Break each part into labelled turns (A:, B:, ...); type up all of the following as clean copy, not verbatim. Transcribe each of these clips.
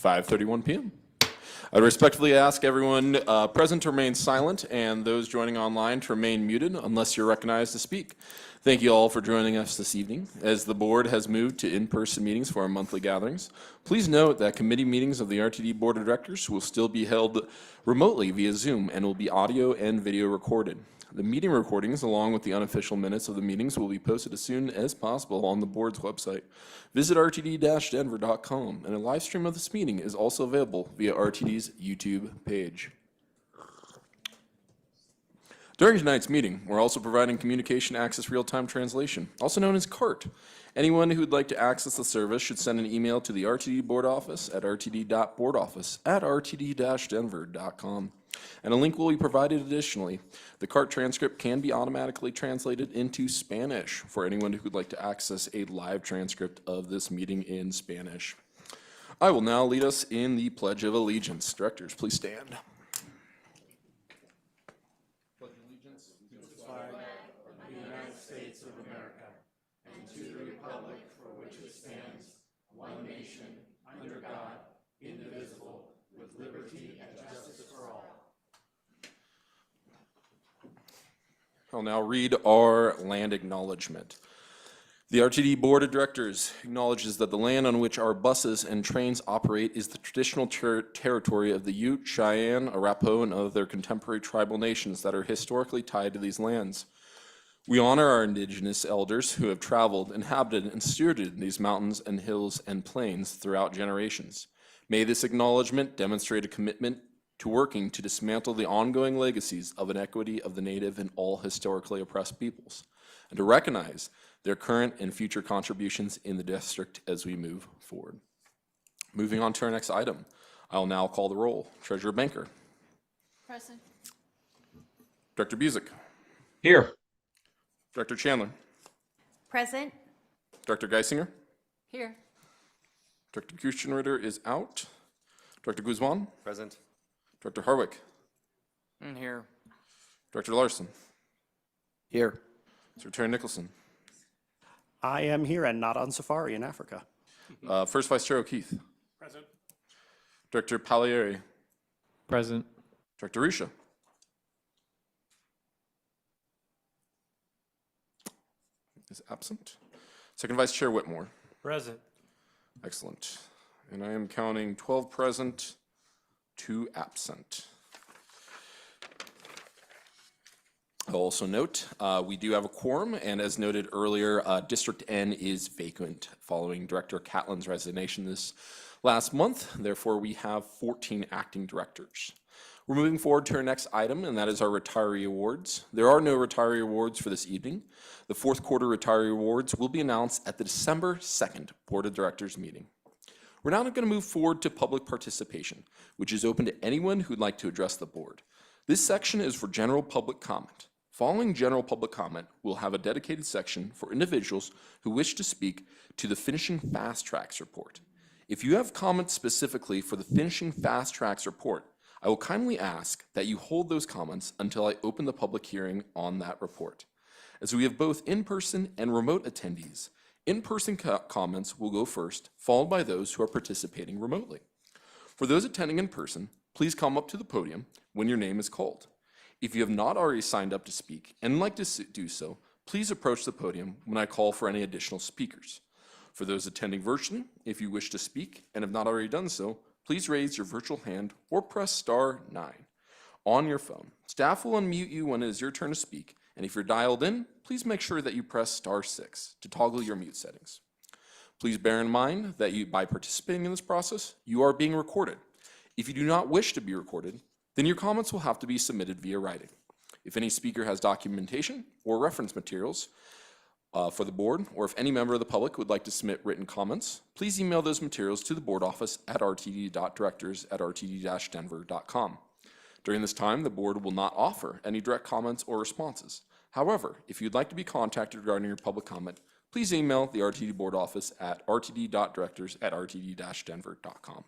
A: 5:31 p.m. I respectfully ask everyone present to remain silent and those joining online to remain muted unless you're recognized to speak. Thank you all for joining us this evening. As the board has moved to in-person meetings for our monthly gatherings, please note that committee meetings of the RTD Board of Directors will still be held remotely via Zoom and will be audio and video recorded. The meeting recordings, along with the unofficial minutes of the meetings, will be posted as soon as possible on the board's website. Visit rtd-denver.com, and a live stream of this meeting is also available via RTD's YouTube page. During tonight's meeting, we're also providing Communication Access Real-Time Translation, also known as CART. Anyone who would like to access the service should send an email to the RTD Board Office at rtd.boardoffice@rtd-denver.com. And a link will be provided additionally. The CART transcript can be automatically translated into Spanish for anyone who would like to access a live transcript of this meeting in Spanish. I will now lead us in the Pledge of Allegiance. Directors, please stand. Pledge allegiance to the flag of the United States of America and to the republic for which it stands, one nation, under God, indivisible, with liberty and justice for all. I'll now read our land acknowledgement. The RTD Board of Directors acknowledges that the land on which our buses and trains operate is the traditional territory of the Ute, Cheyenne, Arapaho, and other contemporary tribal nations that are historically tied to these lands. We honor our indigenous elders who have traveled, inhabited, and stewarded these mountains and hills and plains throughout generations. May this acknowledgement demonstrate a commitment to working to dismantle the ongoing legacies of inequity of the Native and all historically oppressed peoples, and to recognize their current and future contributions in the district as we move forward. Moving on to our next item, I'll now call the roll. Treasurer Banker.
B: Present.
A: Director Busick.
C: Here.
A: Director Chandler.
B: Present.
A: Director Geisinger.
B: Here.
A: Director Kuchenritter is out. Director Guzman.
D: Present.
A: Director Harwick.
D: Here.
A: Director Larson.
D: Here.
A: Secretary Nicholson.
E: I am here and not on safari in Africa.
A: First Vice Chair O'Keefe.
E: Present.
A: Director Pagliari.
C: Present.
A: Director Risha. Is absent. Second Vice Chair Whitmore.
C: Present.
A: Excellent. And I am counting 12 present, 2 absent. I'll also note we do have a quorum, and as noted earlier, District N is vacant following Director Catlin's resignation this last month. Therefore, we have 14 acting directors. We're moving forward to our next item, and that is our retiree awards. There are no retiree awards for this evening. The fourth quarter retiree awards will be announced at the December 2nd Board of Directors meeting. We're now going to move forward to public participation, which is open to anyone who'd like to address the board. This section is for general public comment. Following general public comment, we'll have a dedicated section for individuals who wish to speak to the Finishing Fast Tracks report. If you have comments specifically for the Finishing Fast Tracks report, I will kindly ask that you hold those comments until I open the public hearing on that report. As we have both in-person and remote attendees, in-person comments will go first, followed by those who are participating remotely. For those attending in person, please come up to the podium when your name is called. If you have not already signed up to speak and like to do so, please approach the podium when I call for any additional speakers. For those attending virtually, if you wish to speak and have not already done so, please raise your virtual hand or press *9 on your phone. Staff will unmute you when it is your turn to speak, and if you're dialed in, please make sure that you press *6 to toggle your mute settings. Please bear in mind that by participating in this process, you are being recorded. If you do not wish to be recorded, then your comments will have to be submitted via writing. If any speaker has documentation or reference materials for the board, or if any member of the public would like to submit written comments, please email those materials to the board office at rtd.directors@rtd-denver.com. During this time, the board will not offer any direct comments or responses. However, if you'd like to be contacted regarding your public comment, please email the RTD board office at rtd.directors@rtd-denver.com.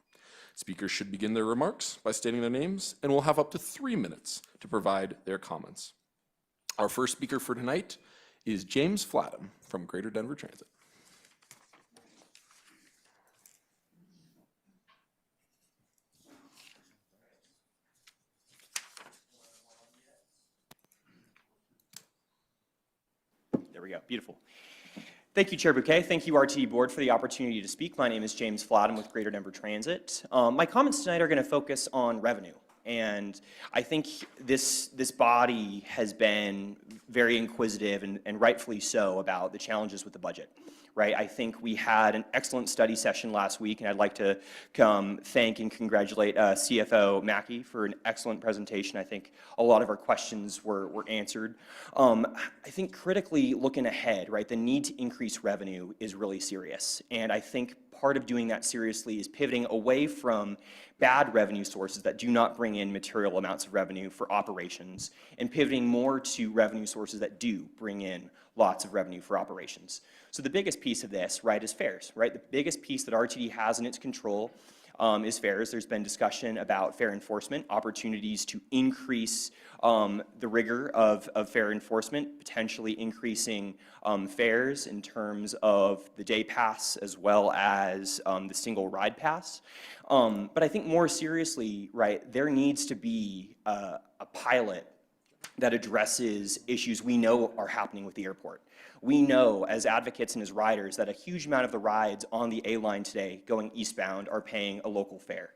A: Speakers should begin their remarks by stating their names and will have up to 3 minutes to provide their comments. Our first speaker for tonight is James Flatham from Greater Denver Transit.
F: we go. Beautiful. Thank you, Chair Bouquet. Thank you, RTD Board, for the opportunity to speak. My name is James Flatten with Greater Denver Transit. My comments tonight are going to focus on revenue. And I think this body has been very inquisitive and rightfully so about the challenges with the budget. Right? I think we had an excellent study session last week, and I'd like to thank and congratulate CFO Mackey for an excellent presentation. I think a lot of our questions were answered. I think critically looking ahead, right, the need to increase revenue is really serious. And I think part of doing that seriously is pivoting away from bad revenue sources that do not bring in material amounts of revenue for operations and pivoting more to revenue sources that do bring in lots of revenue for operations. So the biggest piece of this, right, is fares, right? The biggest piece that RTD has in its control is fares. There's been discussion about fare enforcement, opportunities to increase the rigor of fare enforcement, potentially increasing fares in terms of the day pass as well as the single ride pass. But I think more seriously, right, there needs to be a pilot that addresses issues we know are happening with the airport. We know as advocates and as riders that a huge amount of the rides on the A line today going eastbound are paying a local fare.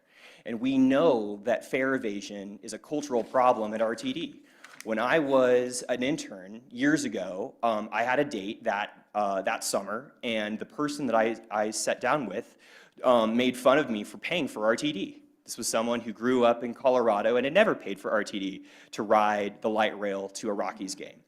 F: And we know that fare evasion is a cultural problem at RTD. When I was an intern years ago, I had a date that summer, and the person that I sat down with made fun of me for paying for RTD. This was someone who grew up in Colorado and had never paid for RTD to ride the light rail to a Rockies game.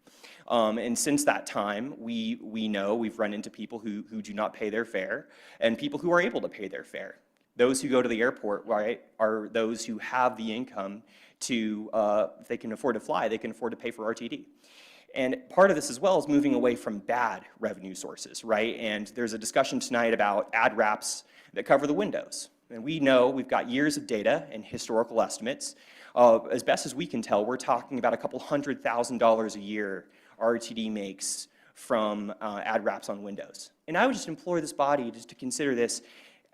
F: And since that time, we know we've run into people who do not pay their fare and people who are able to pay their fare. Those who go to the airport, right, are those who have the income to, if they can afford to fly, they can afford to pay for RTD. And part of this as well is moving away from bad revenue sources, right? And there's a discussion tonight about ad wraps that cover the windows. And we know we've got years of data and historical estimates. As best as we can tell, we're talking about a couple $100,000 a year RTD makes from ad wraps on windows. And I would just implore this body just to consider this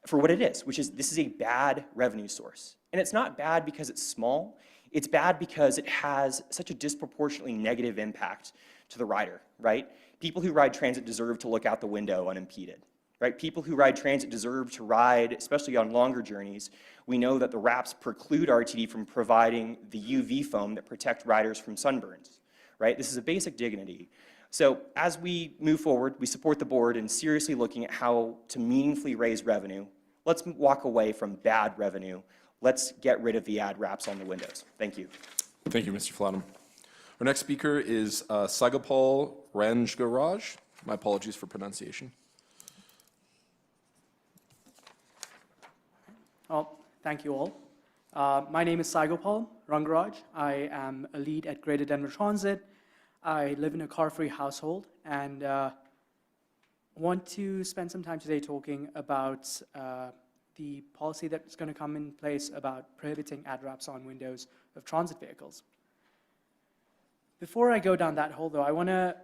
F: for what it is, which is this is a bad revenue source. And it's not bad because it's small. It's bad because it has such a disproportionately negative impact to the rider, right? People who ride transit deserve to look out the window unimpeded. Right? People who ride transit deserve to ride, especially on longer journeys. We know that the wraps preclude RTD from providing the UV foam that protect riders from sunburns. Right? This is a basic dignity. So as we move forward, we support the board in seriously looking at how to meaningfully raise revenue. Let's walk away from bad revenue. Let's get rid of the ad wraps on the windows. Thank you.
A: Thank you, Mr. Flatham. Our next speaker is Sagopal Rangaraj. My apologies for pronunciation.
G: Well, thank you all. My name is Sagopal Rangaraj. I am a lead at Greater Denver Transit. I live in a car-free household and want to spend some time today talking about the policy that's going to come in place about prohibiting ad wraps on windows of transit vehicles. Before I go down that hole, though, I want to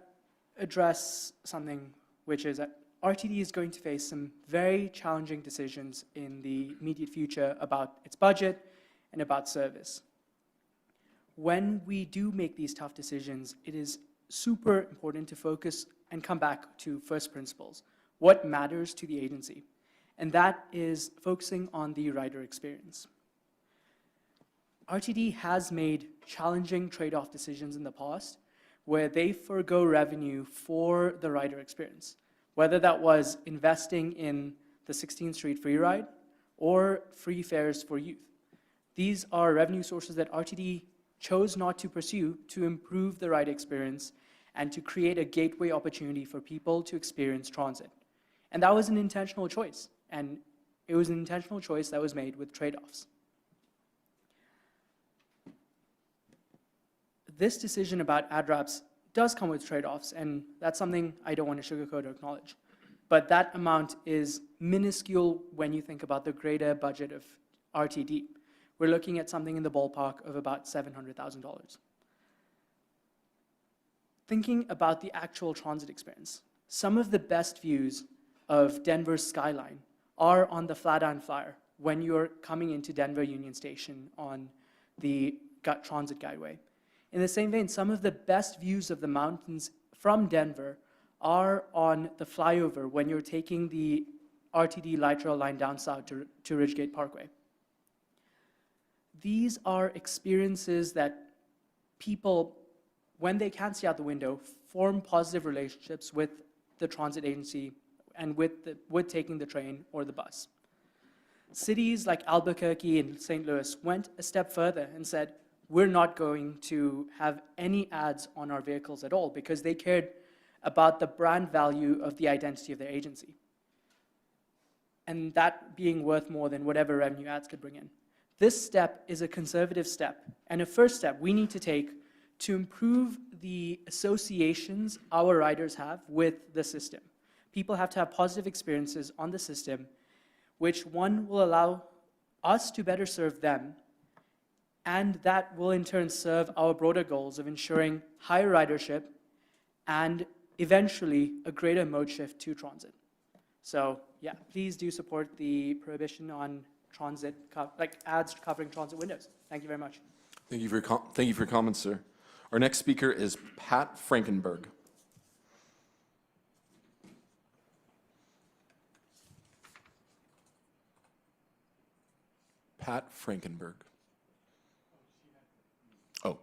G: address something, which is that RTD is going to face some very challenging decisions in the immediate future about its budget and about service. When we do make these tough decisions, it is super important to focus and come back to first principles. What matters to the agency? And that is focusing on the rider experience. RTD has made challenging trade-off decisions in the past where they forego revenue for the rider experience, whether that was investing in the 16th Street free ride or free fares for youth. These are revenue sources that RTD chose not to pursue to improve the ride experience and to create a gateway opportunity for people to experience transit. And that was an intentional choice, and it was an intentional choice that was made with trade-offs. This decision about ad wraps does come with trade-offs, and that's something I don't want to sugarcoat or acknowledge. But that amount is minuscule when you think about the greater budget of RTD. We're looking at something in the ballpark of about $700,000. Thinking about the actual transit experience, some of the best views of Denver's skyline are on the Flatiron Flyer when you're coming into Denver Union Station on the Transit Guideway. In the same vein, some of the best views of the mountains from Denver are on the flyover when you're taking the RTD light rail line down south to Ridgegate Parkway. These are experiences that people, when they can't see out the window, form positive relationships with the transit agency and with taking the train or the bus. Cities like Albuquerque and St. Louis went a step further and said, we're not going to have any ads on our vehicles at all because they cared about the brand value of the identity of their agency. And that being worth more than whatever revenue ads could bring in. This step is a conservative step and a first step we need to take to improve the associations our riders have with the system. People have to have positive experiences on the system, which one will allow us to better serve them, and that will in turn serve our broader goals of ensuring higher ridership and eventually a greater mode shift to transit. So yeah, please do support the prohibition on transit, like ads covering transit windows. Thank you very much.
A: Thank you for your comments, sir. Our next speaker is Pat Frankenberg. Pat Frankenberg. Oh.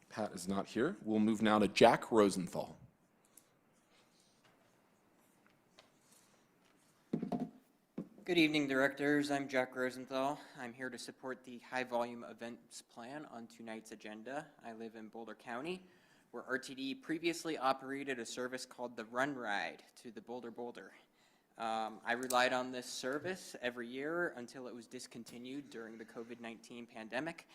A: Pat is not here. We'll move now to Jack Rosenthal.
D: Good evening, directors. I'm Jack Rosenthal. I'm here to support the high volume events plan on tonight's agenda. I live in Boulder County, where RTD previously operated a service called the Run Ride to the Boulder. I relied on this service every year until it was discontinued during the COVID-19 pandemic.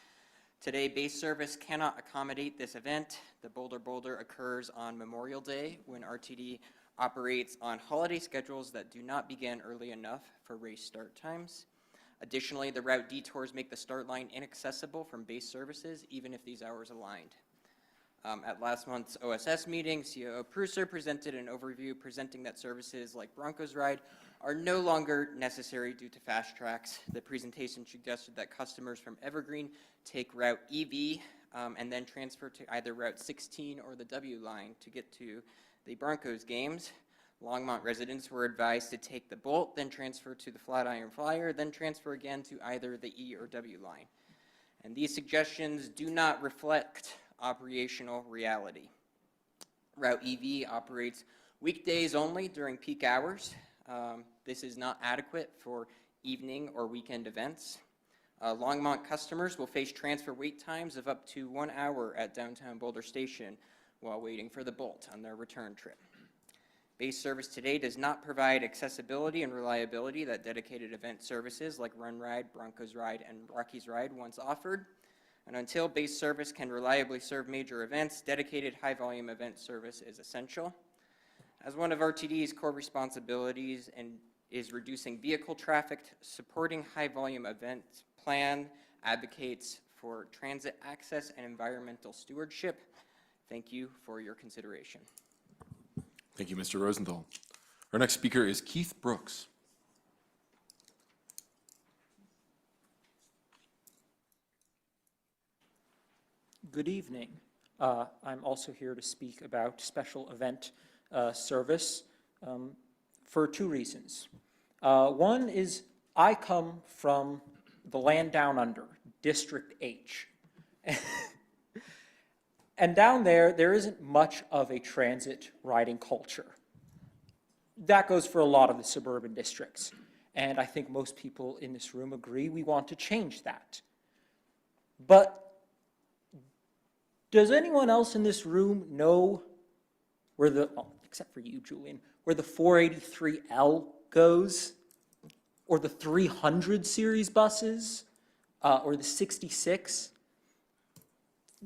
D: Today, base service cannot accommodate this event. The Boulder occurs on Memorial Day when RTD operates on holiday schedules that do not begin early enough for race start times. Additionally, the route detours make the start line inaccessible from base services, even if these hours aligned. At last month's OSS meeting, COO Pruser presented an overview presenting that services like Broncos Ride are no longer necessary due to fast tracks. The presentation suggested that customers from Evergreen take Route EV and then transfer to either Route 16 or the W line to get to the Broncos games. Longmont residents were advised to take the Bolt, then transfer to the Flatiron Flyer, then transfer again to either the E or W line. And these suggestions do not reflect operational reality. Route EV operates weekdays only during peak hours. This is not adequate for evening or weekend events. Longmont customers will face transfer wait times of up to 1 hour at downtown Boulder Station while waiting for the Bolt on their return trip. Base service today does not provide accessibility and reliability that dedicated event services like Run Ride, Broncos Ride, and Rockies Ride once offered. And until base service can reliably serve major events, dedicated high-volume event service is essential. As one of RTD's core responsibilities is reducing vehicle traffic, supporting high-volume event plan advocates for transit access and environmental stewardship. Thank you for your consideration.
A: Thank you, Mr. Rosenthal. Our next speaker is Keith Brooks.
H: Good evening. I'm also here to speak about special event service for two reasons. One is I come from the land down under, District H. And down there isn't much of a transit riding culture. That goes for a lot of the suburban districts. And I think most people in this room agree we want to change that. But does anyone else in this room know where except for you, Julian, where the 483L goes? Or the 300 series buses? Or the 66?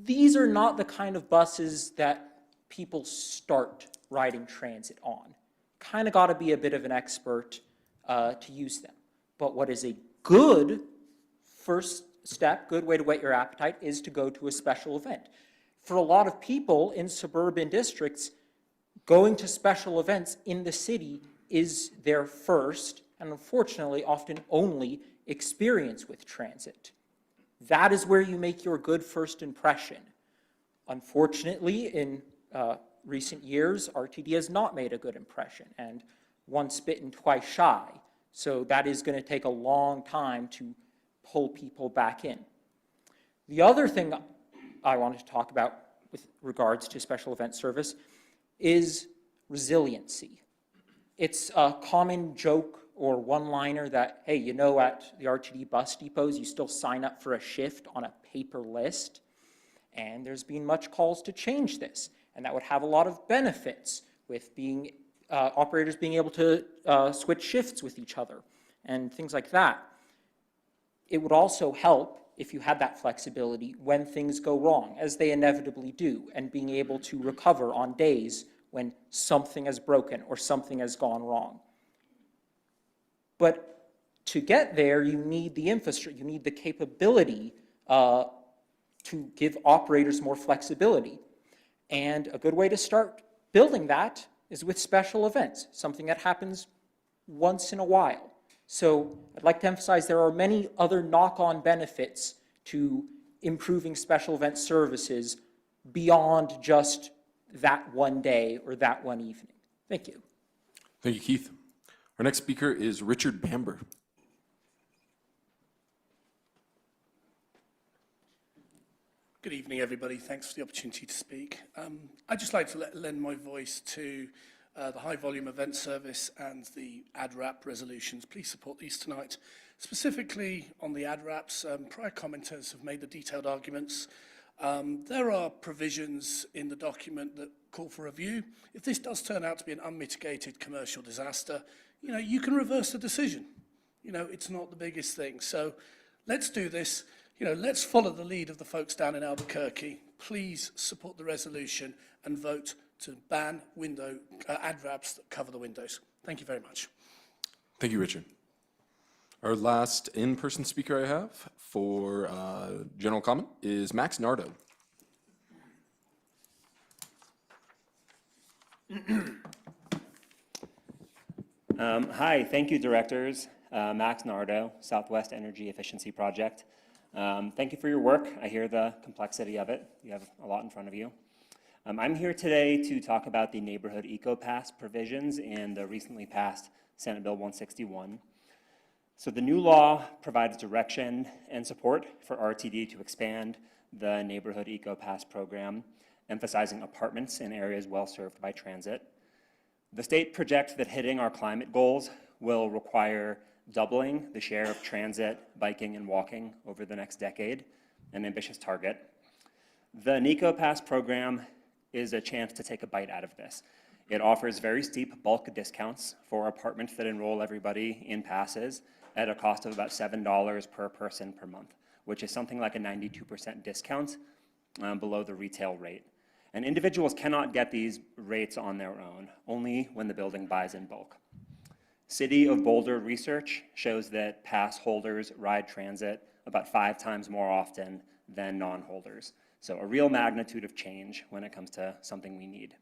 H: These are not the kind of buses that people start riding transit on. Kind of got to be a bit of an expert to use them. But what is a good first step, good way to whet your appetite, is to go to a special event. For a lot of people in suburban districts, going to special events in the city is their first, and unfortunately often only, experience with transit. That is where you make your good first impression. Unfortunately, in recent years, RTD has not made a good impression, and once bitten, twice shy. So that is going to take a long time to pull people back in. The other thing I wanted to talk about with regards to special event service is resiliency. It's a common joke or one-liner that, hey, you know, at the RTD bus depots, you still sign up for a shift on a paper list. And there's been much calls to change this. And that would have a lot of benefits with being operators being able to switch shifts with each other and things like that. It would also help if you had that flexibility when things go wrong, as they inevitably do, and being able to recover on days when something has broken or something has gone wrong. But to get there, you need the infrastructure, you need the capability to give operators more flexibility. And a good way to start building that is with special events, something that happens once in a while. So I'd like to emphasize there are many other knock-on benefits to improving special event services beyond just that one day or that one evening. Thank you.
A: Thank you, Keith. Our next speaker is Richard Bamber.
I: Good evening, everybody. Thanks for the opportunity to speak. I'd just like to lend my voice to the High Volume Event Service and the ADRAP resolutions. Please support these tonight. Specifically on the ADRAPs, prior commenters have made the detailed arguments. There are provisions in the document that call for review. If this does turn out to be an unmitigated commercial disaster, you can reverse the decision. It's not the biggest thing. So let's do this. Let's follow the lead of the folks down in Albuquerque. Please support the resolution and vote to ban ADRAPs that cover the windows. Thank you very much.
A: Thank you, Richard. Our last in-person speaker I have for general comment is Max Nardo.
J: Hi, thank you, directors. Max Nardo, Southwest Energy Efficiency Project. Thank you for your work. I hear the complexity of it. You have a lot in front of you. I'm here today to talk about the Neighborhood Eco-Pass provisions in the recently passed Senate Bill 161. So the new law provides direction and support for RTD to expand the Neighborhood Eco-Pass program, emphasizing apartments in areas well served by transit. The state projects that hitting our climate goals will require doubling the share of transit, biking, and walking over the next decade, an ambitious target. The NECO-Pass program is a chance to take a bite out of this. It offers very steep bulk discounts for apartments that enroll everybody in passes at a cost of about $7 per person per month, which is something like a 92% discount below the retail rate. And individuals cannot get these rates on their own, only when the building buys in bulk. City of Boulder research shows that pass holders ride transit about 5 times more often than non-holders. So a real magnitude of change when it comes to something we need.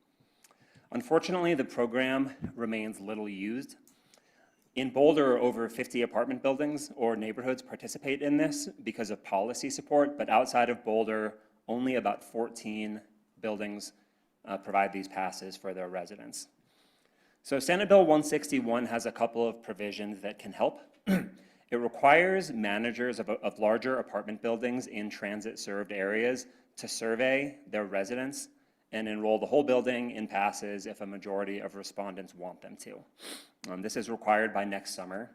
J: Unfortunately, the program remains little used. In Boulder, over 50 apartment buildings or neighborhoods participate in this because of policy support, but outside of Boulder, only about 14 buildings provide these passes for their residents. So Senate Bill 161 has a couple of provisions that can help. It requires managers of larger apartment buildings in transit-served areas to survey their residents and enroll the whole building in passes if a majority of respondents want them to. This is required by next summer.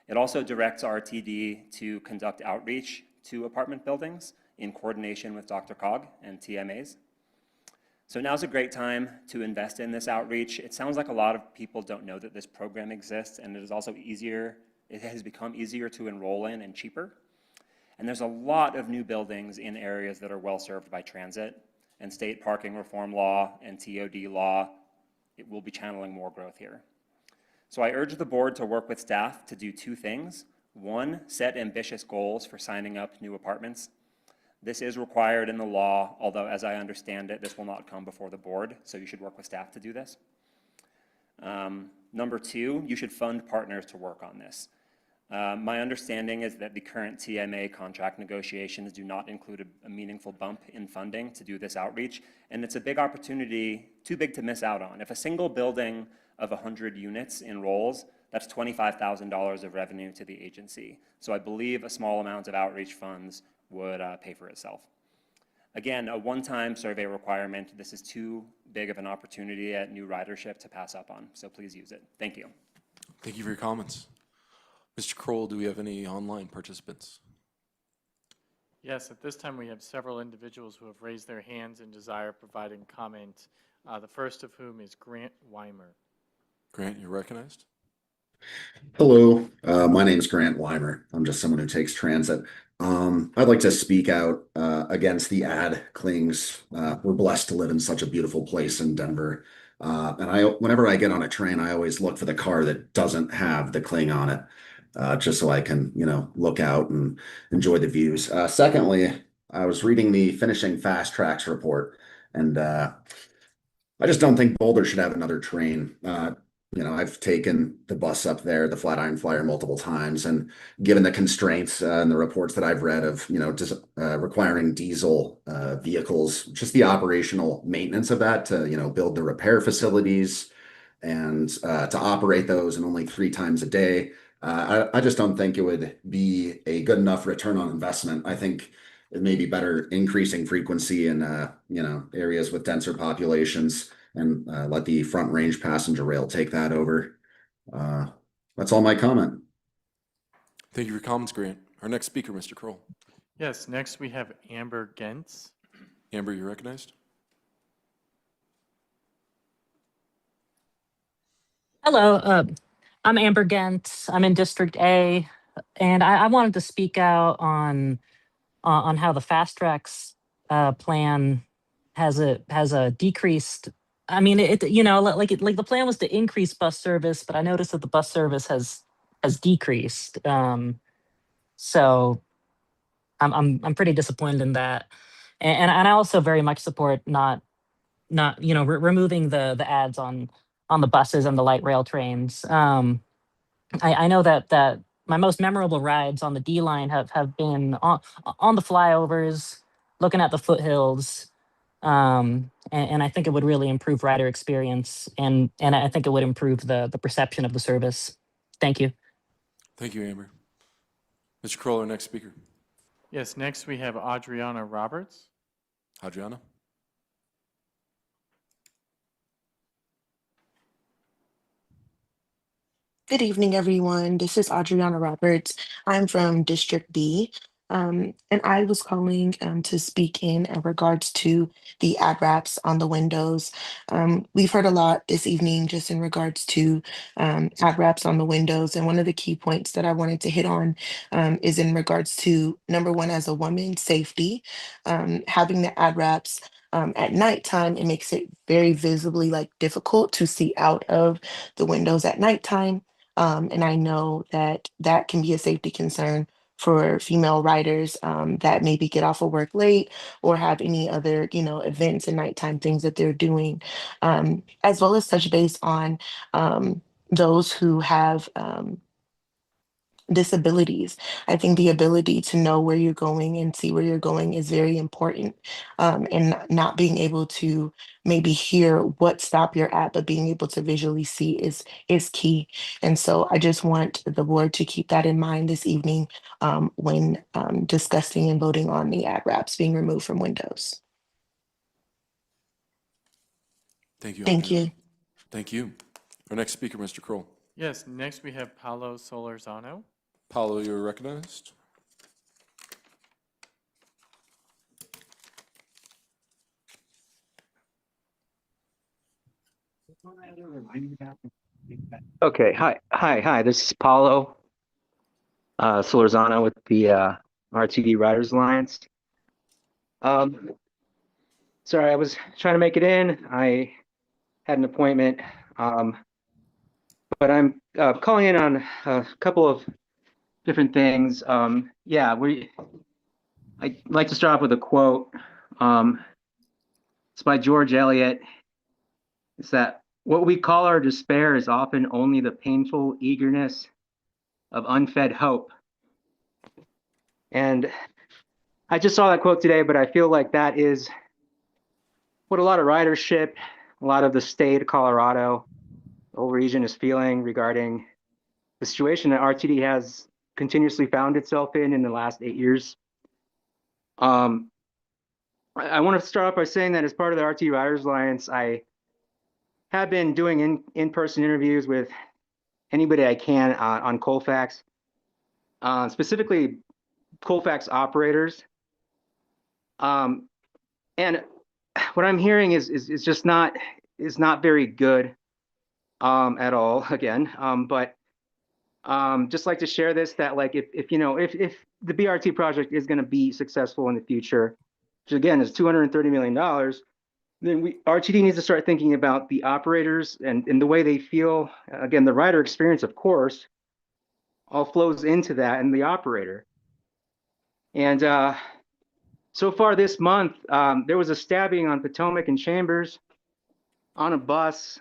J: It also directs RTD to conduct outreach to apartment buildings in coordination with DRCOG and TMAs. So now's a great time to invest in this outreach. It sounds like a lot of people don't know that this program exists, and it is also easier, it has become easier to enroll in and cheaper. And there's a lot of new buildings in areas that are well served by transit, and state parking reform law and TOD law, it will be channeling more growth here. So I urge the board to work with staff to do 2 things. 1, set ambitious goals for signing up new apartments. This is required in the law, although as I understand it, this will not come before the board, so you should work with staff to do this. Number 2, you should fund partners to work on this. My understanding is that the current TMA contract negotiations do not include a meaningful bump in funding to do this outreach, and it's a big opportunity, too big to miss out on. If a single building of 100 units enrolls, that's $25,000 of revenue to the agency. So I believe a small amount of outreach funds would pay for itself. Again, a one-time survey requirement. This is too big of an opportunity at new ridership to pass up on, so please use it. Thank you.
A: Thank you for your comments. Mr. Kroll, do we have any online participants?
C: Yes, at this time we have several individuals who have raised their hands and desire providing comment. The first of whom is Grant Weimer.
A: Grant, you're recognized.
K: Hello, my name is Grant Weimer. I'm just someone who takes transit. I'd like to speak out against the ad clings. We're blessed to live in such a beautiful place in Denver. And whenever I get on a train, I always look for the car that doesn't have the cling on it, just so I can, look out and enjoy the views. Secondly, I was reading the Finishing Fast Tracks report, and I just don't think Boulder should have another train. I've taken the bus up there, the Flatiron Flyer, multiple times, and given the constraints and the reports that I've read of, requiring diesel vehicles, just the operational maintenance of that to, build the repair facilities and to operate those and only 3 times a day. I just don't think it would be a good enough return on investment. I think it may be better increasing frequency in, areas with denser populations, and let the Front Range passenger rail take that over. That's all my comment.
A: Thank you for your comments, Grant. Our next speaker, Mr. Kroll.
C: Yes, next we have Amber Gentz.
A: Amber, you're recognized.
L: Hello, I'm Amber Gentz. I'm in District A, and I wanted to speak out on how the Fast Tracks plan has a decreased. I mean, like the plan was to increase bus service, but I noticed that the bus service has decreased. So I'm pretty disappointed in that, and I also very much support not removing the ads on the buses and the light rail trains. I know that my most memorable rides on the D line have been on the flyovers, looking at the foothills. And I think it would really improve rider experience, and I think it would improve the perception of the service. Thank you.
A: Thank you, Amber. Mr. Kroll, our next speaker.
C: Yes, next we have Adriana Roberts.
A: Adriana.
M: Good evening, everyone. This is Adriana Roberts. I'm from District B, and I was calling to speak in regards to the ad wraps on the windows. We've heard a lot this evening just in regards to ad wraps on the windows, and one of the key points that I wanted to hit on is in regards to number one, as a woman, safety. Having the ad wraps at nighttime, it makes it very visibly difficult to see out of the windows at nighttime. And I know that that can be a safety concern for female riders that maybe get off of work late or have any other, events and nighttime things that they're doing, as well as touch base on those who have disabilities. I think the ability to know where you're going and see where you're going is very important. And not being able to maybe hear what stop you're at, but being able to visually see is key. And so I just want the board to keep that in mind this evening when discussing and voting on the ad wraps being removed from windows.
A: Thank you.
M: Thank
A: Adriana.
M: you.
A: Thank you. Our next speaker, Mr. Kroll.
C: Yes, next we have Paulo Solorzano.
A: Paulo, you're recognized.
N: Okay, hi. This is Paulo Solorzano with the RTD Riders Alliance. Sorry, I was trying to make it in. I had an appointment, but I'm calling in on a couple of different things. I'd like to start off with a quote. It's by George Eliot. It's that what we call our despair is often only the painful eagerness of unfed hope. And I just saw that quote today, but I feel like that is what a lot of ridership, a lot of the state of Colorado, the whole region is feeling regarding the situation that RTD has continuously found itself in the last 8 years. I want to start off by saying that as part of the RTD Riders Alliance, I have been doing in-person interviews with anybody I can on Colfax, specifically Colfax operators. And what I'm hearing is just not very good at all. Again, but just like to share this, that like if the BRT project is going to be successful in the future, which again is $230 million, then RTD needs to start thinking about the operators and the way they feel. Again, the rider experience, of course, all flows into that and the operator. And so far this month, there was a stabbing on Potomac and Chambers on a bus.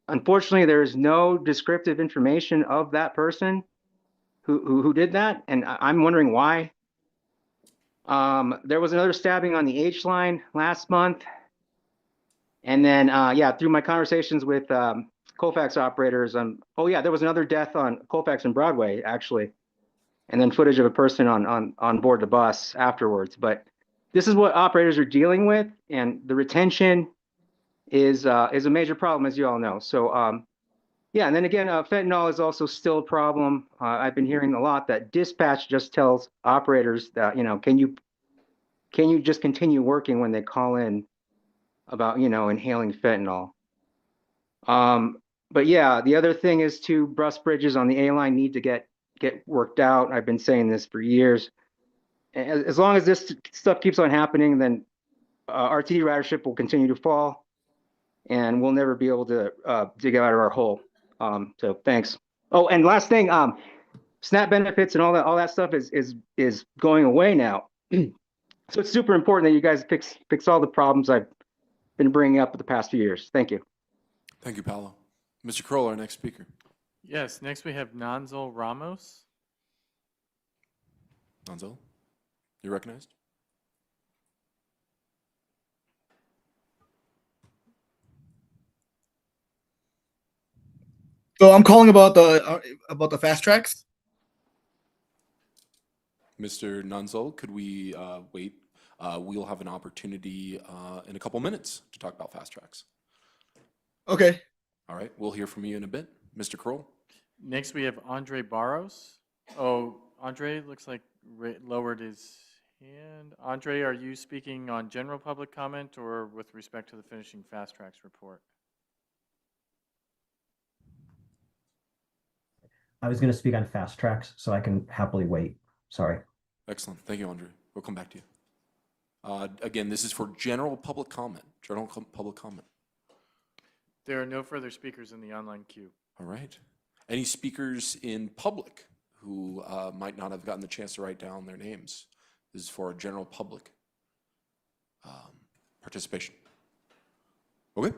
N: Unfortunately, there is no descriptive information of that person who did that, and I'm wondering why. There was another stabbing on the H line last month. And then, through my conversations with Colfax operators, there was another death on Colfax and Broadway, actually. And then footage of a person on board the bus afterwards. But this is what operators are dealing with, and the retention is a major problem, as you all know. So, and then again, fentanyl is also still a problem. I've been hearing a lot that dispatch just tells operators that, can you just continue working when they call in about, inhaling fentanyl. But yeah, the other thing is bus bridges on the A line need to get worked out. I've been saying this for years. As long as this stuff keeps on happening, then RTD ridership will continue to fall, and we'll never be able to dig out of our hole. So thanks. Oh, and last thing, SNAP benefits and all that stuff is going away now. So it's super important that you guys fix all the problems I've been bringing up the past few years. Thank you.
A: Thank you, Paolo. Mr. Kroll, our next speaker.
C: Yes, next we have Nanzol Ramos.
A: Nanzol, you're recognized.
O: So I'm calling about the fast tracks.
A: Mr. Nanzol, could we wait? We'll have an opportunity in a couple minutes to talk about fast tracks.
O: Okay.
A: All right, we'll hear from you in a bit. Mr. Kroll.
C: Next we have Andre Barros. Oh, Andre looks like lowered his hand. Andre, are you speaking on general public comment or with respect to the finishing fast tracks report?
P: I was going to speak on fast tracks, so I can happily wait. Sorry.
A: Excellent. Thank you, Andre. We'll come back to you. Again, this is for general public comment. General public comment.
C: There are no further speakers in the online queue.
A: All right. Any speakers in public who might not have gotten the chance to write down their names? This is for our general public participation. Okay.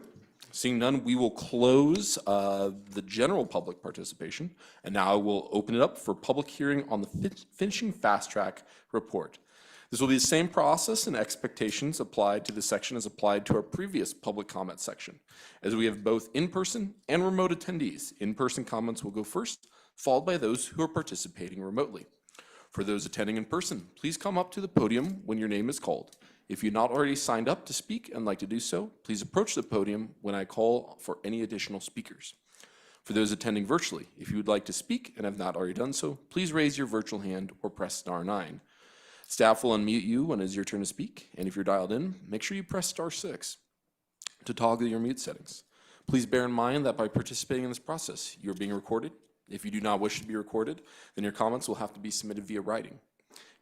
A: Seeing none, we will close the general public participation, and now we'll open it up for public hearing on the finishing fast track report. This will be the same process and expectations applied to this section as applied to our previous public comment section, as we have both in-person and remote attendees. In-person comments will go first, followed by those who are participating remotely. For those attending in person, please come up to the podium when your name is called. If you're not already signed up to speak and like to do so, please approach the podium when I call for any additional speakers. For those attending virtually, if you would like to speak and have not already done so, please raise your virtual hand or press *9. Staff will unmute you when it is your turn to speak, and if you're dialed in, make sure you press *6 to toggle your mute settings. Please bear in mind that by participating in this process, you're being recorded. If you do not wish to be recorded, then your comments will have to be submitted via writing.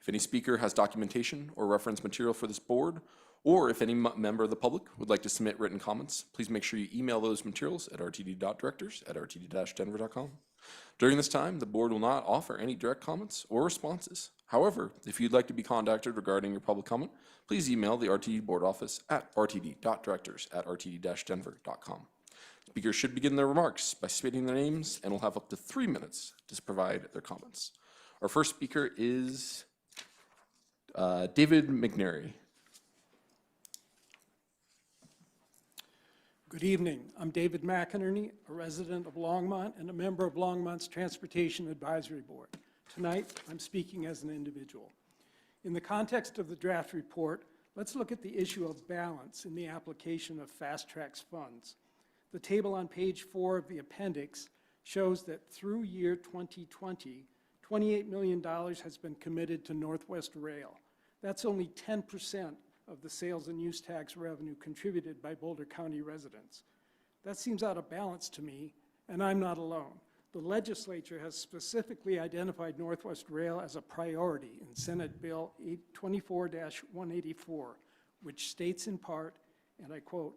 A: If any speaker has documentation or reference material for this board, or if any member of the public would like to submit written comments, please make sure you email those materials at rtd.directors@rtd-denver.com. During this time, the board will not offer any direct comments or responses. However, if you'd like to be contacted regarding your public comment, please email the RTD board office at rtd.directors@rtd-denver.com. Speakers should begin their remarks by stating their names and will have up to 3 minutes to provide their comments. Our first speaker is David McNary.
Q: Good evening. I'm David McInerney, a resident of Longmont and a member of Longmont's Transportation Advisory Board. Tonight, I'm speaking as an individual. In the context of the draft report, let's look at the issue of balance in the application of Fast Track's funds. The table on page 4 of the appendix shows that through year 2020, $28 million has been committed to Northwest Rail. That's only 10% of the sales and use tax revenue contributed by Boulder County residents. That seems out of balance to me, and I'm not alone. The legislature has specifically identified Northwest Rail as a priority in Senate Bill 24-184, which states in part, and I quote,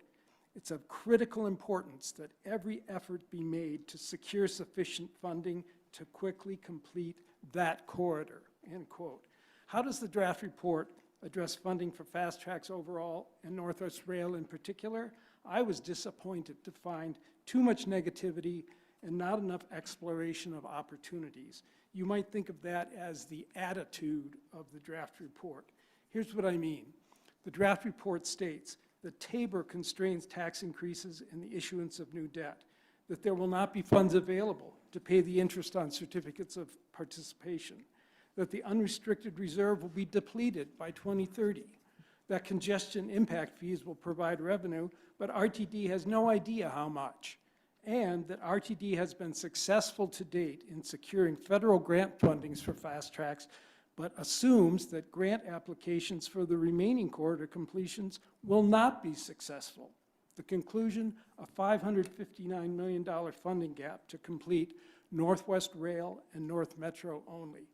Q: "It's of critical importance that every effort be made to secure sufficient funding to quickly complete that corridor," end quote. How does the draft report address funding for Fast Tracks overall and Northwest Rail in particular? I was disappointed to find too much negativity and not enough exploration of opportunities. You might think of that as the attitude of the draft report. Here's what I mean. The draft report states that Tabor constrains tax increases and the issuance of new debt, that there will not be funds available to pay the interest on certificates of participation, that the unrestricted reserve will be depleted by 2030, that congestion impact fees will provide revenue, but RTD has no idea how much, and that RTD has been successful to date in securing federal grant fundings for Fast Tracks, but assumes that grant applications for the remaining corridor completions will not be successful. The conclusion, a $559 million funding gap to complete Northwest Rail and North Metro only.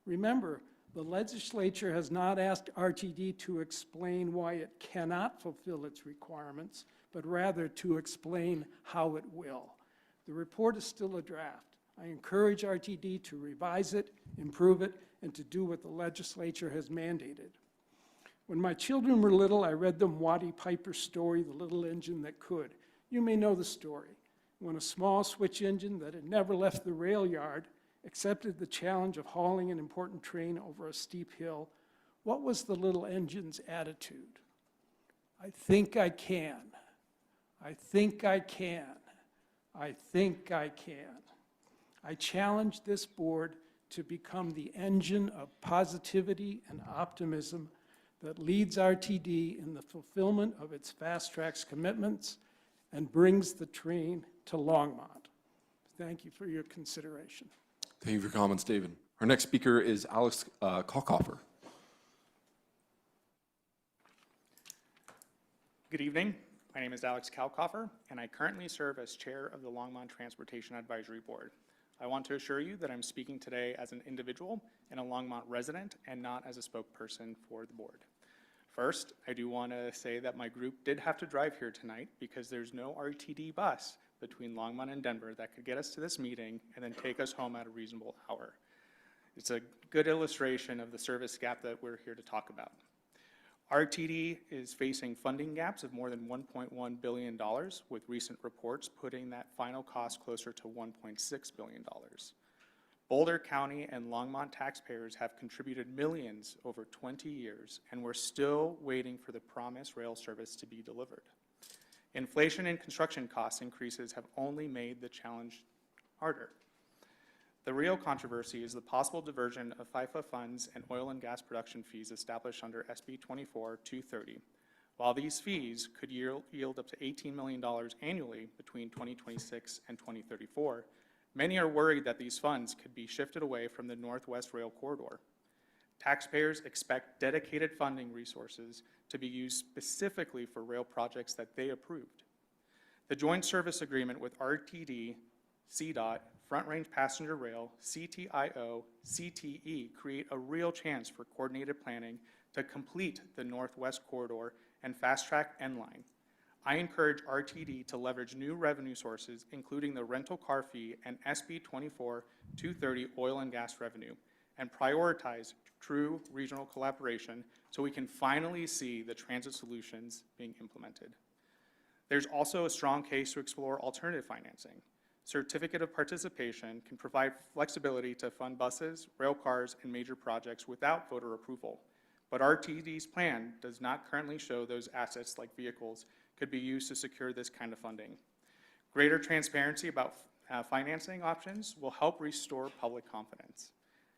Q: Remember, the legislature has not asked RTD to explain why it cannot fulfill its requirements, but rather to explain how it will. The report is still a draft. I encourage RTD to revise it, improve it, and to do what the legislature has mandated. When my children were little, I read them Waddy Piper's story, The Little Engine That Could. You may know the story. When a small switch engine that had never left the rail yard accepted the challenge of hauling an important train over a steep hill, what was the little engine's attitude? I think I can. I think I can. I think I can. I challenge this board to become the engine of positivity and optimism that leads RTD in the fulfillment of its Fast Tracks commitments and brings the train to Longmont. Thank you for your consideration.
A: Thank you for your comments, David. Our next speaker is Alex Kalkoffer.
R: Good evening. My name is Alex Kalkoffer, and I currently serve as chair of the Longmont Transportation Advisory Board. I want to assure you that I'm speaking today as an individual and a Longmont resident and not as a spokesperson for the board. First, I do want to say that my group did have to drive here tonight because there's no RTD bus between Longmont and Denver that could get us to this meeting and then take us home at a reasonable hour. It's a good illustration of the service gap that we're here to talk about. RTD is facing funding gaps of more than $1.1 billion, with recent reports putting that final cost closer to $1.6 billion. Boulder County and Longmont taxpayers have contributed millions over 20 years, and we're still waiting for the promised rail service to be delivered. Inflation and construction cost increases have only made the challenge harder. The real controversy is the possible diversion of FIFA funds and oil and gas production fees established under SB 24-230. While these fees could yield up to $18 million annually between 2026 and 2034, many are worried that these funds could be shifted away from the Northwest Rail Corridor. Taxpayers expect dedicated funding resources to be used specifically for rail projects that they approved. The joint service agreement with RTD, CDOT, Front Range Passenger Rail, CTIO, CTE create a real chance for coordinated planning to complete the Northwest Corridor and Fast Track N-Line. I encourage RTD to leverage new revenue sources, including the rental car fee and SB 24-230 oil and gas revenue, and prioritize true regional collaboration so we can finally see the transit solutions being implemented. There's also a strong case to explore alternative financing. Certificate of participation can provide flexibility to fund buses, rail cars, and major projects without voter approval. But RTD's plan does not currently show those assets like vehicles could be used to secure this kind of funding. Greater transparency about financing options will help restore public confidence.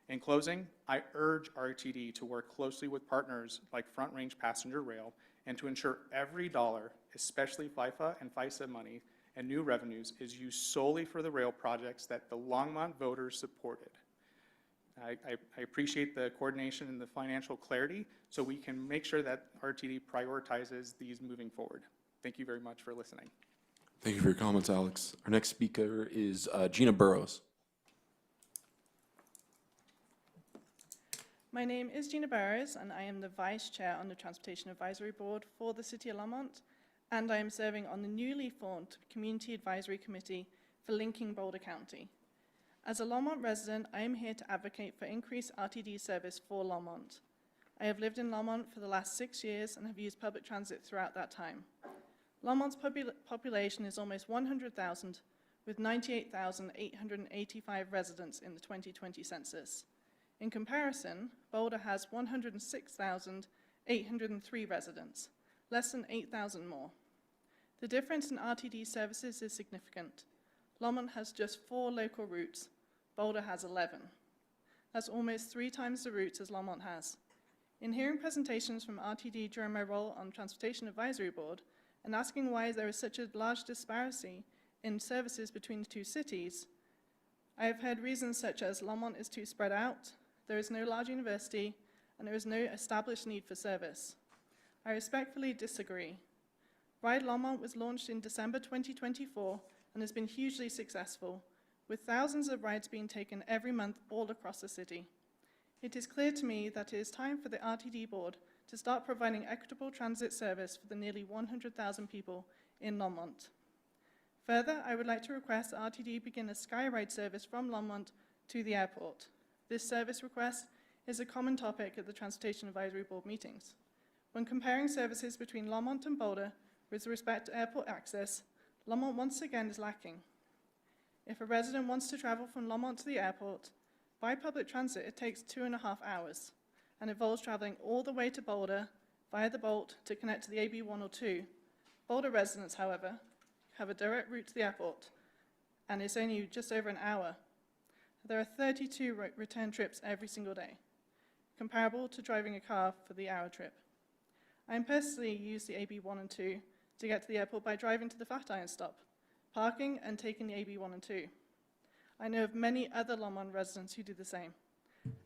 R: In closing, I urge RTD to work closely with partners like Front Range Passenger Rail and to ensure every dollar, especially FIFA and FISA money and new revenues, is used solely for the rail projects that the Longmont voters supported. I appreciate the coordination and the financial clarity so we can make sure that RTD prioritizes these moving forward. Thank you very much for listening.
A: Thank you for your comments, Alex. Our next speaker is Gina Burrows.
S: My name is Gina Barrows, and I am the Vice Chair on the Transportation Advisory Board for the City of Longmont, and I am serving on the newly formed Community Advisory Committee for linking Boulder County. As a Longmont resident, I am here to advocate for increased RTD service for Longmont. I have lived in Longmont for the last 6 years and have used public transit throughout that time. Longmont's population is almost 100,000, with 98,885 residents in the 2020 census. In comparison, Boulder has 106,803 residents, less than 8,000 more. The difference in RTD services is significant. Longmont has just 4 local routes. Boulder has 11. That's almost 3 times the routes as Longmont has. In hearing presentations from RTD during my role on Transportation Advisory Board and asking why there is such a large disparity in services between the 2 cities, I have heard reasons such as Longmont is too spread out, there is no large university, and there is no established need for service. I respectfully disagree. Ride Longmont was launched in December 2024 and has been hugely successful, with thousands of rides being taken every month all across the city. It is clear to me that it is time for the RTD board to start providing equitable transit service for the nearly 100,000 people in Longmont. Further, I would like to request that RTD begin a Skyride service from Longmont to the airport. This service request is a common topic at the Transportation Advisory Board meetings. When comparing services between Longmont and Boulder with respect to airport access, Longmont once again is lacking. If a resident wants to travel from Longmont to the airport, by public transit it takes 2.5 hours and involves traveling all the way to Boulder via the Bolt to connect to the AB 102. Boulder residents, however, have a direct route to the airport and it's only just over an hour. There are 32 return trips every single day, comparable to driving a car for the hour trip. I personally use the AB 1 and 2 to get to the airport by driving to the Flatiron stop, parking and taking the AB 1 and 2. I know of many other Longmont residents who do the same.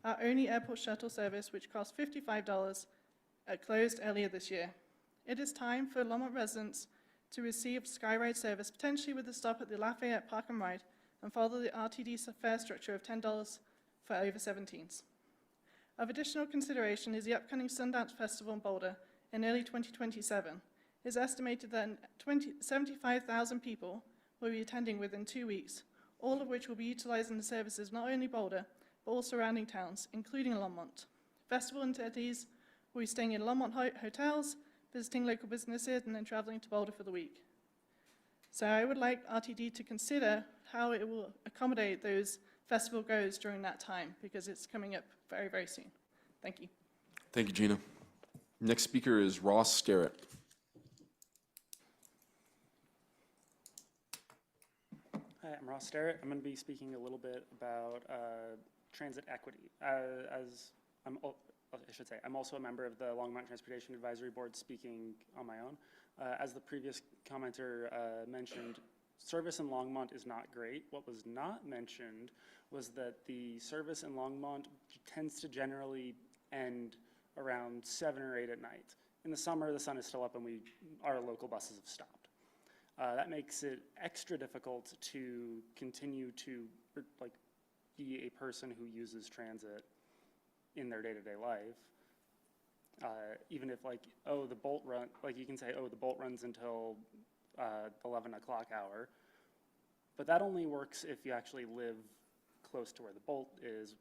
S: Our only airport shuttle service, which costs $55, closed earlier this year. It is time for Longmont residents to receive Skyride service, potentially with a stop at the Lafayette Park and Ride, and follow the RTD fare structure of $10 for over 17s. Of additional consideration is the upcoming Sundance Festival in Boulder in early 2027. It is estimated that 75,000 people will be attending within 2 weeks, all of which will be utilizing the services not only Boulder, but all surrounding towns, including Longmont. Festival attendees will be staying in Longmont hotels, visiting local businesses, and then traveling to Boulder for the week. So I would like RTD to consider how it will accommodate those festival goers during that time, because it's coming up very, very soon. Thank you.
A: Thank you, Gina. Next speaker is Ross Sterrett.
T: Hi, I'm Ross Sterrett. I'm going to be speaking a little bit about transit equity. I'm also a member of the Longmont Transportation Advisory Board, speaking on my own. As the previous commenter mentioned, service in Longmont is not great. What was not mentioned was that the service in Longmont tends to generally end around 7 or 8 at night. In the summer, the sun is still up and our local buses have stopped. That makes it extra difficult to continue to be a person who uses transit in their day-to-day life. Even if the Bolt run, you can say, oh, the Bolt runs until 11 o'clock hour, but that only works if you actually live close to where the Bolt is.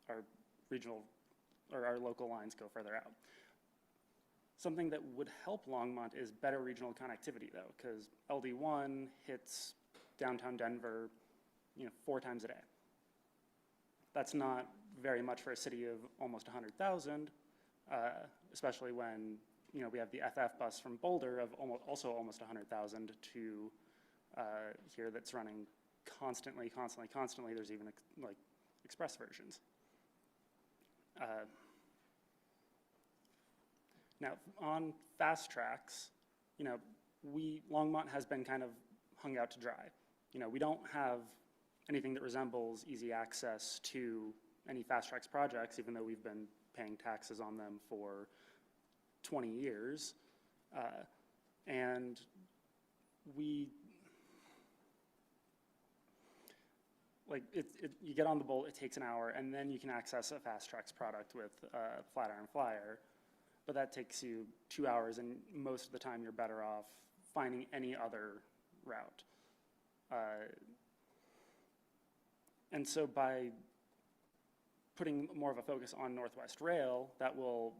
T: Our regional or our local lines go further out. Something that would help Longmont is better regional connectivity, though, because LD1 hits downtown Denver, 4 times a day. That's not very much for a city of almost 100,000, especially when we have the FF bus from Boulder of also almost 100,000 to here that's running constantly. There's even like express versions. Now, on fast tracks, Longmont has been kind of hung out to dry. We don't have anything that resembles easy access to any fast tracks projects, even though we've been paying taxes on them for 20 years. And you get on the Bolt, it takes an hour, and then you can access a fast tracks product with Flatiron Flyer. But that takes you 2 hours, and most of the time you're better off finding any other route. And so by putting more of a focus on Northwest Rail, that will,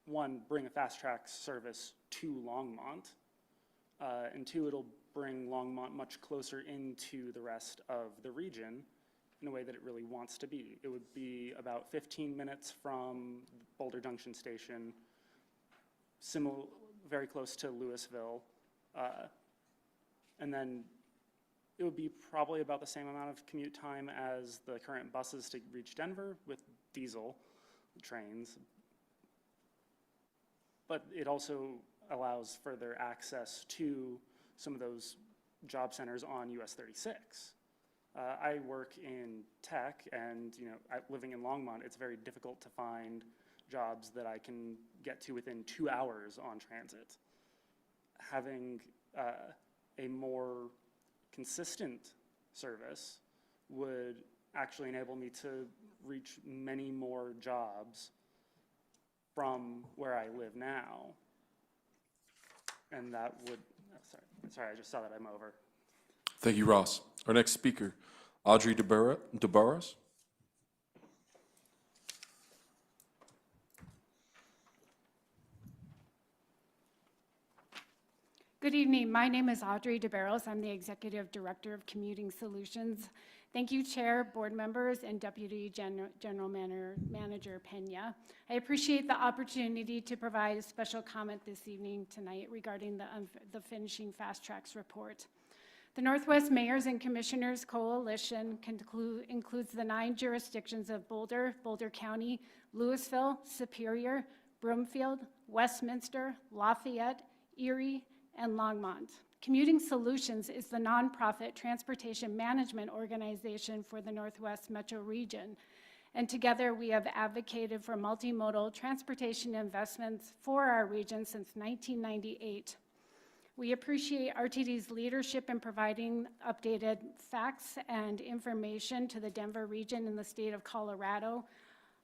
T: one, bring a fast track service to Longmont, and two, it'll bring Longmont much closer into the rest of the region in a way that it really wants to be. It would be about 15 minutes from Boulder Junction Station, very close to Louisville, and then it would be probably about the same amount of commute time as the current buses to reach Denver with diesel trains. But it also allows further access to some of those job centers on US 36. I work in tech, and living in Longmont, it's very difficult to find jobs that I can get to within 2 hours on transit. Having a more consistent service would actually enable me to reach many more jobs from where I live now. And that would, sorry, I just saw that I'm over.
A: Thank you, Ross. Our next speaker, Audrey DeBarros.
U: Good evening. My name is Audrey DeBarros. I'm the Executive Director of Commuting Solutions. Thank you, Chair, board members, and Deputy General Manager Pena. I appreciate the opportunity to provide a special comment this evening tonight regarding the Finishing Fast Tracks report. The Northwest Mayors and Commissioners Coalition includes the 9 jurisdictions of Boulder, Boulder County, Louisville, Superior, Broomfield, Westminster, Lafayette, Erie, and Longmont. Commuting Solutions is the nonprofit transportation management organization for the Northwest Metro region. And together we have advocated for multimodal transportation investments for our region since 1998. We appreciate RTD's leadership in providing updated facts and information to the Denver region and the state of Colorado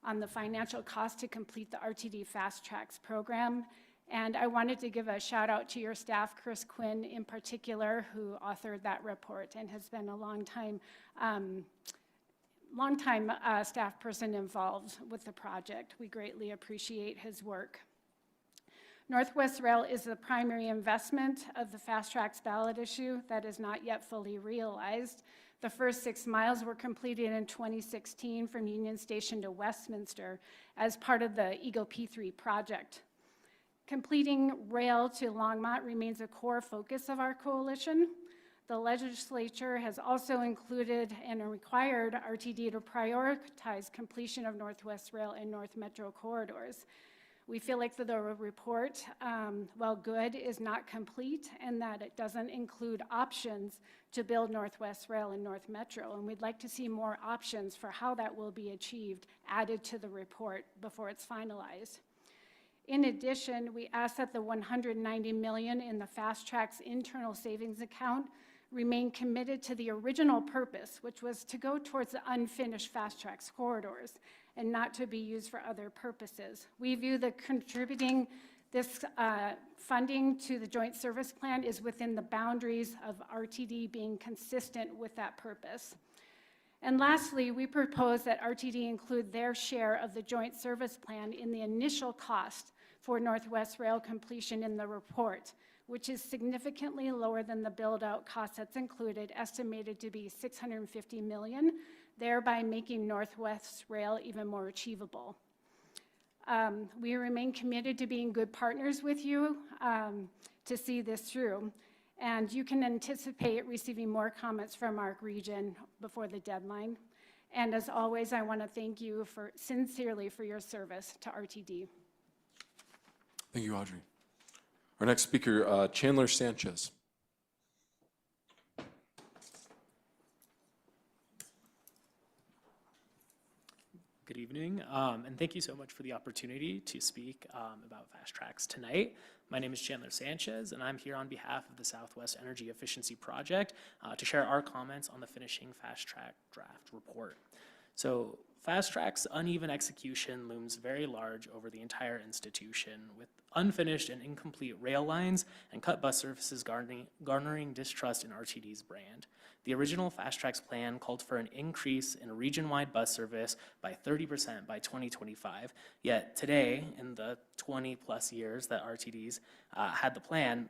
U: on the financial cost to complete the RTD Fast Tracks program. And I wanted to give a shout out to your staff, Chris Quinn in particular, who authored that report and has been a long time staff person involved with the project. We greatly appreciate his work. Northwest Rail is the primary investment of the Fast Tracks ballot issue that is not yet fully realized. The first 6 miles were completed in 2016 from Union Station to Westminster as part of the Eagle P3 project. Completing rail to Longmont remains a core focus of our coalition. The legislature has also included and required RTD to prioritize completion of Northwest Rail and North Metro corridors. We feel like the report, while good, is not complete and that it doesn't include options to build Northwest Rail and North Metro, and we'd like to see more options for how that will be achieved added to the report before it's finalized. In addition, we ask that the $190 million in the Fast Tracks internal savings account remain committed to the original purpose, which was to go towards the unfinished Fast Tracks corridors and not to be used for other purposes. We view the contributing this funding to the Joint Service Plan is within the boundaries of RTD being consistent with that purpose. And lastly, we propose that RTD include their share of the Joint Service Plan in the initial cost for Northwest Rail completion in the report, which is significantly lower than the build-out cost that's included, estimated to be $650 million, thereby making Northwest Rail even more achievable. We remain committed to being good partners with you to see this through, and you can anticipate receiving more comments from our region before the deadline. And as always, I want to thank you sincerely for your service to RTD.
A: Thank you, Audrey. Our next speaker, Chandler Sanchez.
B: Good evening, and thank you so much for the opportunity to speak about Fast Tracks tonight. My name is Chandler Sanchez, and I'm here on behalf of the Southwest Energy Efficiency Project to share our comments on the finishing Fast Track draft report. So Fast Track's uneven execution looms very large over the entire institution, with unfinished and incomplete rail lines and cut bus services garnering distrust in RTD's brand. The original Fast Tracks plan called for an increase in region-wide bus service by 30% by 2025, yet today, in the 20-plus years that RTD's had the plan,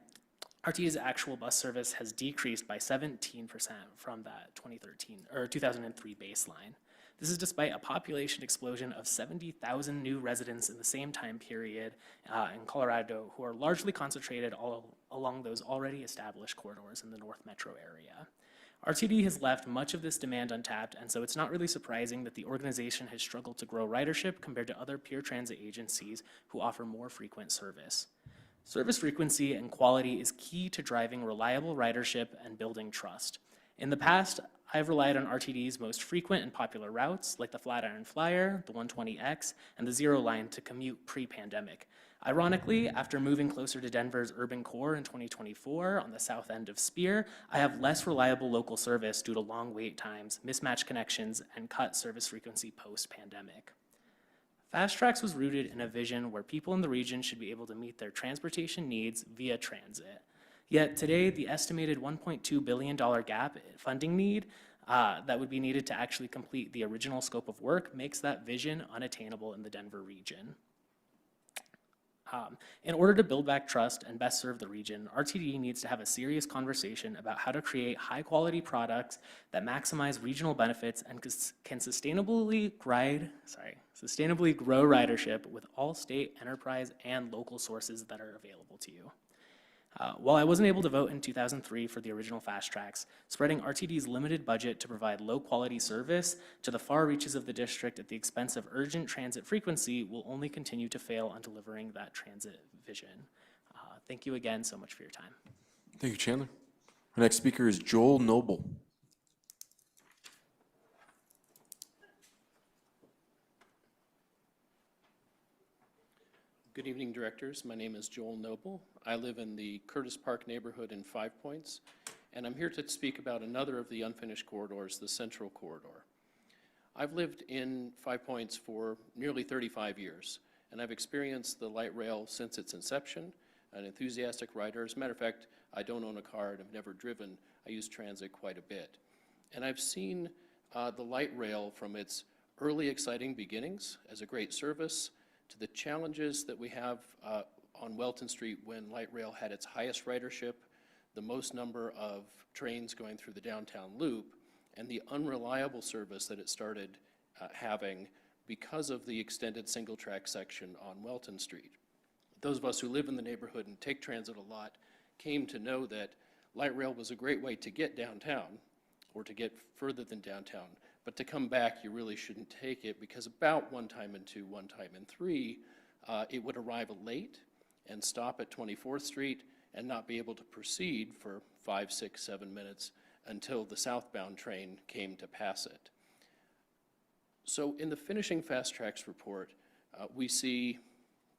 B: RTD's actual bus service has decreased by 17% from that 2003 baseline. This is despite a population explosion of 70,000 new residents in the same time period in Colorado, who are largely concentrated all along those already established corridors in the North Metro area. RTD has left much of this demand untapped, and so it's not really surprising that the organization has struggled to grow ridership compared to other peer transit agencies who offer more frequent service. Service frequency and quality is key to driving reliable ridership and building trust. In the past, I've relied on RTD's most frequent and popular routes, like the Flatiron Flyer, the 120X, and the Zero Line to commute pre-pandemic. Ironically, after moving closer to Denver's urban core in 2024 on the south end of Spear, I have less reliable local service due to long wait times, mismatched connections, and cut service frequency post-pandemic. Fast Tracks was rooted in a vision where people in the region should be able to meet their transportation needs via transit. Yet today, the estimated $1.2 billion gap funding need that would be needed to actually complete the original scope of work makes that vision unattainable in the Denver region. In order to build back trust and best serve the region, RTD needs to have a serious conversation about how to create high-quality products that maximize regional benefits and can sustainably grow ridership with all state, enterprise, and local sources that are available to you. While I wasn't able to vote in 2003 for the original Fast Tracks, spreading RTD's limited budget to provide low-quality service to the far reaches of the district at the expense of urgent transit frequency will only continue to fail on delivering that transit vision. Thank you again so much for your time.
A: Thank you, Chandler. Our next speaker is Joel Noble.
V: Good evening, directors. My name is Joel Noble. I live in the Curtis Park neighborhood in Five Points, and I'm here to speak about another of the unfinished corridors, the Central Corridor. I've lived in Five Points for nearly 35 years, and I've experienced the light rail since its inception, an enthusiastic rider. As a matter of fact, I don't own a car and have never driven. I use transit quite a bit. And I've seen the light rail from its early exciting beginnings as a great service to the challenges that we have on Welton Street when light rail had its highest ridership, the most number of trains going through the downtown loop, and the unreliable service that it started having because of the extended single track section on Welton Street. Those of us who live in the neighborhood and take transit a lot came to know that light rail was a great way to get downtown or to get further than downtown. But to come back, you really shouldn't take it because about one time in 2, one time in 3, it would arrive late and stop at 24th Street and not be able to proceed for 5, 6, 7 minutes until the southbound train came to pass it. So in the finishing Fast Tracks report, we see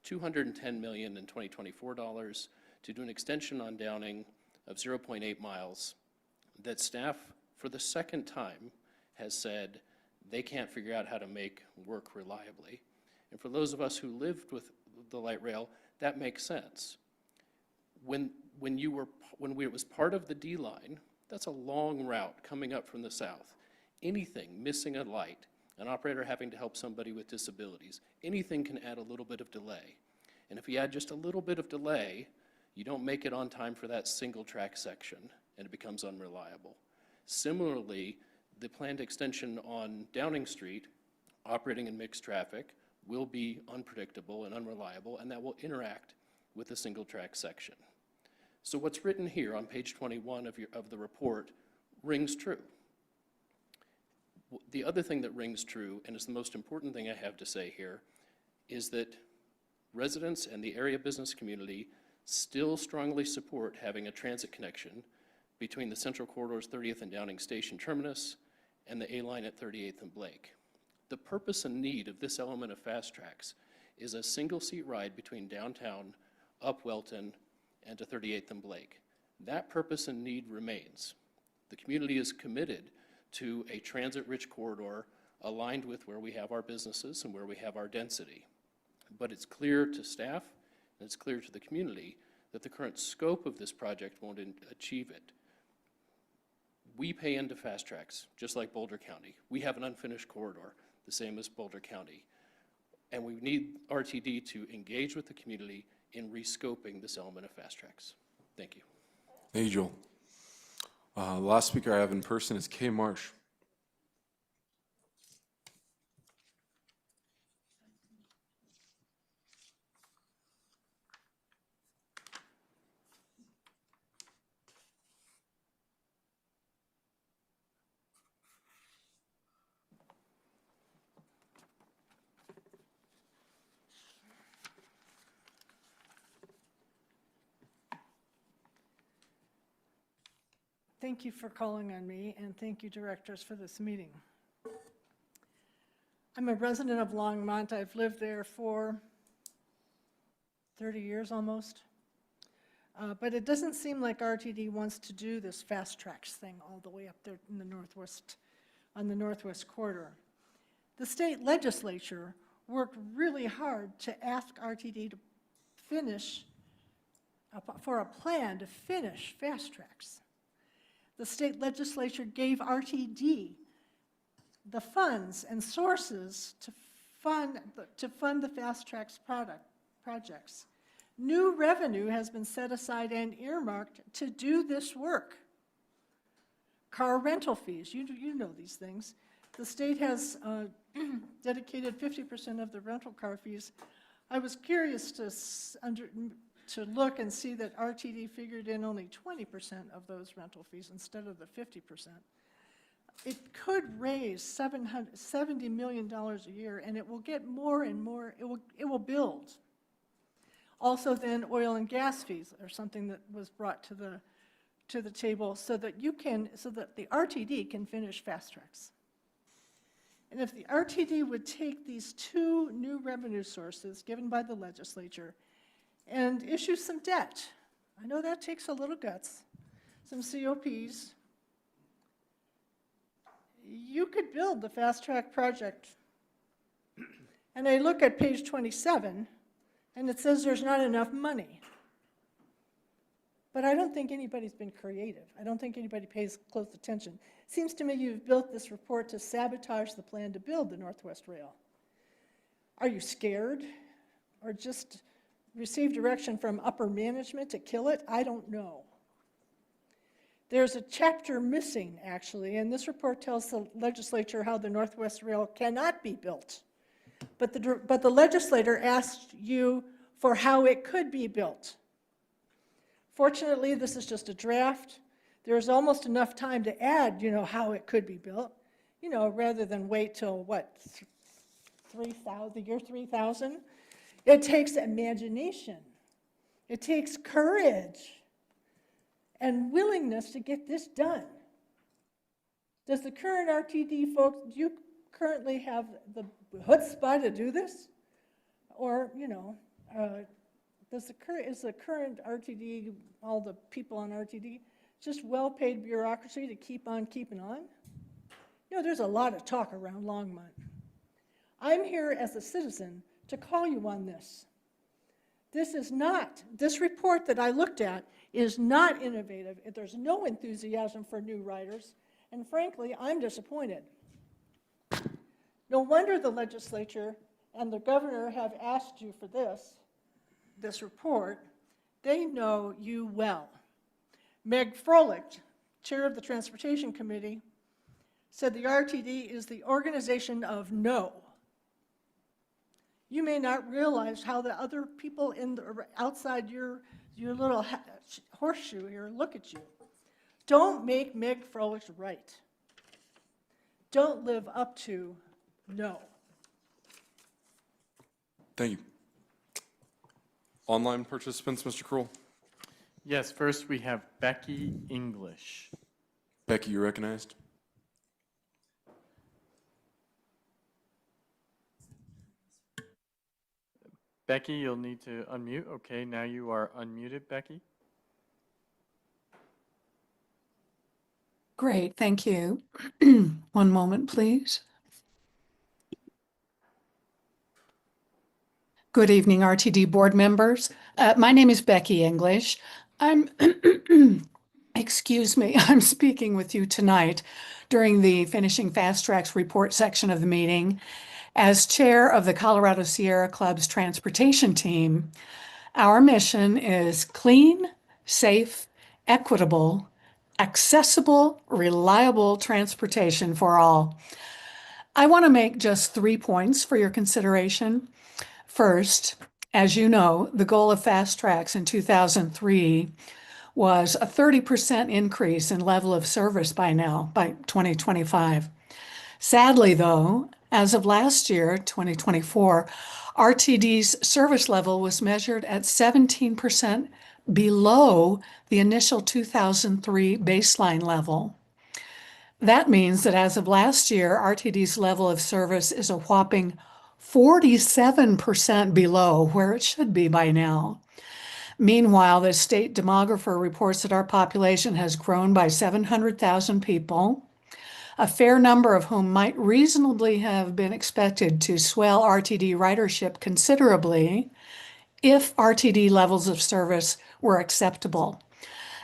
V: $210 million in 2024 dollars to do an extension on Downing of 0.8 miles that staff, for the second time, has said they can't figure out how to make work reliably. And for those of us who lived with the light rail, that makes sense. When it was part of the D line, that's a long route coming up from the south. Anything missing a light, an operator having to help somebody with disabilities, anything can add a little bit of delay. And if you add just a little bit of delay, you don't make it on time for that single track section, and it becomes unreliable. Similarly, the planned extension on Downing Street, operating in mixed traffic, will be unpredictable and unreliable, and that will interact with the single track section. So what's written here on page 21 of the report rings true. The other thing that rings true, and is the most important thing I have to say here, is that residents and the area business community still strongly support having a transit connection between the Central Corridor's 30th and Downing Station terminus and the A line at 38th and Blake. The purpose and need of this element of Fast Tracks is a single-seat ride between downtown, up Welton, and to 38th and Blake. That purpose and need remains. The community is committed to a transit-rich corridor aligned with where we have our businesses and where we have our density. But it's clear to staff and it's clear to the community that the current scope of this project won't achieve it. We pay into Fast Tracks, just like Boulder County. We have an unfinished corridor, the same as Boulder County. And we need RTD to engage with the community in rescoping this element of Fast Tracks. Thank you.
A: Thank you, Joel. The last speaker I have in person is Kay Marsh.
E: Thank you for calling on me, and thank you, directors, for this meeting. I'm a resident of Longmont. I've lived there for 30 years almost. But it doesn't seem like RTD wants to do this Fast Tracks thing all the way up there in the northwest, on the northwest corridor. The state legislature worked really hard to ask RTD to finish, for a plan to finish Fast Tracks. The state legislature gave RTD the funds and sources to fund the Fast Tracks projects. New revenue has been set aside and earmarked to do this work. Car rental fees, you know these things. The state has dedicated 50% of the rental car fees. I was curious to look and see that RTD figured in only 20% of those rental fees instead of the 50%. It could raise $70 million a year, and it will get more and more, it will build. Also then, oil and gas fees are something that was brought to the table so that the RTD can finish Fast Tracks. And if the RTD would take these two new revenue sources given by the legislature and issue some debt. I know that takes a little guts, some COPs. You could build the Fast Track project. And I look at page 27, and it says there's not enough money. But I don't think anybody's been creative. I don't think anybody pays close attention. It seems to me you've built this report to sabotage the plan to build the Northwest Rail. Are you scared? Or just receive direction from upper management to kill it? I don't know. There's a chapter missing, actually, and this report tells the legislature how the Northwest Rail cannot be built. But the legislator asked you for how it could be built. Fortunately, this is just a draft. There's almost enough time to add, how it could be built, rather than wait till, the year 3000? It takes imagination. It takes courage and willingness to get this done. Does the current RTD folks, do you currently have the chutzpah to do this? Or, is the current RTD, all the people on RTD, just well-paid bureaucracy to keep on keeping on? There's a lot of talk around Longmont. I'm here as a citizen to call you on this. This report that I looked at is not innovative. There's no enthusiasm for new riders, and frankly, I'm disappointed. No wonder the legislature and the governor have asked you for this. this report, they know you well. Meg Froelich, Chair of the Transportation Committee, said the RTD is the organization of no. You may not realize how the other people outside your little horseshoe here look at you. Don't make Meg Froelich right. Don't live up to no.
A: Thank you. Online participants, Mr. Kroll.
C: Yes, first we have Becky English.
A: Becky, you're recognized.
C: Becky, you'll need to unmute. Okay, now you are unmuted, Becky.
F: Great, thank you. One moment, please. Good evening, RTD board members. My name is Becky English. I'm, excuse me, I'm speaking with you tonight during the Finishing Fast Tracks report section of the meeting. As chair of the Colorado Sierra Club's transportation team, our mission is clean, safe, equitable, accessible, reliable transportation for all. I want to make just 3 points for your consideration. First, as you know, the goal of Fast Tracks in 2003 was a 30% increase in level of service by 2025. Sadly, though, as of last year, 2024, RTD's service level was measured at 17% below the initial 2003 baseline level. That means that as of last year, RTD's level of service is a whopping 47% below where it should be by now. Meanwhile, the state demographer reports that our population has grown by 700,000 people, a fair number of whom might reasonably have been expected to swell RTD ridership considerably if RTD levels of service were acceptable,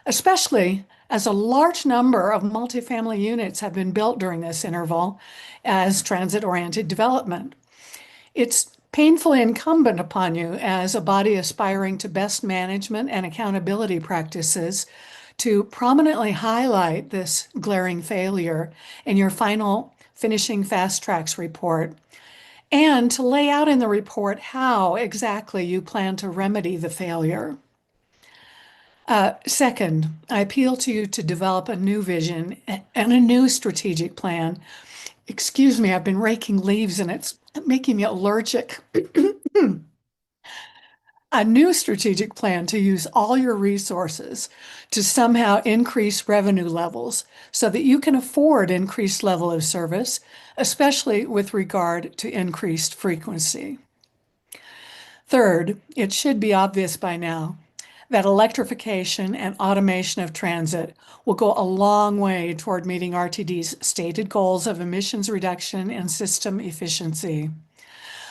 F: especially as a large number of multifamily units have been built during this interval as transit-oriented development. It's painfully incumbent upon you as a body aspiring to best management and accountability practices to prominently highlight this glaring failure in your final Finishing Fast Tracks report, and to lay out in the report how exactly you plan to remedy the failure. Second, I appeal to you to develop a new vision and a new strategic plan. Excuse me, I've been raking leaves and it's making me allergic. A new strategic plan to use all your resources to somehow increase revenue levels so that you can afford increased level of service, especially with regard to increased frequency. Third, it should be obvious by now that electrification and automation of transit will go a long way toward meeting RTD's stated goals of emissions reduction and system efficiency.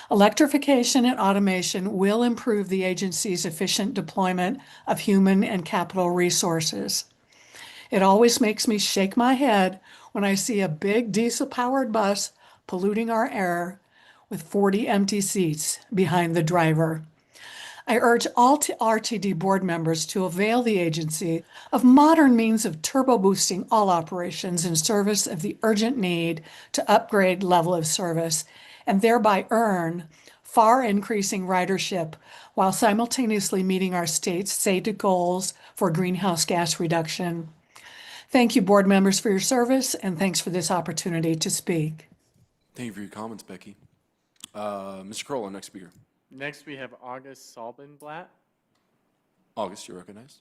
F: Electrification and automation will improve the agency's efficient deployment of human and capital resources. It always makes me shake my head when I see a big diesel-powered bus polluting our air with 40 empty seats behind the driver. I urge all RTD board members to avail the agency of modern means of turbo boosting all operations in service of the urgent need to upgrade level of service and thereby earn far increasing ridership while simultaneously meeting our state's stated goals for greenhouse gas reduction. Thank you, board members, for your service, and thanks for this opportunity to speak.
A: Thank you for your comments, Becky. Mr. Kroll, our next speaker.
C: Next, we have August Salbenblatt.
A: August, you're recognized.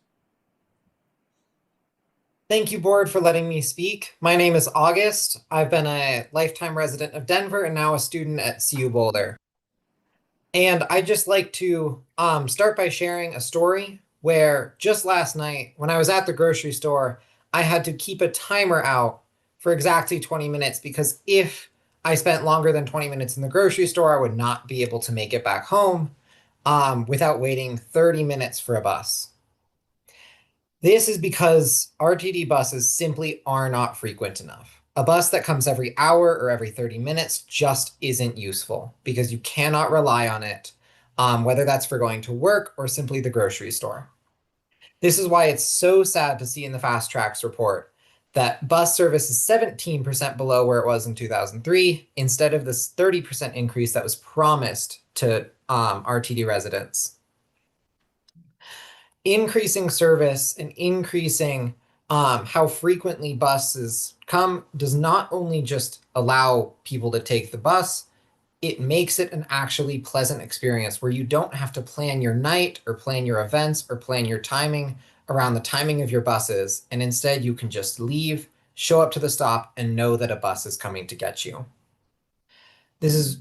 G: Thank you, board, for letting me speak. My name is August. I've been a lifetime resident of Denver and now a student at CU Boulder. And I'd just like to start by sharing a story where just last night, when I was at the grocery store, I had to keep a timer out for exactly 20 minutes because if I spent longer than 20 minutes in the grocery store, I would not be able to make it back home without waiting 30 minutes for a bus. This is because RTD buses simply are not frequent enough. A bus that comes every hour or every 30 minutes just isn't useful because you cannot rely on it whether that's for going to work or simply the grocery store. This is why it's so sad to see in the Fast Tracks report that bus service is 17% below where it was in 2003, instead of this 30% increase that was promised to RTD residents. Increasing service and increasing how frequently buses come does not only just allow people to take the bus, it makes it an actually pleasant experience where you don't have to plan your night or plan your events or plan your timing around the timing of your buses. And instead you can just leave, show up to the stop, and know that a bus is coming to get you. This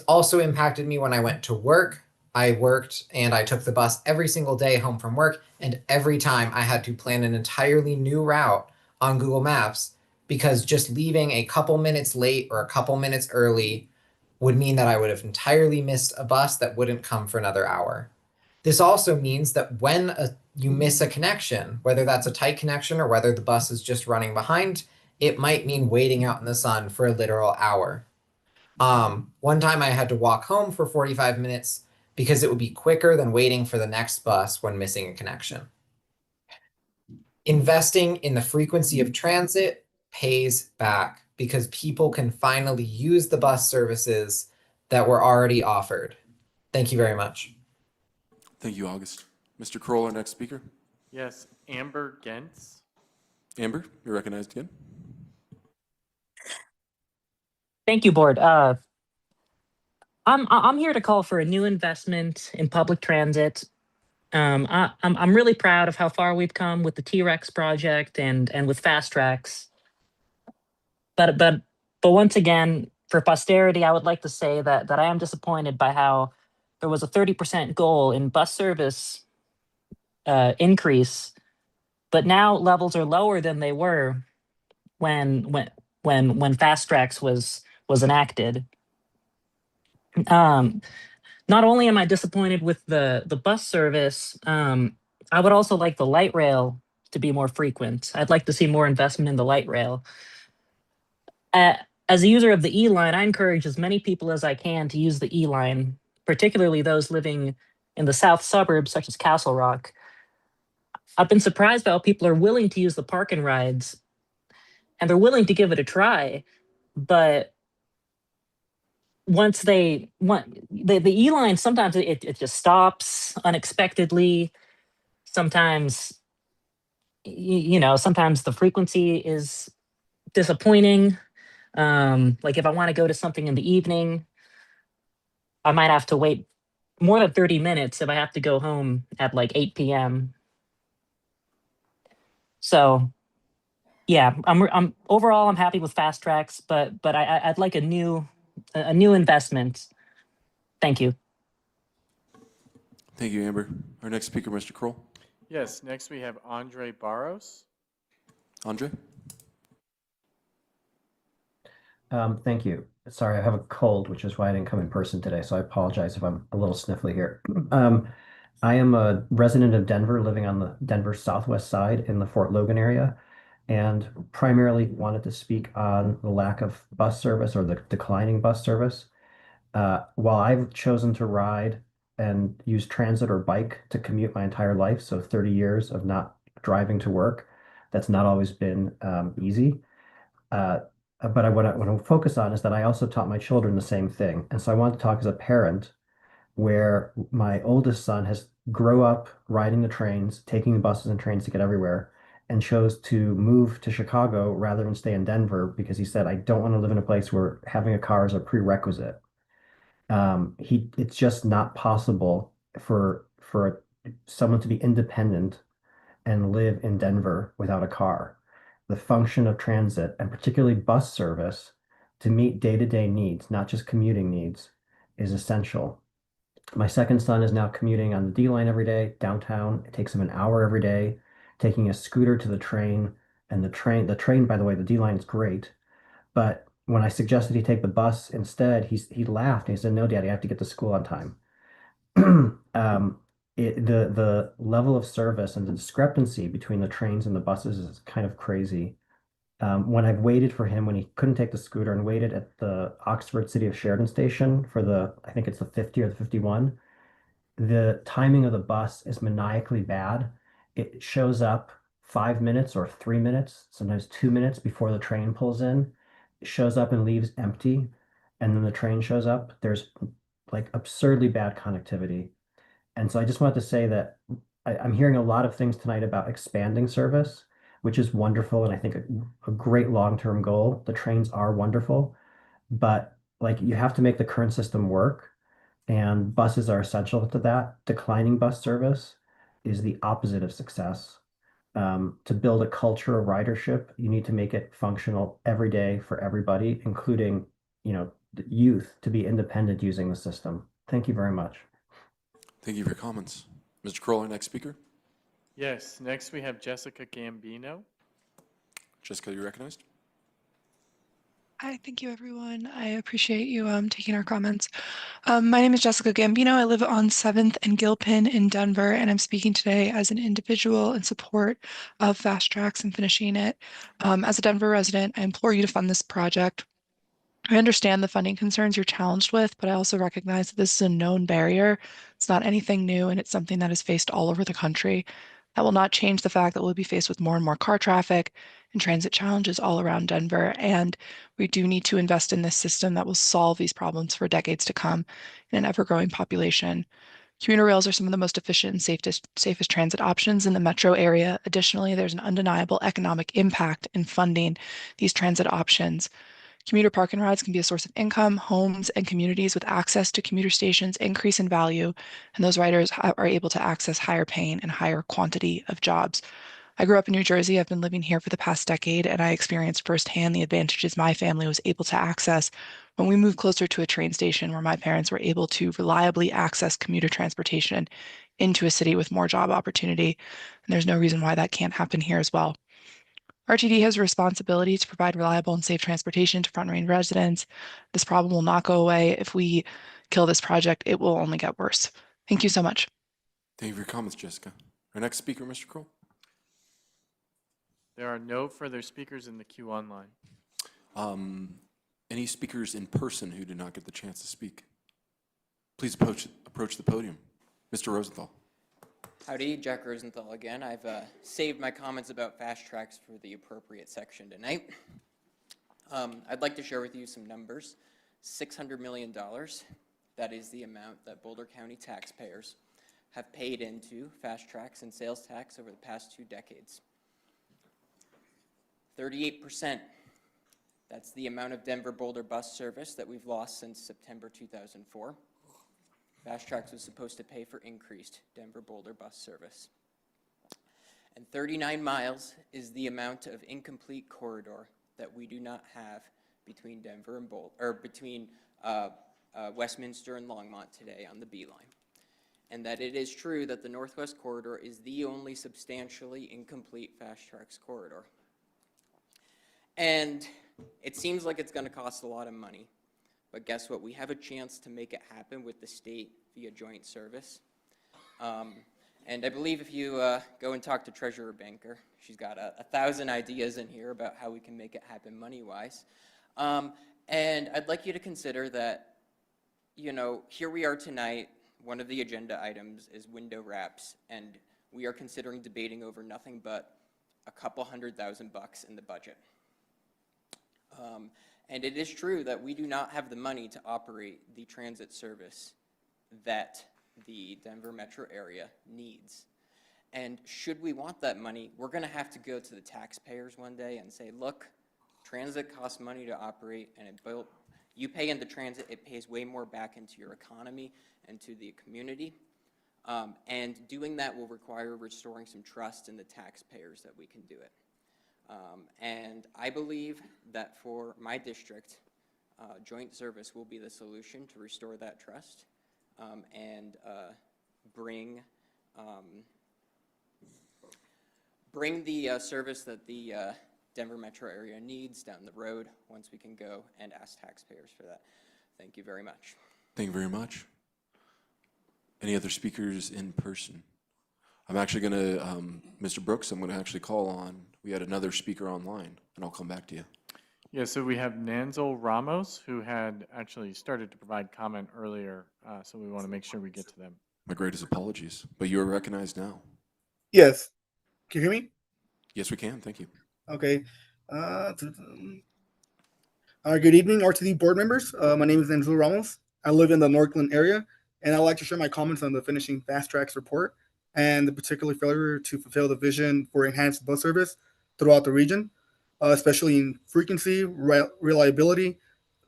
G: also impacted me when I went to work. I worked and I took the bus every single day home from work, and every time I had to plan an entirely new route on Google Maps because just leaving a couple minutes late or a couple minutes early would mean that I would have entirely missed a bus that wouldn't come for another hour. This also means that when you miss a connection, whether that's a tight connection or whether the bus is just running behind, it might mean waiting out in the sun for a literal hour. One time I had to walk home for 45 minutes because it would be quicker than waiting for the next bus when missing a connection. Investing in the frequency of transit pays back because people can finally use the bus services that were already offered. Thank you very much.
A: Thank you, August. Mr. Kroll, our next speaker.
C: Yes, Amber Gentz.
A: Amber, you're recognized again.
L: Thank you, board. I'm here to call for a new investment in public transit. I'm really proud of how far we've come with the T-Rex project and with Fast Tracks. But once again, for posterity, I would like to say that I am disappointed by how there was a 30% goal in bus service increase, but now levels are lower than they were when Fast Tracks was enacted. Not only am I disappointed with the bus service, I would also like the light rail to be more frequent. I'd like to see more investment in the light rail. As a user of the E-Line, I encourage as many people as I can to use the E-Line, particularly those living in the south suburbs, such as Castle Rock. I've been surprised by how people are willing to use the park and rides, and they're willing to give it a try, but once the E-Line, sometimes it just stops unexpectedly. Sometimes, sometimes the frequency is disappointing. Like if I want to go to something in the evening, I might have to wait more than 30 minutes if I have to go home at like 8 p.m. So yeah, I'm overall I'm happy with Fast Tracks, but I'd like a new investment. Thank you.
A: Thank you, Amber. Our next speaker, Mr. Kroll.
C: Yes, next we have Andre Barros.
A: Andre?
P: Thank you. Sorry, I have a cold, which is why I didn't come in person today, so I apologize if I'm a little sniffly here. I am a resident of Denver, living on the Denver southwest side in the Fort Logan area, and primarily wanted to speak on the lack of bus service or the declining bus service. While I've chosen to ride and use transit or bike to commute my entire life, so 30 years of not driving to work, that's not always been easy. But what I want to focus on is that I also taught my children the same thing. And so I want to talk as a parent where my oldest son has grew up riding the trains, taking the buses and trains to get everywhere, and chose to move to Chicago rather than stay in Denver because he said, I don't want to live in a place where having a car is a prerequisite. It's just not possible for someone to be independent and live in Denver without a car. The function of transit, and particularly bus service, to meet day-to-day needs, not just commuting needs, is essential. My second son is now commuting on the D-Line every day, downtown. It takes him an hour every day, taking a scooter to the train. And the train, by the way, the D-Line is great. But when I suggested he take the bus instead, he laughed. And he said, no, Daddy, I have to get to school on time. The level of service and the discrepancy between the trains and the buses is kind of crazy. When I've waited for him when he couldn't take the scooter and waited at the Oxford City of Sheridan station for I think it's the 50 or the 51, the timing of the bus is maniacally bad. It shows up 5 minutes or 3 minutes, sometimes 2 minutes before the train pulls in. It shows up and leaves empty, and then the train shows up. There's like absurdly bad connectivity. And so I just wanted to say that I'm hearing a lot of things tonight about expanding service, which is wonderful, and I think a great long-term goal. The trains are wonderful, but like you have to make the current system work, and buses are essential to that. Declining bus service is the opposite of success. To build a culture of ridership, you need to make it functional every day for everybody, including, the youth, to be independent using the system. Thank you very much.
A: Thank you for your comments. Mr. Kroll, our next speaker.
C: Yes, next we have Jessica Gambino.
A: Jessica, you're recognized.
D: Hi, thank you, everyone. I appreciate you taking our comments. My name is Jessica Gambino. I live on 7th and Gilpin in Denver, and I'm speaking today as an individual in support of Fast Tracks and finishing it. As a Denver resident, I implore you to fund this project. I understand the funding concerns you're challenged with, but I also recognize that this is a known barrier. It's not anything new, and it's something that is faced all over the country. That will not change the fact that we'll be faced with more and more car traffic and transit challenges all around Denver. And we do need to invest in this system that will solve these problems for decades to come in an ever-growing population. Commuter rails are some of the most efficient and safest transit options in the metro area. Additionally, there's an undeniable economic impact in funding these transit options. Commuter park and rides can be a source of income. Homes and communities with access to commuter stations increase in value, and those riders are able to access higher paying and higher quantity of jobs. I grew up in New Jersey. I've been living here for the past decade, and I experienced firsthand the advantages my family was able to access when we moved closer to a train station where my parents were able to reliably access commuter transportation into a city with more job opportunity. And there's no reason why that can't happen here as well. RTD has a responsibility to provide reliable and safe transportation to Front Range residents. This problem will not go away. If we kill this project, it will only get worse. Thank you so much.
A: Thank you for your comments, Jessica. Our next speaker, Mr. Kroll.
C: There are no further speakers in the queue online.
A: Any speakers in person who did not get the chance to speak? Please approach the podium. Mr. Rosenthal.
H: Howdy, Jack Rosenthal again. I've saved my comments about Fast Tracks for the appropriate section tonight. I'd like to share with you some numbers. $600 million, that is the amount that Boulder County taxpayers have paid into Fast Tracks and sales tax over the past 2 decades. 38%, that's the amount of Denver-Boulder bus service that we've lost since September 2004. Fast Tracks was supposed to pay for increased Denver-Boulder bus service. And 39 miles is the amount of incomplete corridor that we do not have between Denver and between Westminster and Longmont today on the B line. And that it is true that the Northwest Corridor is the only substantially incomplete Fast Tracks corridor. And it seems like it's going to cost a lot of money. But guess what? We have a chance to make it happen with the state via joint service. And I believe if you go and talk to Treasurer Banker, she's got 1,000 ideas in here about how we can make it happen money-wise. And I'd like you to consider that, here we are tonight. One of the agenda items is window wraps, and we are considering debating over nothing but a couple $100,000 in the budget. And it is true that we do not have the money to operate the transit service that the Denver metro area needs. And should we want that money, we're going to have to go to the taxpayers one day and say, look, transit costs money to operate, and you pay into transit, it pays way more back into your economy and to the community. And doing that will require restoring some trust in the taxpayers that we can do it. And I believe that for my district, joint service will be the solution to restore that trust and bring the service that the Denver metro area needs down the road once we can go and ask taxpayers for that. Thank you very much.
A: Thank you very much. Any other speakers in person? I'm actually going to, Mr. Brooks, I'm going to actually call on, we had another speaker online, and I'll come back to you.
C: Yeah, so we have Nanzel Ramos, who had actually started to provide comment earlier, so we want to make sure we get to them.
A: My greatest apologies, but you are recognized now.
O: Yes. Can you hear me?
A: Yes, we can. Thank you.
O: Okay. Good evening, RTD board members. My name is Enzo Ramos. I live in the Northland area, and I'd like to share my comments on the finishing Fast Tracks report and the particular failure to fulfill the vision for enhanced bus service throughout the region, especially in frequency, reliability,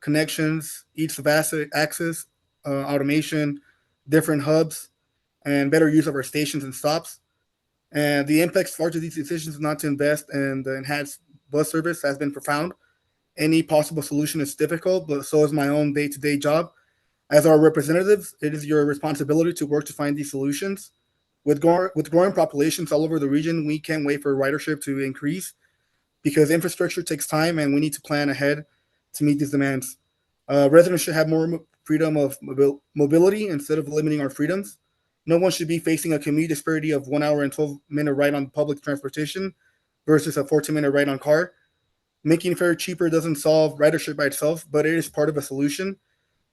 O: connections, ease of access, automation, different hubs, and better use of our stations and stops. And the impacts for these decisions not to invest in the enhanced bus service has been profound. Any possible solution is difficult, but so is my own day-to-day job. As our representatives, it is your responsibility to work to find these solutions. With growing populations all over the region, we can't wait for ridership to increase because infrastructure takes time and we need to plan ahead to meet these demands. Residents should have more freedom of mobility instead of limiting our freedoms. No one should be facing a commute disparity of 1 hour and 12-minute ride on public transportation versus a 14-minute ride on car. Making fare cheaper doesn't solve ridership by itself, but it is part of a solution.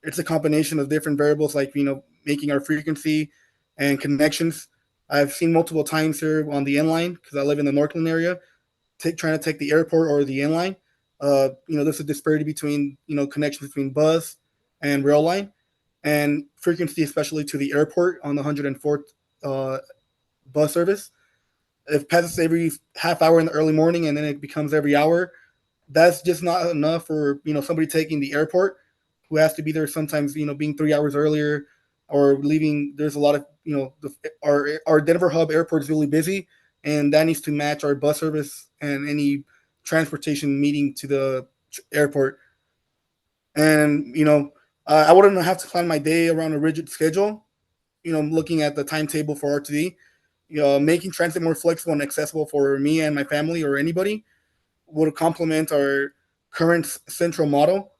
O: It's a combination of different variables like, making our frequency and connections. I've seen multiple times here on the N-line because I live in the Northland area, trying to take the airport or the N-line. There's a disparity between, connections between bus and rail line and frequency, especially to the airport on the 104th bus service. It passes every half hour in the early morning and then it becomes every hour. That's just not enough for, somebody taking the airport who has to be there sometimes, being 3 hours earlier or leaving. There's a lot of, our Denver hub airport is really busy and that needs to match our bus service and any transportation meeting to the airport. And, I wouldn't have to plan my day around a rigid schedule, looking at the timetable for RTD, making transit more flexible and accessible for me and my family or anybody would complement our current central model.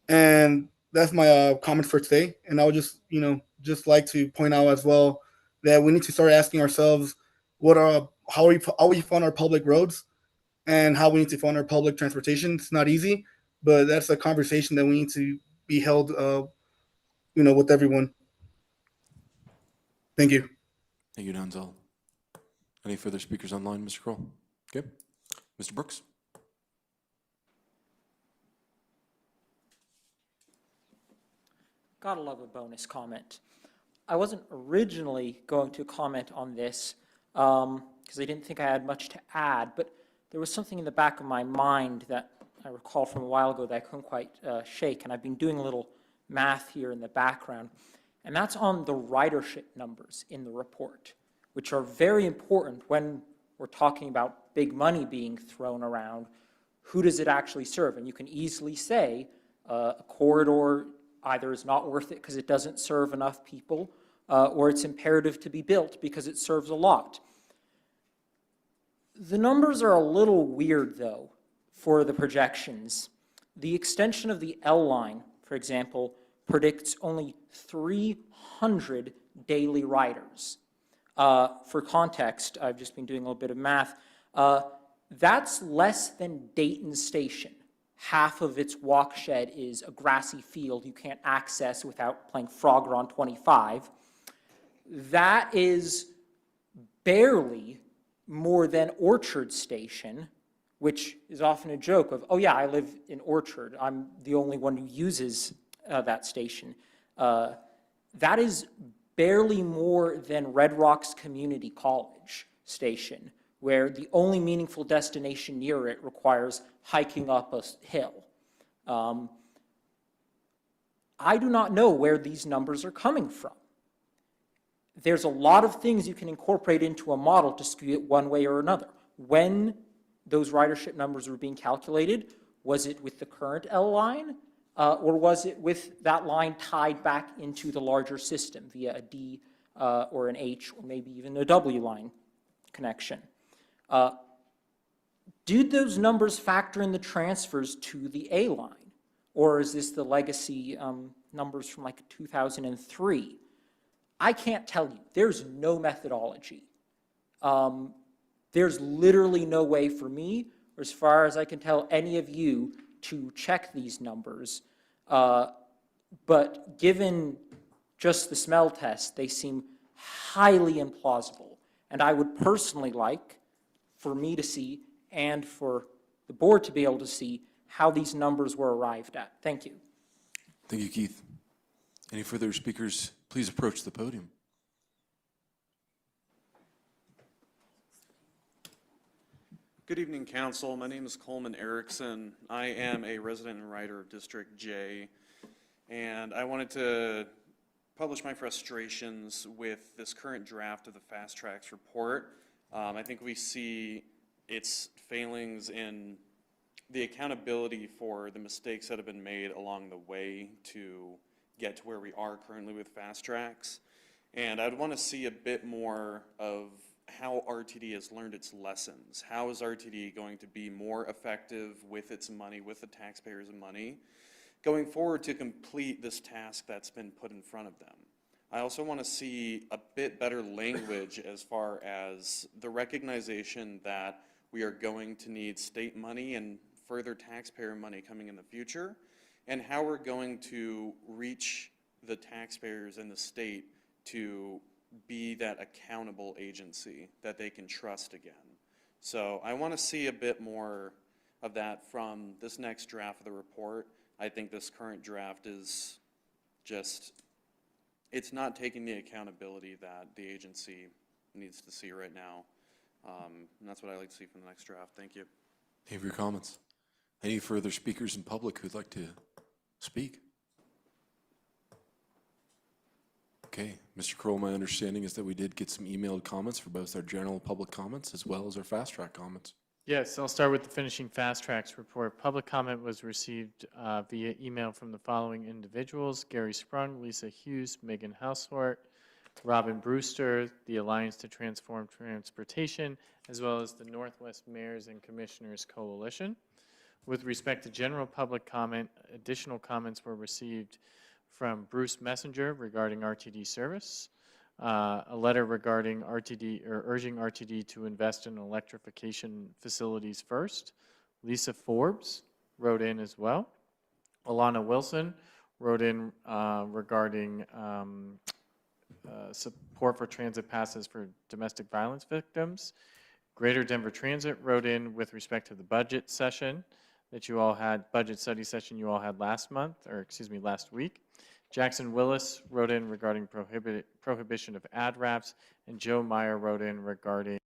O: And that's my comments for today. And I would just like to point out as well that we need to start asking ourselves how we fund our public roads and how we need to fund our public transportation. It's not easy, but that's a conversation that we need to be held, with everyone. Thank you.
A: Thank you, Denzel. Any further speakers online, Mr. Kroll? Okay. Mr. Brooks?
I: Gotta love a bonus comment. I wasn't originally going to comment on this because I didn't think I had much to add, but there was something in the back of my mind that I recall from a while ago that I couldn't quite shake, and I've been doing a little math here in the background, and that's on the ridership numbers in the report, which are very important when we're talking about big money being thrown around. Who does it actually serve? And you can easily say a corridor either is not worth it because it doesn't serve enough people, or it's imperative to be built because it serves a lot. The numbers are a little weird, though, for the projections. The extension of the L line, for example, predicts only 300 daily riders. For context, I've just been doing a little bit of math. That's less than Dayton Station. Half of its walk shed is a grassy field you can't access without playing Frogger on 25. That is barely more than Orchard Station, which is often a joke of, oh yeah, I live in Orchard. I'm the only one who uses that station. That is barely more than Red Rocks Community College Station, where the only meaningful destination near it requires hiking up a hill. I do not know where these numbers are coming from. There's a lot of things you can incorporate into a model to skew it one way or another. When those ridership numbers were being calculated, was it with the current L line, or was it with that line tied back into the larger system via a D or an H or maybe even a W line connection? Did those numbers factor in the transfers to the A line? Or is this the legacy numbers from like 2003? I can't tell you. There's no methodology. There's literally no way for me, or as far as I can tell, any of you to check these numbers. But given just the smell test, they seem highly implausible. And I would personally like for me to see and for the board to be able to see how these numbers were arrived at. Thank you.
J: Thank you, Keith. Any further speakers, please approach the podium.
K: Good evening, Council. My name is Coleman Erickson. I am a resident and writer of District J, and I wanted to publish my frustrations with this current draft of the Fast Tracks report. I think we see its failings in the accountability for the mistakes that have been made along the way to get to where we are currently with Fast Tracks. And I'd want to see a bit more of how RTD has learned its lessons. How is RTD going to be more effective with its money, with the taxpayers' money, going forward to complete this task that's been put in front of them? I also want to see a bit better language as far as the recognition that we are going to need state money and further taxpayer money coming in the future, and how we're going to reach the taxpayers in the state to be that accountable agency that they can trust again. So I want to see a bit more of that from this next draft of the report. I think this current draft is just, it's not taking the accountability that the agency needs to see right now. And that's what I'd like to see from the next draft. Thank you.
J: Any of your comments? Any further speakers in public who'd like to speak? Okay, Mr. Crowell, my understanding is that we did get some emailed comments for both our general public comments as well as our fast track comments.
C: Yes, I'll start with the finishing Fast Tracks report. Public comment was received via email from the following individuals: Gary Sprung, Lisa Hughes, Megan Househort, Robin Brewster, the Alliance to Transform Transportation, as well as the Northwest Mayors and Commissioners Coalition. With respect to general public comment, additional comments were received from Bruce Messenger regarding RTD service, a letter regarding RTD or urging RTD to invest in electrification facilities first. Lisa Forbes wrote in as well. Alana Wilson wrote in regarding support for transit passes for domestic violence victims. Greater Denver Transit wrote in with respect to the budget session that you all had, budget study session you all had last week. Jackson Willis wrote in regarding prohibition of ad wraps, and Joe Meyer wrote in regarding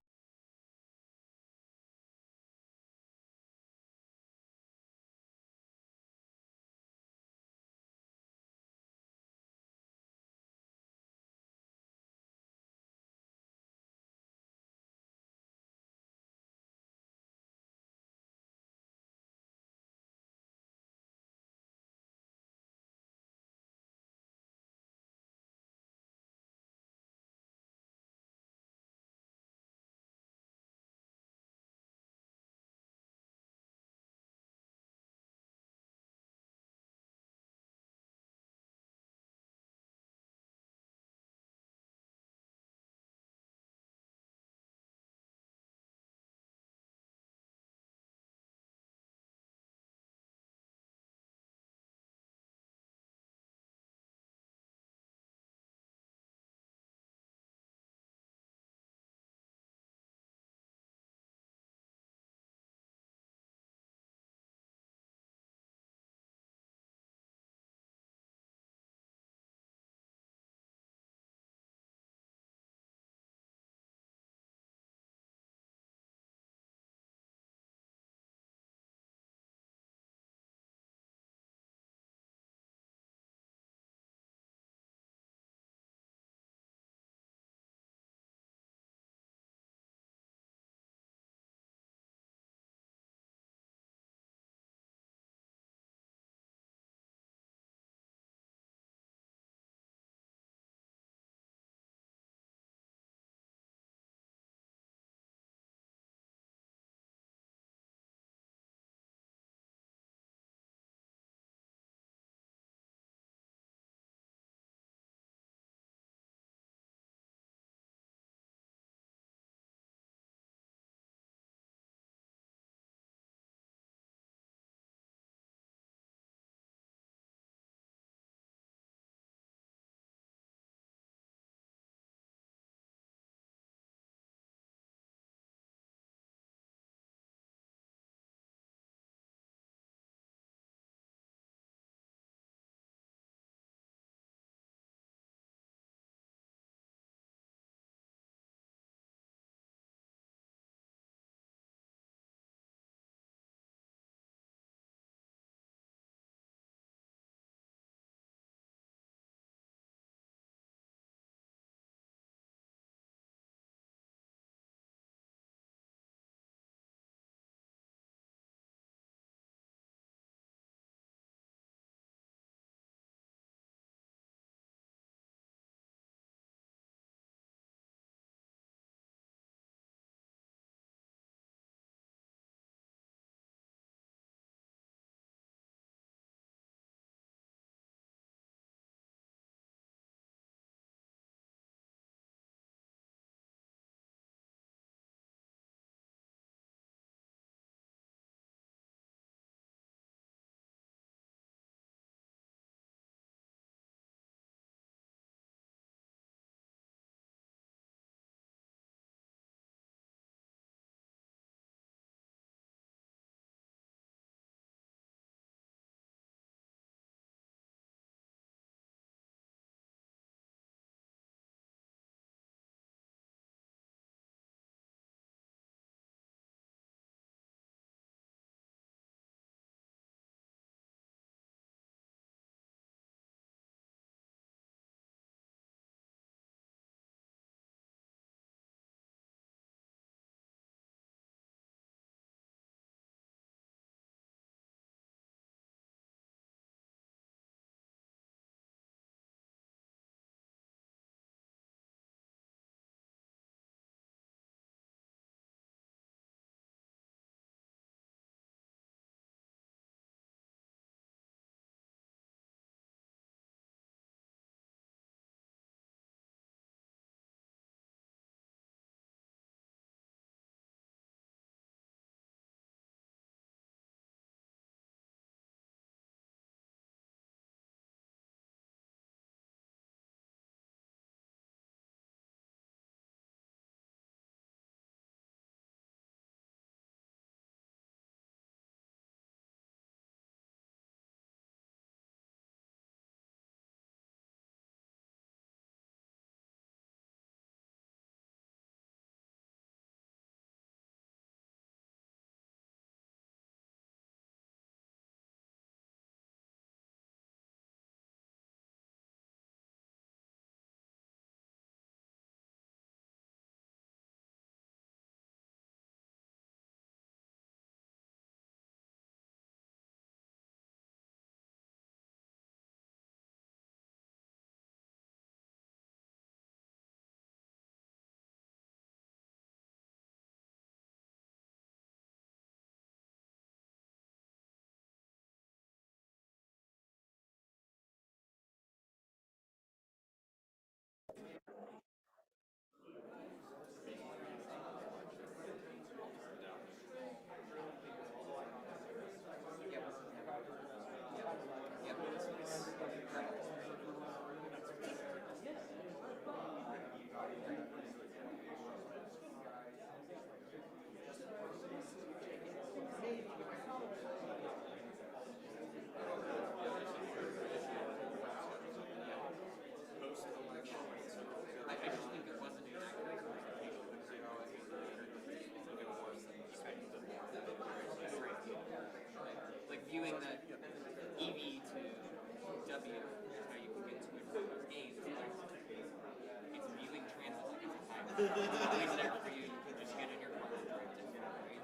H: always there for you, just get in your car and drive to Fair, right?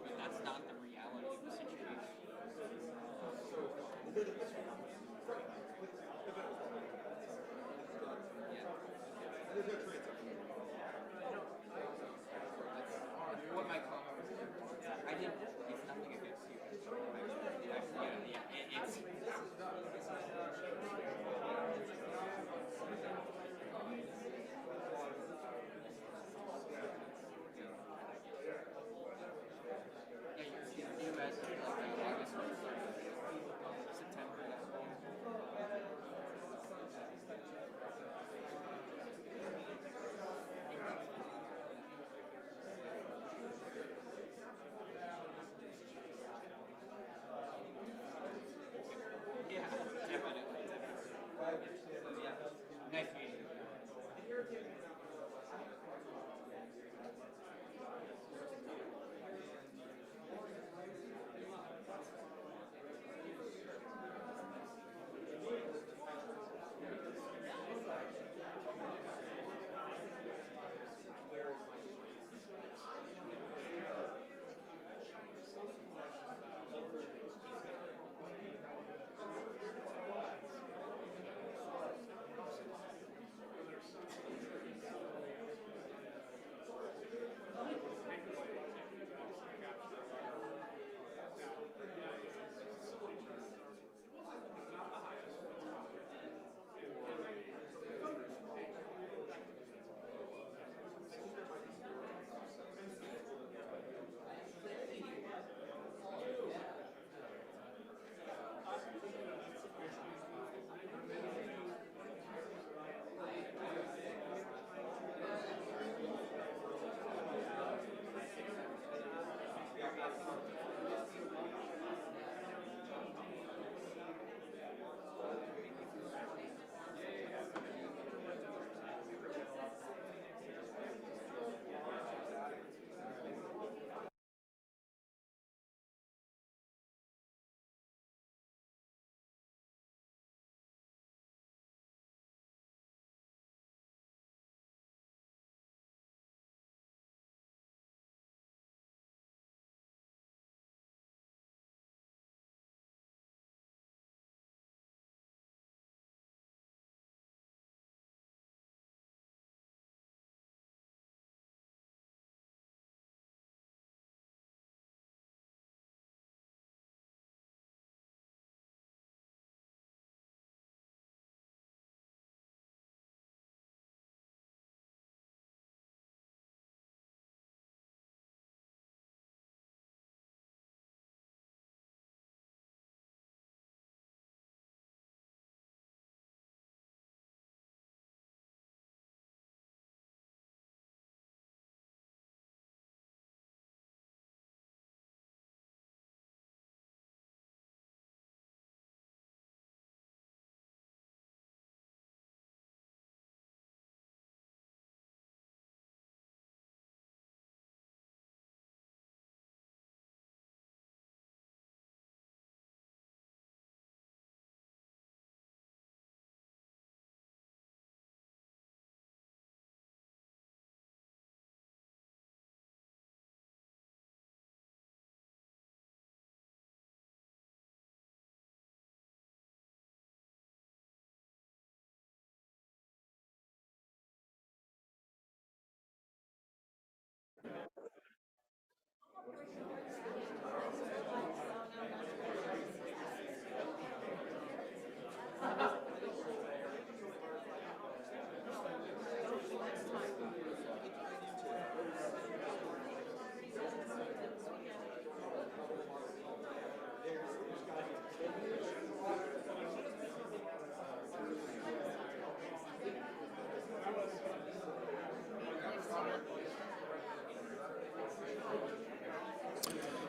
H: But that's not the reality of the situation. What my comment was, I didn't, it's nothing against you. It's. Yeah, definitely. Nice meeting you.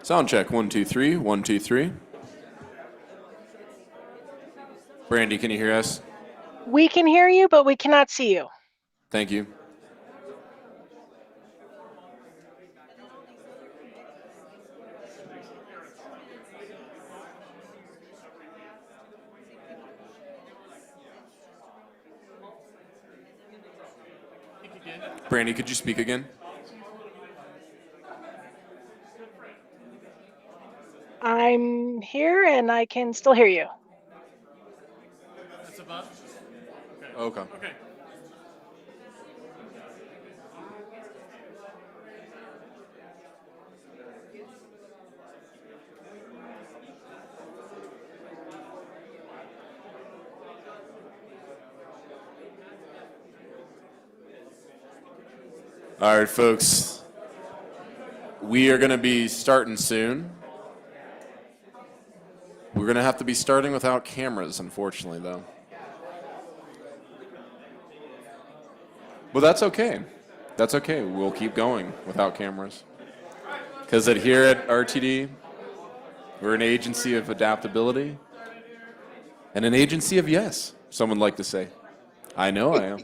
A: Sound check, 1, 2, 3, 1, 2, 3. Brandy, can you hear us?
M: We can hear you, but we cannot see you.
A: Thank you. Brandy, could you speak again?
M: I'm here and I can still hear you.
C: That's above?
A: Okay.
C: Okay.
A: All right, folks. We are going to be starting soon. We're going to have to be starting without cameras, unfortunately, though. But that's okay. That's okay. We'll keep going without cameras. Because here at RTD, we're an agency of adaptability and an agency of yes, some would like to say. I know I am.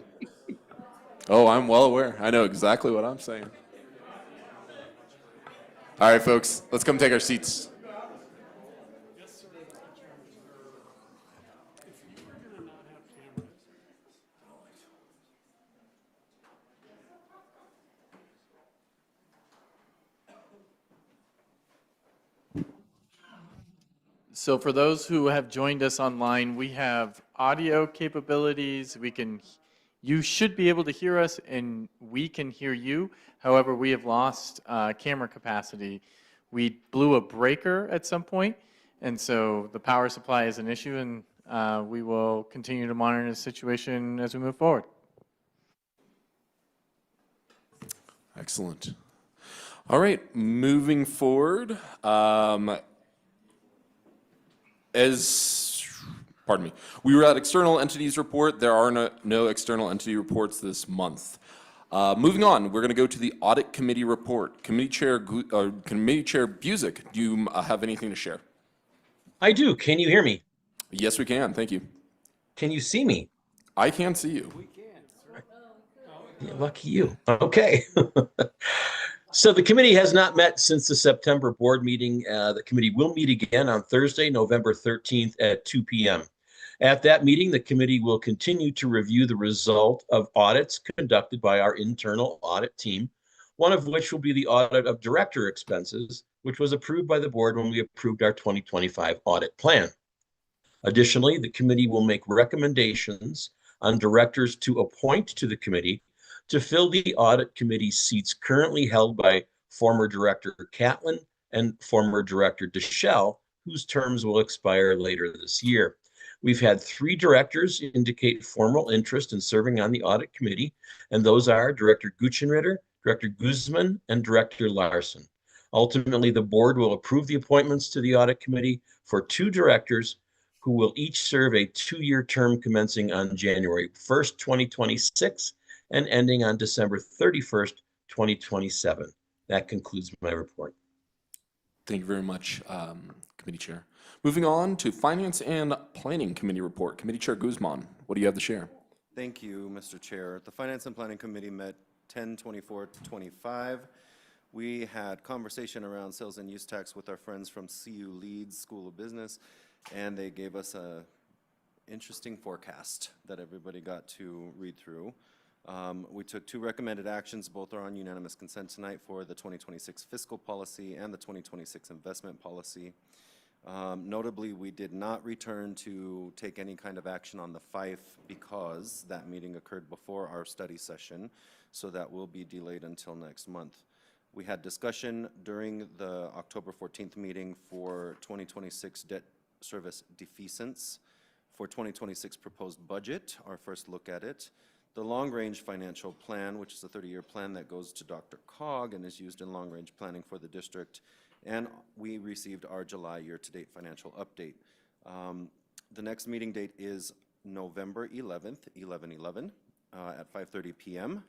A: Oh, I'm well aware. I know exactly what I'm saying. All right, folks, let's come take our seats.
C: So for those who have joined us online, we have audio capabilities. You should be able to hear us and we can hear you. However, we have lost camera capacity. We blew a breaker at some point, and so the power supply is an issue, and we will continue to monitor the situation as we move forward.
A: Excellent. All right, moving forward. Pardon me, we were at external entities report. There are no external entity reports this month. Moving on, we're going to go to the audit committee report. Committee Chair Busick, do you have anything to share?
N: I do. Can you hear me?
A: Yes, we can. Thank you.
N: Can you see me?
A: I can see you.
N: Yeah, lucky you. Okay. So the committee has not met since the September board meeting. The committee will meet again on Thursday, November 13th at 2 p.m. At that meeting, the committee will continue to review the result of audits conducted by our internal audit team, one of which will be the audit of director expenses, which was approved by the board when we approved our 2025 audit plan. Additionally, the committee will make recommendations on directors to appoint to the committee to fill the audit committee seats currently held by former Director Catlin and former Director Deschel, whose terms will expire later this year. We've had 3 directors indicate formal interest in serving on the audit committee, and those are Director Guchenritter, Director Guzman, and Director Larson. Ultimately, the board will approve the appointments to the audit committee for 2 directors who will each serve a 2-year term commencing on January 1st, 2026 and ending on December 31st, 2027. That concludes my report.
A: Thank you very much, Committee Chair. Moving on to Finance and Planning Committee report. Committee Chair Guzman, what do you have to share?
Q: Thank you, Mr. Chair. The Finance and Planning Committee met 10/24/25. We had conversation around sales and use tax with our friends from CU Leeds School of Business, and they gave us a interesting forecast that everybody got to read through. We took 2 recommended actions. Both are on unanimous consent tonight for the 2026 fiscal policy and the 2026 investment policy. Notably, we did not return to take any kind of action on the FIFE because that meeting occurred before our study session, so that will be delayed until next month. We had discussion during the October 14th meeting for 2026 debt service defeasance, for 2026 proposed budget, our first look at it, the long-range financial plan, which is a 30-year plan that goes to Dr. Cog and is used in long-range planning for the district, and we received our July year-to-date financial update. The next meeting date is November 11th, 11/11, at 5:30 p.m.,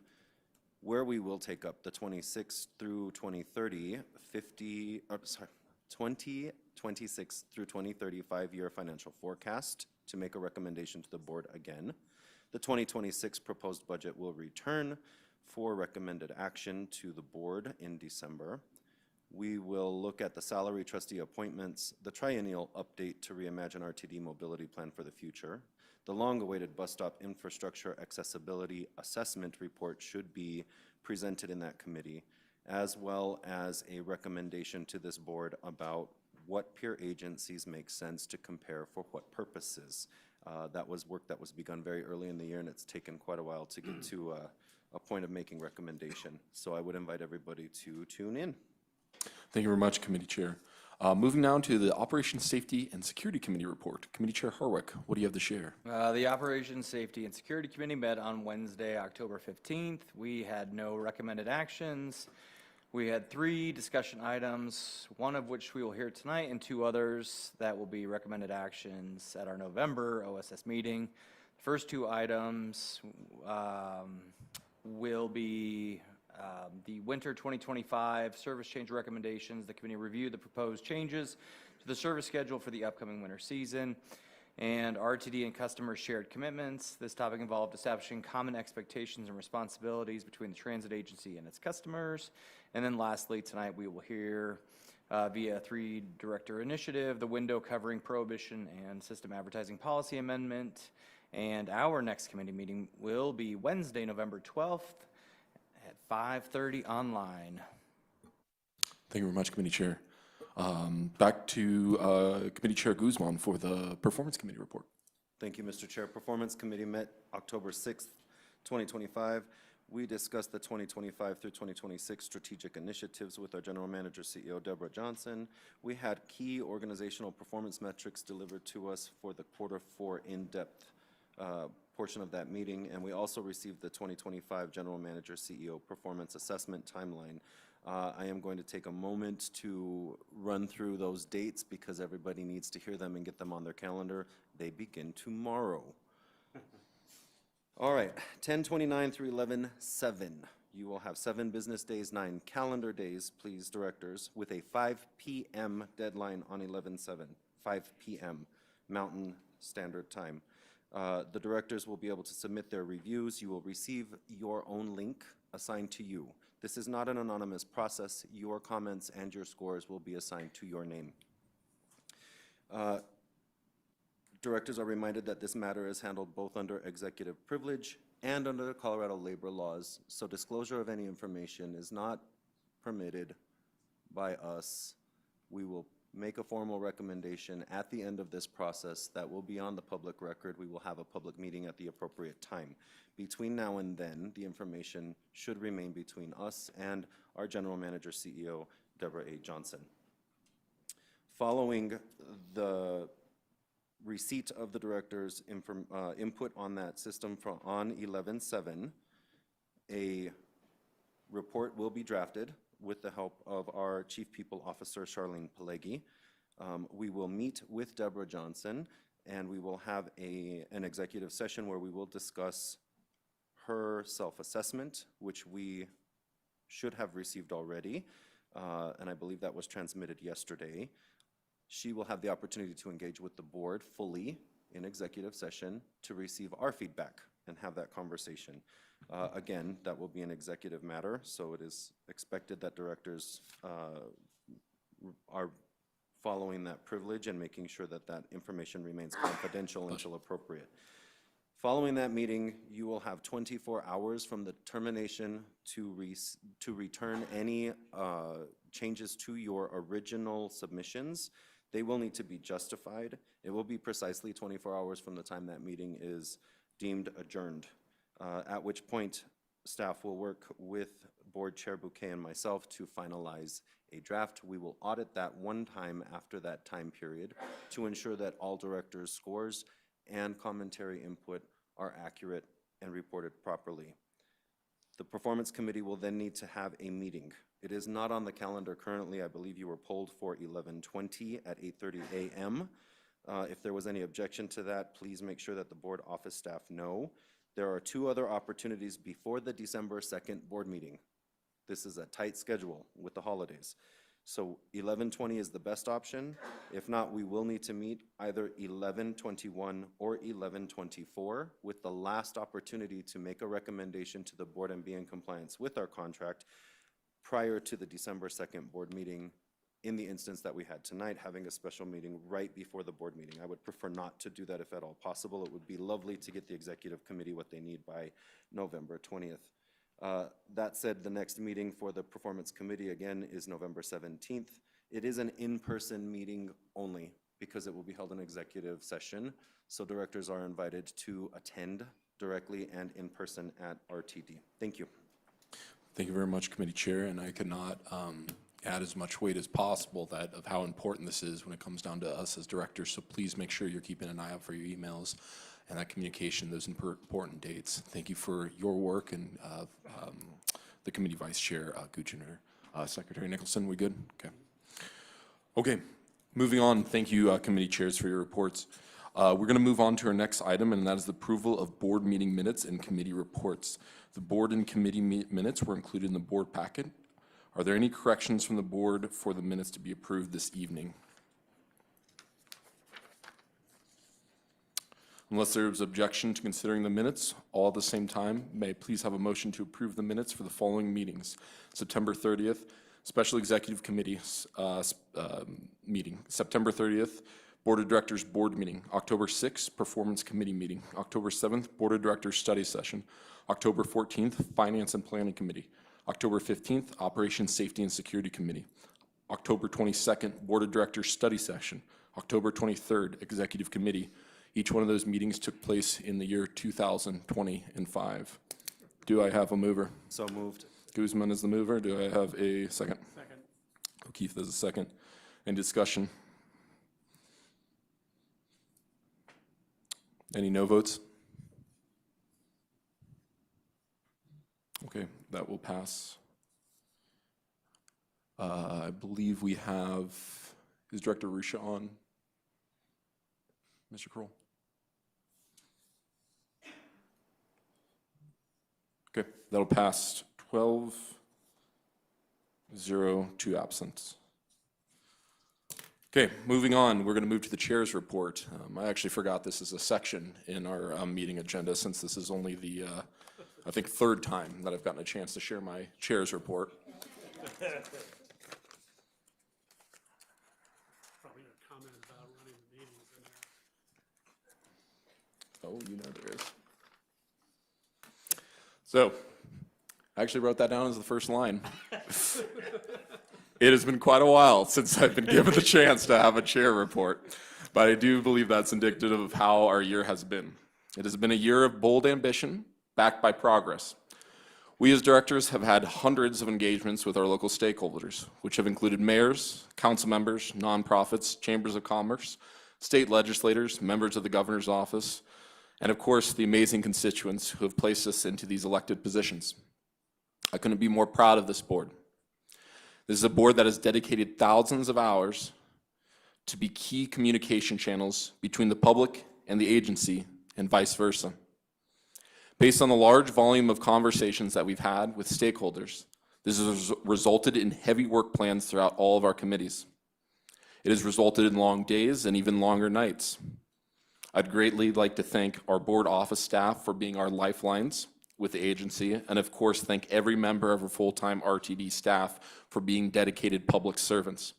Q: where we will take up the 26 through 2030, 2026 through 2030 5-year financial forecast to make a recommendation to the board again. The 2026 proposed budget will return for recommended action to the board in December. We will look at the salary trustee appointments, the triennial update to reimagine RTD mobility plan for the future, The long-awaited bus stop infrastructure accessibility assessment report should be presented in that committee, as well as a recommendation to this board about what peer agencies make sense to compare for what purposes. That was work that was begun very early in the year, and it's taken quite a while to get to a point of making recommendation. So I would invite everybody to tune in.
A: Thank you very much, Committee Chair. Moving now to the Operations Safety and Security Committee report. Committee Chair Harwick, what do you have to share?
R: The Operations Safety and Security Committee met on Wednesday, October 15th. We had no recommended actions. We had 3 discussion items, one of which we will hear tonight, and 2 others that will be recommended actions at our November OSS meeting. The first 2 items will be the winter 2025 service change recommendations. The committee reviewed the proposed changes to the service schedule for the upcoming winter season, and RTD and customer shared commitments. This topic involved establishing common expectations and responsibilities between the transit agency and its customers. And then lastly, tonight we will hear via a 3-director initiative, the window covering prohibition and system advertising policy amendment. And our next committee meeting will be Wednesday, November 12th at 5:30 online.
A: Thank you very much, Committee Chair. Back to Committee Chair Guzman for the Performance Committee report.
Q: Thank you, Mr. Chair. Performance Committee met October 6th, 2025. We discussed the 2025 through 2026 strategic initiatives with our General Manager, CEO Deborah Johnson. We had key organizational performance metrics delivered to us for the Q4 in-depth portion of that meeting, and we also received the 2025 General Manager, CEO Performance Assessment Timeline. I am going to take a moment to run through those dates because everybody needs to hear them and get them on their calendar. They begin tomorrow. All right, 10/29 through 11/7. You will have 7 business days, 9 calendar days, please, directors, with a 5 p.m. deadline on 11/7, 5 p.m. Mountain Standard Time. The directors will be able to submit their reviews. You will receive your own link assigned to you. This is not an anonymous process. Your comments and your scores will be assigned to your name. Directors are reminded that this matter is handled both under executive privilege and under the Colorado labor laws, so disclosure of any information is not permitted by us. We will make a formal recommendation at the end of this process that will be on the public record. We will have a public meeting at the appropriate time. Between now and then, the information should remain between us and our General Manager, CEO, Deborah A. Johnson. Following the receipt of the director's input on that system on 11/7, a report will be drafted with the help of our Chief People Officer, Charlene Pelleggi. We will meet with Deborah Johnson, and we will have an executive session where we will discuss her self-assessment, which we should have received already, and I believe that was transmitted yesterday. She will have the opportunity to engage with the board fully in executive session to receive our feedback and have that conversation. Again, that will be an executive matter, so it is expected that directors are following that privilege and making sure that that information remains confidential until appropriate. Following that meeting, you will have 24 hours from the termination to return any changes to your original submissions. They will need to be justified. It will be precisely 24 hours from the time that meeting is deemed adjourned, at which point staff will work with Board Chair Bouquet and myself to finalize a draft. We will audit that one time after that time period to ensure that all directors' scores and commentary input are accurate and reported properly. The Performance Committee will then need to have a meeting. It is not on the calendar currently. I believe you were polled for 11/20 at 8:30 a.m. If there was any objection to that, please make sure that the board office staff know. There are 2 other opportunities before the December 2nd board meeting. This is a tight schedule with the holidays. So 11/20 is the best option. If not, we will need to meet either 11/21 or 11/24 with the last opportunity to make a recommendation to the board and be in compliance with our contract prior to the December 2nd board meeting in the instance that we had tonight, having a special meeting right before the board meeting. I would prefer not to do that if at all possible. It would be lovely to get the executive committee what they need by November 20th. That said, the next meeting for the performance committee again is November 17th. It is an in-person meeting only because it will be held in executive session. So directors are invited to attend directly and in person at RTD. Thank you.
J: Thank you very much, Committee Chair, and I cannot add as much weight as possible of how important this is when it comes down to us as directors. So please make sure you're keeping an eye out for your emails and that communication, those important dates. Thank you for your work, and the committee vice chair, Guchiner. Secretary Nicholson, we good? Okay. Okay, moving on. Thank you, committee chairs, for your reports. We're going to move on to our next item, and that is the approval of board meeting minutes and committee reports. The board and committee minutes were included in the board packet. Are there any corrections from the board for the minutes to be approved this evening? Unless there is objection to considering the minutes all at the same time, may I please have a motion to approve the minutes for the following meetings: September 30th, Special Executive Committee meeting; September 30th, Board of Directors Board meeting; October 6th, Performance Committee meeting; October 7th, Board of Directors Study Session; October 14th, Finance and Planning Committee; October 15th, Operations Safety and Security Committee; October 22nd, Board of Directors Study Session; October 23rd, Executive Committee. Each one of those meetings took place in the year 2025. Do I have a mover?
Q: So moved.
J: Guzman is the mover. Do I have a second? Second. O'Keefe is a second. Any discussion? Any no votes? Okay, that will pass. I believe we have, is Director Rusha on? Mr. Kroll? Okay, that'll pass 12-0, 2 absent. Okay, moving on, we're going to move to the chair's report. I actually forgot this is a section in our meeting agenda, since this is only the, I think, third time that I've gotten a chance to share my chair's report.
S: Probably a comment about running the meetings in there.
J: Oh, you know there is. So, I actually wrote that down as the first line. It has been quite a while since I've been given the chance to have a chair report, but I do believe that's indicative of how our year has been. It has been a year of bold ambition, backed by progress. We as directors have had hundreds of engagements with our local stakeholders, which have included mayors, council members, nonprofits, chambers of commerce, state legislators, members of the governor's office, and of course, the amazing constituents who have placed us into these elected positions. I couldn't be more proud of this board. This is a board that has dedicated thousands of hours to be key communication channels between the public and the agency, and vice versa. Based on the large volume of conversations that we've had with stakeholders, this has resulted in heavy work plans throughout all of our committees. It has resulted in long days and even longer nights. I'd greatly like to thank our board office staff for being our lifelines with the agency, and of course, thank every member of our full-time RTD staff for being dedicated public servants.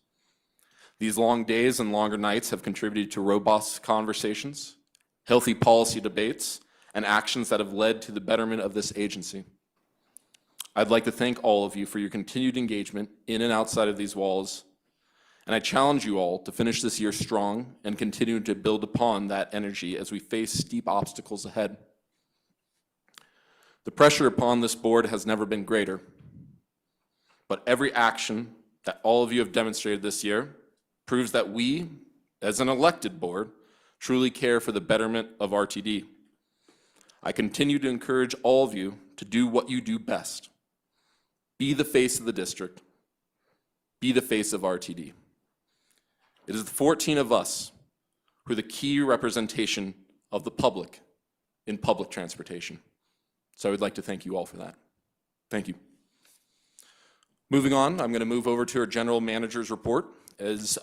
J: These long days and longer nights have contributed to robust conversations, healthy policy debates, and actions that have led to the betterment of this agency. I'd like to thank all of you for your continued engagement in and outside of these walls, and I challenge you all to finish this year strong and continue to build upon that energy as we face steep obstacles ahead. The pressure upon this board has never been greater, but every action that all of you have demonstrated this year proves that we, as an elected board, truly care for the betterment of RTD. I continue to encourage all of you to do what you do best. Be the face of the district. Be the face of RTD. It is the 14 of us who are the key representation of the public in public transportation. So I would like to thank you all for that. Thank you. Moving on, I'm going to move over to our general manager's report. As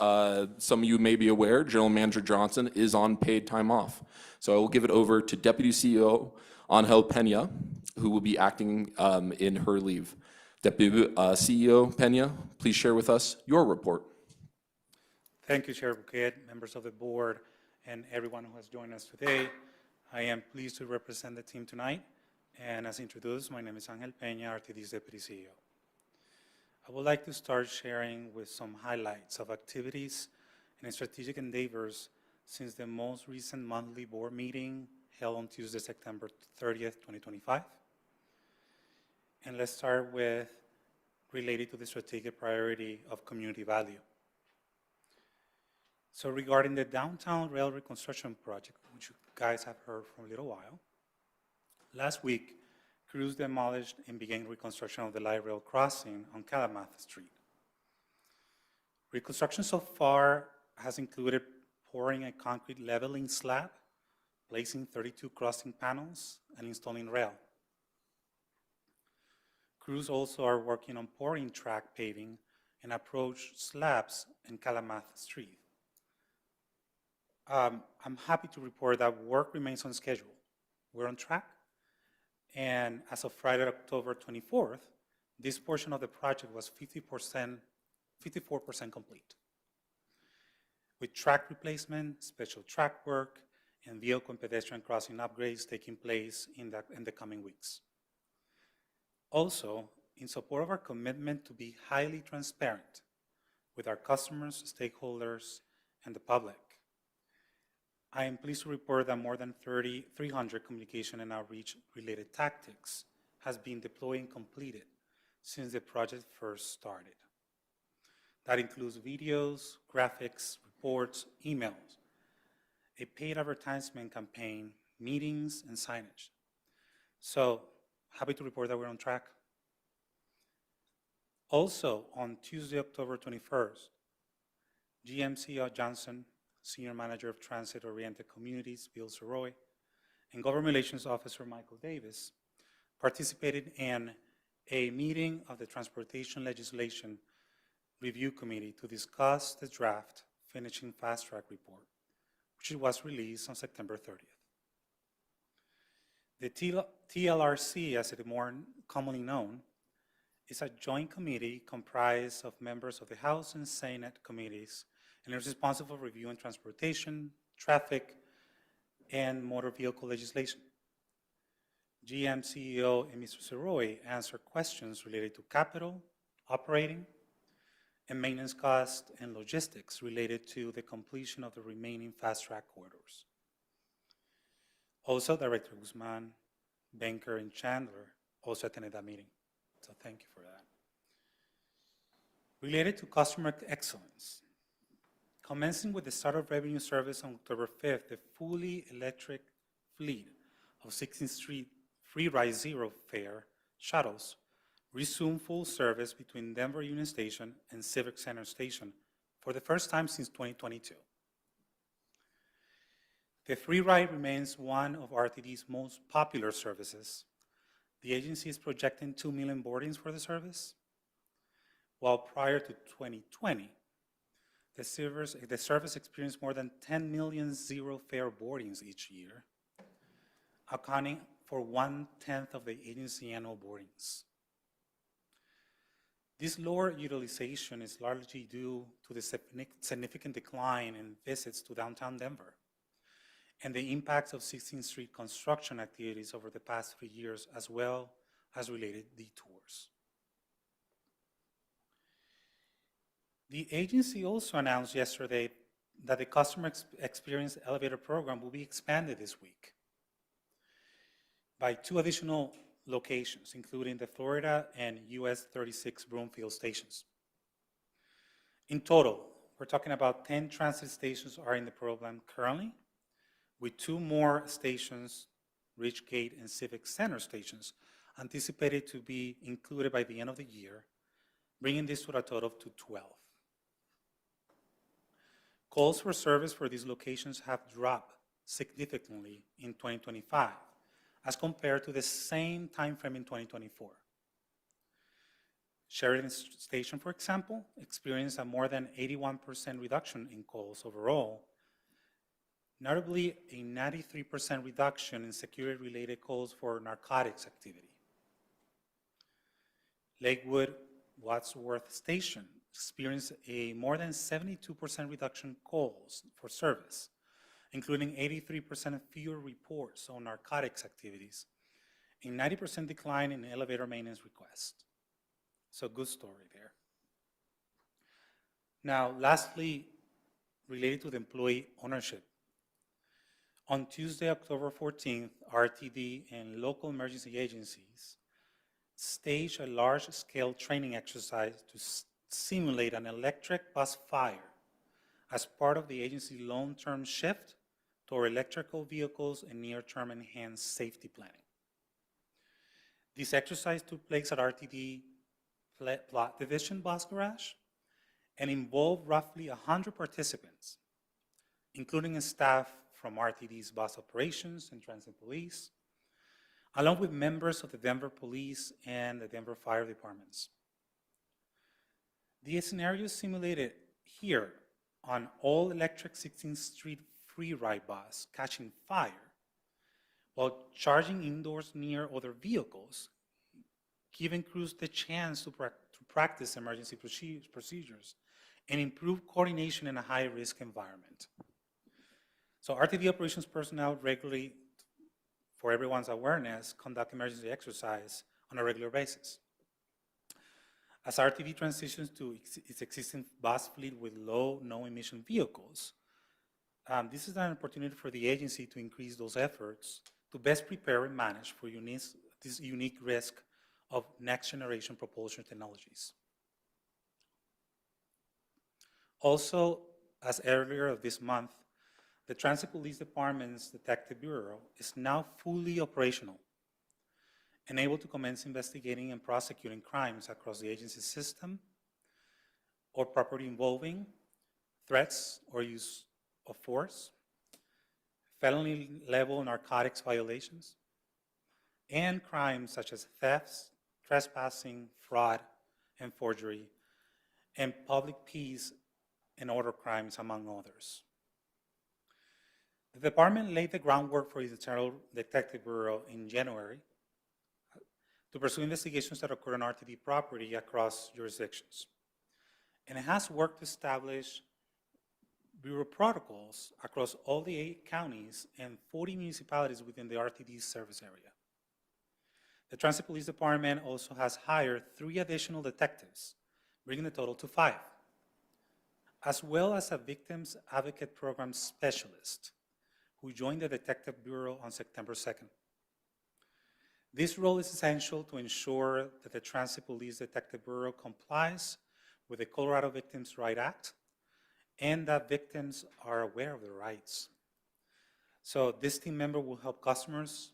J: some of you may be aware, General Manager Johnson is on paid time off. So I will give it over to Deputy CEO Angel Pena, who will be acting in her leave. Deputy CEO Pena, please share with us your report.
T: Thank you, Chair Bouquet, members of the board, and everyone who has joined us today. I am pleased to represent the team tonight. And as introduced, my name is Angel Peña, RTD's Deputy CEO. I would like to start sharing with some highlights of activities and strategic endeavors since the most recent monthly board meeting held on Tuesday, September 30th, 2025. And let's start with related to the strategic priority of community value. So regarding the downtown rail reconstruction project, which you guys have heard for a little while, last week, crews demolished and began reconstruction of the light rail crossing on Kalamath Street. Reconstruction so far has included pouring a concrete leveling slab, placing 32 crossing panels, and installing rail. Crews also are working on pouring track paving and approach slabs in Kalamath Street. I'm happy to report that work remains on schedule. We're on track. And as of Friday, October 24th, this portion of the project was 54% complete, with track replacement, special track work, and vehicle and pedestrian crossing upgrades taking place in the coming weeks. Also, in support of our commitment to be highly transparent with our customers, stakeholders, and the public, I am pleased to report that more than 300 communication and outreach related tactics has been deployed and completed since the project first started. That includes videos, graphics, reports, emails, a paid advertisement campaign, meetings, and signage. So, happy to report that we're on track. Also, on Tuesday, October 21st, GMC Johnson, Senior Manager of Transit-Oriented Communities, Bill Soroy, and Government Relations Officer Michael Davis participated in a meeting of the Transportation Legislation Review Committee to discuss the draft Finishing Fast Track report, which was released on September 30th. The TLRC, as it is more commonly known, is a joint committee comprised of members of the House and Senate committees and is responsible for reviewing transportation, traffic, and motor vehicle legislation. GM CEO and Mr. Soroy answered questions related to capital, operating, and maintenance costs and logistics related to the completion of the remaining fast-track corridors. Also, Director Guzman, Banker, and Chandler also attended that meeting, so thank you for that. Related to customer excellence, commencing with the start of revenue service on October 5th, the fully electric fleet of 16th Street Free Ride Zero fare shuttles resumed full service between Denver Union Station and Civic Center Station for the first time since 2022. The Free Ride remains one of RTD's most popular services. The agency is projecting 2 million boardings for the service, while prior to 2020, the service experienced more than 10 million zero-fare boardings each year, accounting for 1/10 of the agency annual boardings. This lower utilization is largely due to the significant decline in visits to downtown Denver and the impacts of 16th Street construction activities over the past 3 years, as well as related detours. The agency also announced yesterday that the Customer Experience Elevator Program will be expanded this week by 2 additional locations, including the Florida and US 36 Broomfield stations. In total, we're talking about 10 transit stations are in the program currently, with 2 more stations, Ridgegate and Civic Center stations, anticipated to be included by the end of the year, bringing this to a total of 12. Calls for service for these locations have dropped significantly in 2025 as compared to the same timeframe in 2024. Sheridan Station, for example, experienced a more than 81% reduction in calls overall, notably a 93% reduction in security-related calls for narcotics activity. Lakewood Wadsworth Station experienced a more than 72% reduction in calls for service, including 83% fewer reports on narcotics activities, a 90% decline in elevator maintenance requests. So good story there. Now, lastly, related to the employee ownership. On Tuesday, October 14th, RTD and local emergency agencies staged a large-scale training exercise to simulate an electric bus fire as part of the agency's long-term shift toward electrical vehicles and near-term enhanced safety planning. This exercise took place at RTD Plot Division Bus Garage and involved roughly 100 participants, including a staff from RTD's bus operations and transit police, along with members of the Denver Police and the Denver Fire Departments. The scenario simulated here on all-electric 16th Street free ride bus catching fire while charging indoors near other vehicles, giving crews the chance to practice emergency procedures and improve coordination in a high-risk environment. So RTD operations personnel regularly, for everyone's awareness, conduct emergency exercise on a regular basis. As RTD transitions to its existing bus fleet with low, no-emission vehicles, this is an opportunity for the agency to increase those efforts to best prepare and manage for this unique risk of next-generation propulsion technologies. Also, as earlier of this month, the Transit Police Department's Detective Bureau is now fully operational and able to commence investigating and prosecuting crimes across the agency system or property involving threats or use of force, felony-level narcotics violations, and crimes such as thefts, trespassing, fraud, and forgery, and public peace and order crimes, among others. The department laid the groundwork for its Internal Detective Bureau in January to pursue investigations that occur on RTD property across jurisdictions. And it has worked to establish Bureau protocols across all the 8 counties and 40 municipalities within the RTD service area. The Transit Police Department also has hired 3 additional detectives, bringing the total to 5, as well as a Victims Advocate Program specialist who joined the Detective Bureau on September 2nd. This role is essential to ensure that the Transit Police Detective Bureau complies with the Colorado Victims' Rights Act and that victims are aware of their rights. So this team member will help customers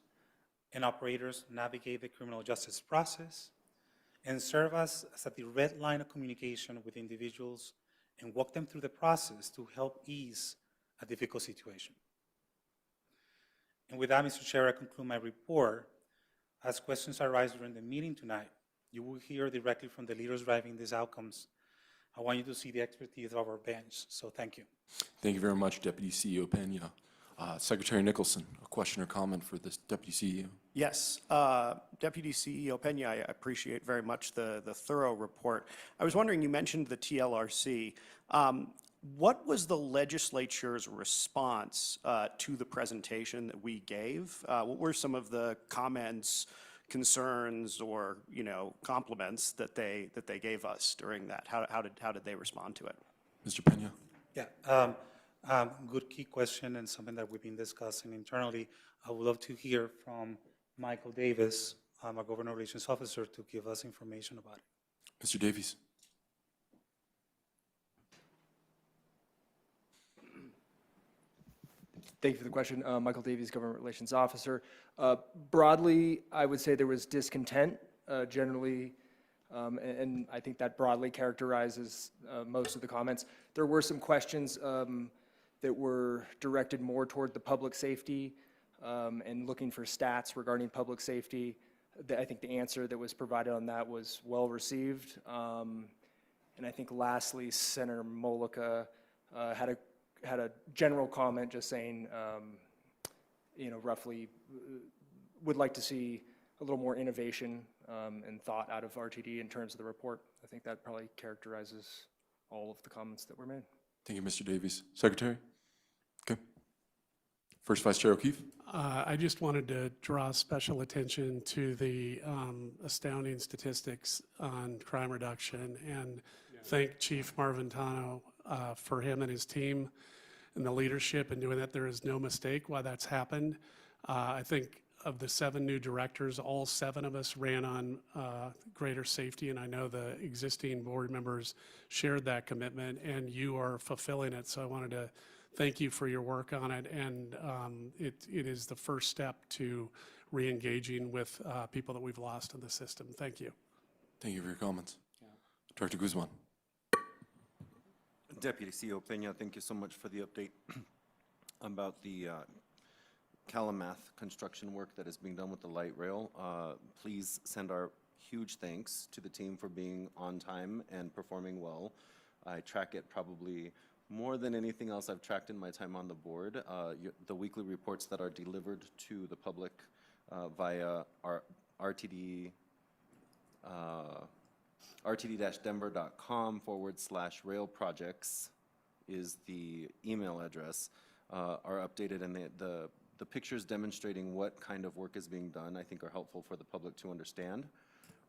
T: and operators navigate the criminal justice process and serve as a direct line of communication with individuals and walk them through the process to help ease a difficult situation. And with that, Mr. Chair, I conclude my report. As questions arise during the meeting tonight, you will hear directly from the leaders driving these outcomes. I want you to see the expertise of our bench, so thank you.
A: Thank you very much, Deputy CEO Pena. Secretary Nicholson, a question or comment for this Deputy CEO?
B: Yes, Deputy CEO Pena, I appreciate very much the thorough report. I was wondering, you mentioned the TLRC. What was the legislature's response to the presentation that we gave? What were some of the comments, concerns, or compliments that they gave us during that? How did they respond to it?
A: Mr. Pena.
T: Yeah, good key question and something that we've been discussing internally. I would love to hear from Michael Davis, our Government Relations Officer, to give us information about it.
A: Mr. Davies.
U: Thank you for the question. Michael Davies, Government Relations Officer. Broadly, I would say there was discontent generally, and I think that broadly characterizes most of the comments. There were some questions that were directed more toward the public safety and looking for stats regarding public safety. I think the answer that was provided on that was well received. And I think lastly, Senator Mollica had a general comment just saying, roughly would like to see a little more innovation and thought out of RTD in terms of the report. I think that probably characterizes all of the comments that were made.
J: Thank you, Mr. Davies. Secretary? Okay. First Vice Chair O'Keefe.
S: I just wanted to draw special attention to the astounding statistics on crime reduction and thank Chief Marvintano for him and his team and the leadership in doing that. There is no mistake why that's happened. I think of the 7 new directors, all 7 of us ran on greater safety, and I know the existing board members shared that commitment, and you are fulfilling it. So I wanted to thank you for your work on it, and it is the first step to re-engaging with people that we've lost in the system. Thank you.
J: Thank you for your comments. Director Guzman.
Q: Deputy CEO Peña, thank you so much for the update about the Calamath construction work that is being done with the light rail. Please send our huge thanks to the team for being on time and performing well. I track it probably more than anything else I've tracked in my time on the board. The weekly reports that are delivered to the public via our RTD, rtd-denver.com/rail projects is the email address, are updated, and the pictures demonstrating what kind of work is being done, I think, are helpful for the public to understand,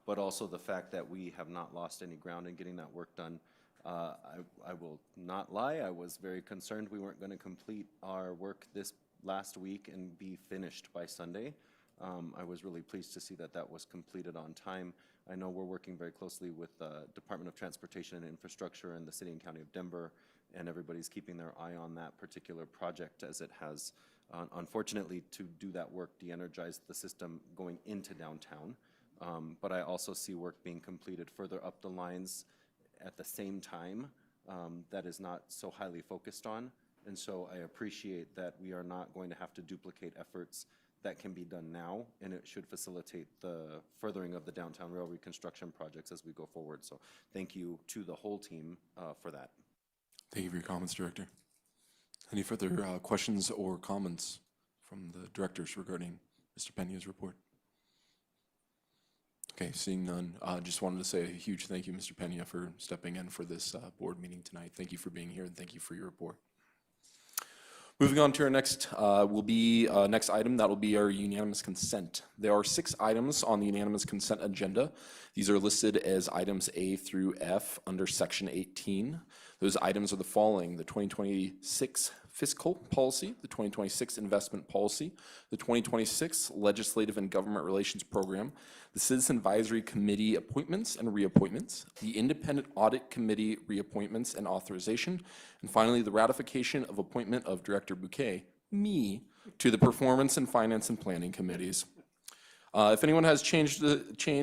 Q: but also the fact that we have not lost any ground in getting that work done. I will not lie, I was very concerned we weren't going to complete our work this last week and be finished by Sunday. I was really pleased to see that that was completed on time. I know we're working very closely with the Department of Transportation and Infrastructure and the City and County of Denver, and everybody's keeping their eye on that particular project, as it has, unfortunately, to do that work, de-energized the system going into downtown. But I also see work being completed further up the lines at the same time that is not so highly focused on. And so I appreciate that we are not going to have to duplicate efforts that can be done now, and it should facilitate the furthering of the downtown rail reconstruction projects as we go forward. So thank you to the whole team for that.
J: Thank you for your comments, Director. Any further questions or comments from the directors regarding Mr. Peña's report? Okay, seeing none, just wanted to say a huge thank you, Mr. Peña, for stepping in for this board meeting tonight. Thank you for being here, and thank you for your report. Moving on to our next next item, that will be our unanimous consent. There are 6 items on the unanimous consent agenda. These are listed as items A through F under section 18. Those items are the following: the 2026 fiscal policy, the 2026 investment policy, the 2026 legislative and government relations program, the citizen advisory committee appointments and reappointments, the independent audit committee reappointments and authorization, and finally the ratification of appointment of Director Bouquet, me, to the performance and finance and planning committees. If anyone has change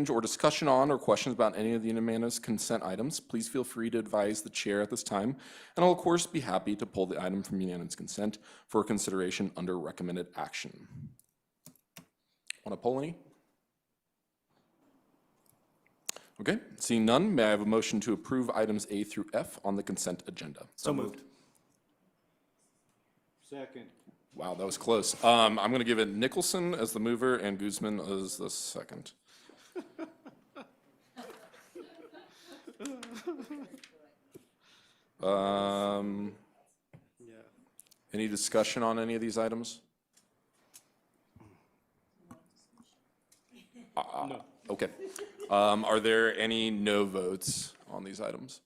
J: or discussion on or questions about any of the unanimous consent items, please feel free to advise the chair at this time, and I'll of course be happy to pull the item from unanimous consent for consideration under recommended action. Want to pull any? Okay, seeing none, may I have a motion to approve items A through F on the consent agenda?
B: So moved.
E: Second.
J: Wow, that was close. I'm going to give it Nicholson as the mover and Guzman as the second. Any discussion on any of these items?
E: No.
J: Okay. Are there any no votes on these items?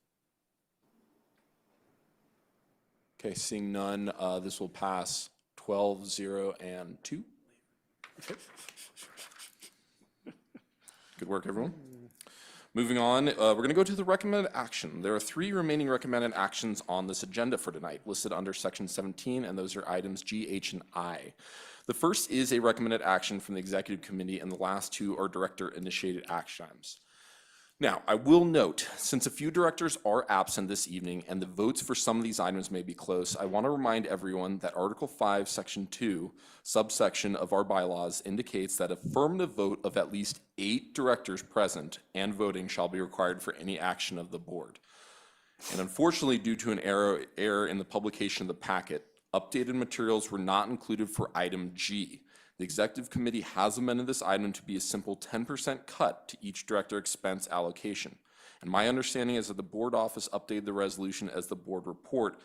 J: Okay, seeing none, this will pass 12, 0, and 2. Good work, everyone. Moving on, we're going to go to the recommended action. There are 3 remaining recommended actions on this agenda for tonight, listed under section 17, and those are items G, H, and I. The first is a recommended action from the executive committee, and the last 2 are director-initiated action items. Now, I will note, since a few directors are absent this evening and the votes for some of these items may be close, I want to remind everyone that Article 5, Section 2, subsection of our bylaws indicates that affirmative vote of at least 8 directors present and voting shall be required for any action of the board. And unfortunately, due to an error in the publication of the packet, updated materials were not included for item G. The executive committee has amended this item to be a simple 10% cut to each director expense allocation. And my understanding is that the board office updated the resolution as the board report,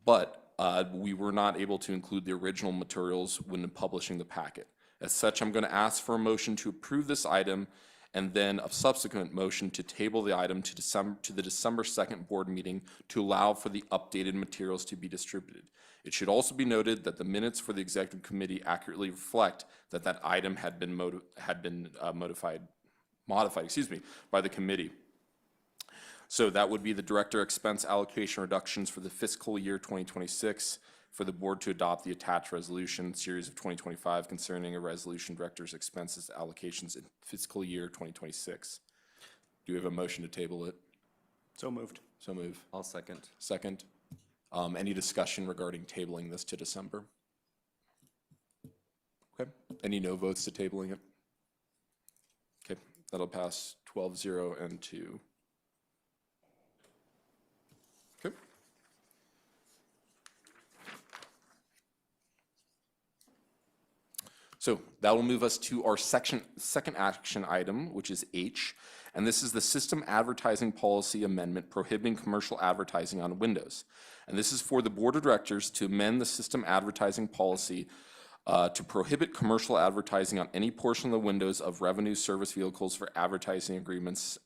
J: but we were not able to include the original materials when publishing the packet. As such, I'm going to ask for a motion to approve this item and then a subsequent motion to table the item to the December 2nd board meeting to allow for the updated materials to be distributed. It should also be noted that the minutes for the executive committee accurately reflect that that item had been modified, by the committee. So that would be the director expense allocation reductions for the fiscal year 2026, for the board to adopt the attached resolution series of 2025 concerning a resolution director's expenses allocations in fiscal year 2026. Do we have a motion to table it?
B: So moved.
J: So move.
Q: I'll second.
J: Second. Any discussion regarding tabling this to December? Okay. Any no votes to tabling it? Okay, that'll pass 12-0 and 2. Okay. So that will move us to our second action item, which is H, and this is the System Advertising Policy Amendment prohibiting commercial advertising on Windows. And this is for the Board of Directors to amend the system advertising policy to prohibit commercial advertising on any portion of the windows of revenue service vehicles for advertising agreements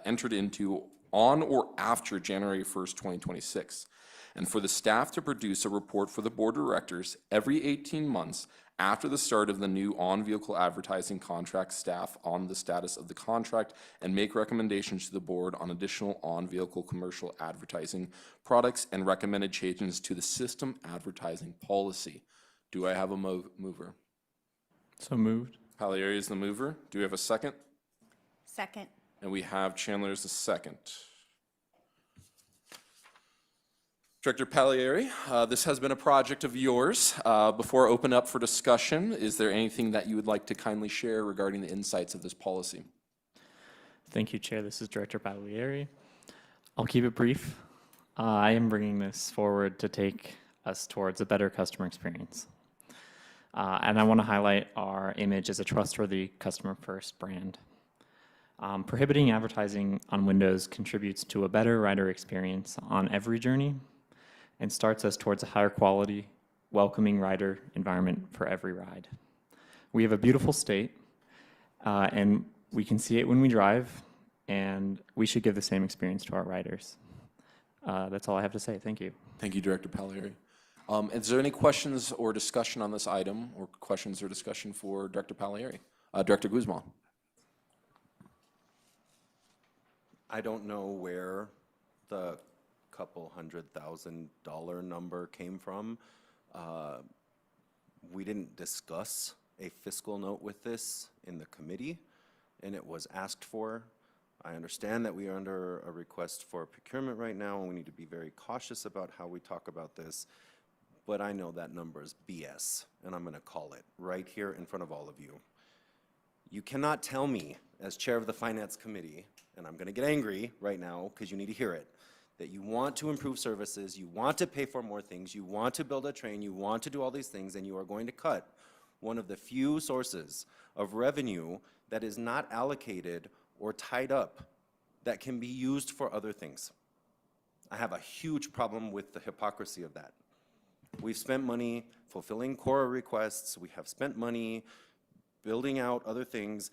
J: entered into on or after January 1st, 2026. And for the staff to produce a report for the Board of Directors every 18 months after the start of the new on-vehicle advertising contract staff on the status of the contract and make recommendations to the board on additional on-vehicle commercial advertising products and recommended changes to the system advertising policy. Do I have a mover?
C: So moved.
J: Palieri is the mover. Do we have a second?
E: Second.
J: And we have Chandler as the second. Director Palieri, this has been a project of yours. Before I open up for discussion, is there anything that you would like to kindly share regarding the insights of this policy?
C: Thank you, Chair. This is Director Palieri. I'll keep it brief. I am bringing this forward to take us towards a better customer experience. And I want to highlight our image as a trustworthy customer-first brand. Prohibiting advertising on Windows contributes to a better rider experience on every journey and starts us towards a higher quality, welcoming rider environment for every ride. We have a beautiful state, and we can see it when we drive, and we should give the same experience to our riders. That's all I have to say. Thank you.
J: Thank you, Director Palieri. Is there any questions or discussion on this item, or questions or discussion for Director Palieri? Director Guzman.
Q: I don't know where the couple $100,000 number came from. We didn't discuss a fiscal note with this in the committee, and it was asked for. I understand that we are under a request for procurement right now, and we need to be very cautious about how we talk about this, but I know that number is BS, and I'm gonna call it right here in front of all of you. You cannot tell me, as chair of the Finance Committee, and I'm gonna get angry right now because you need to hear it, that you want to improve services, you want to pay for more things, you want to build a train, you want to do all these things, and you are going to cut one of the few sources of revenue that is not allocated or tied up that can be used for other things. I have a huge problem with the hypocrisy of that. We've spent money fulfilling core requests, we have spent money building out other things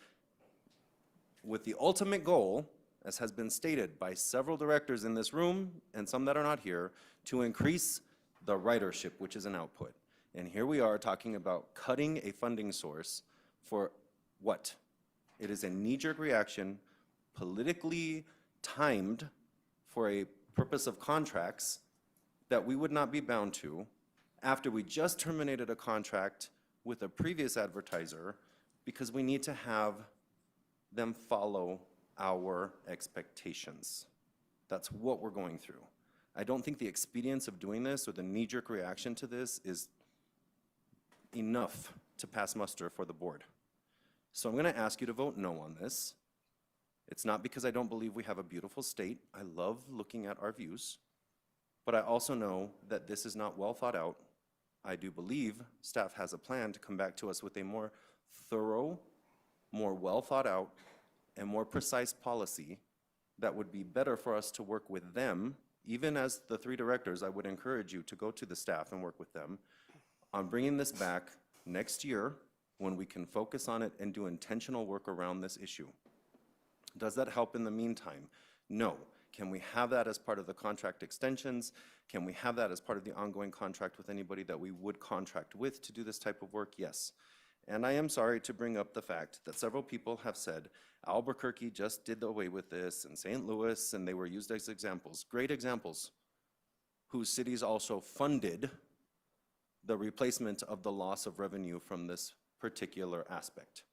Q: with the ultimate goal, as has been stated by several directors in this room and some that are not here, to increase the ridership, which is an output. And here we are talking about cutting a funding source for what? It is a knee-jerk reaction, politically timed for a purpose of contracts that we would not be bound to after we just terminated a contract with a previous advertiser because we need to have them follow our expectations. That's what we're going through. I don't think the expedience of doing this or the knee-jerk reaction to this is enough to pass muster for the board. So I'm going to ask you to vote no on this. It's not because I don't believe we have a beautiful state. I love looking at our views, but I also know that this is not well thought out. I do believe staff has a plan to come back to us with a more thorough, more well thought out, and more precise policy that would be better for us to work with them, even as the 3 directors, I would encourage you to go to the staff and work with them on bringing this back next year when we can focus on it and do intentional work around this issue. Does that help in the meantime? No. Can we have that as part of the contract extensions? Can we have that as part of the ongoing contract with anybody that we would contract with to do this type of work? Yes. And I am sorry to bring up the fact that several people have said Albuquerque just did away with this, and St. Louis, and they were used as examples, great examples, whose cities also funded the replacement of the loss of revenue from this particular aspect.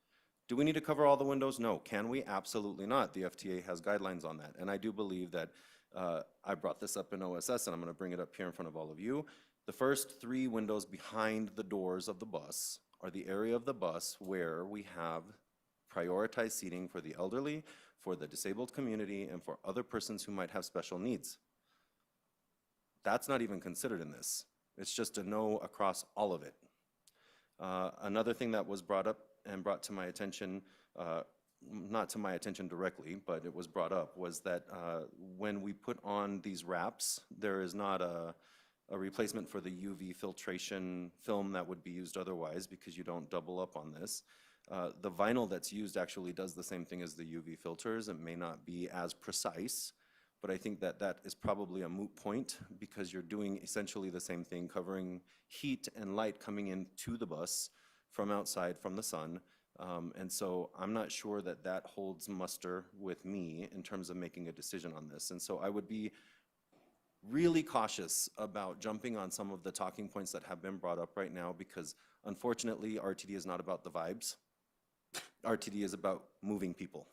Q: Do we need to cover all the windows? No. Can we? Absolutely not. The FTA has guidelines on that. And I do believe that I brought this up in OSS, and I'm going to bring it up here in front of all of you. The first 3 windows behind the doors of the bus are the area of the bus where we have prioritized seating for the elderly, for the disabled community, and for other persons who might have special needs. That's not even considered in this. It's just a no across all of it. Another thing that was brought up and brought to my attention, not to my attention directly, but it was brought up, was that when we put on these wraps, there is not a replacement for the UV filtration film that would be used otherwise, because you don't double up on this. The vinyl that's used actually does the same thing as the UV filters. It may not be as precise, but I think that that is probably a moot point, because you're doing essentially the same thing, covering heat and light coming into the bus from outside, from the sun. And so I'm not sure that that holds muster with me in terms of making a decision on this. And so I would be really cautious about jumping on some of the talking points that have been brought up right now, because unfortunately RTD is not about the vibes. RTD is about moving people.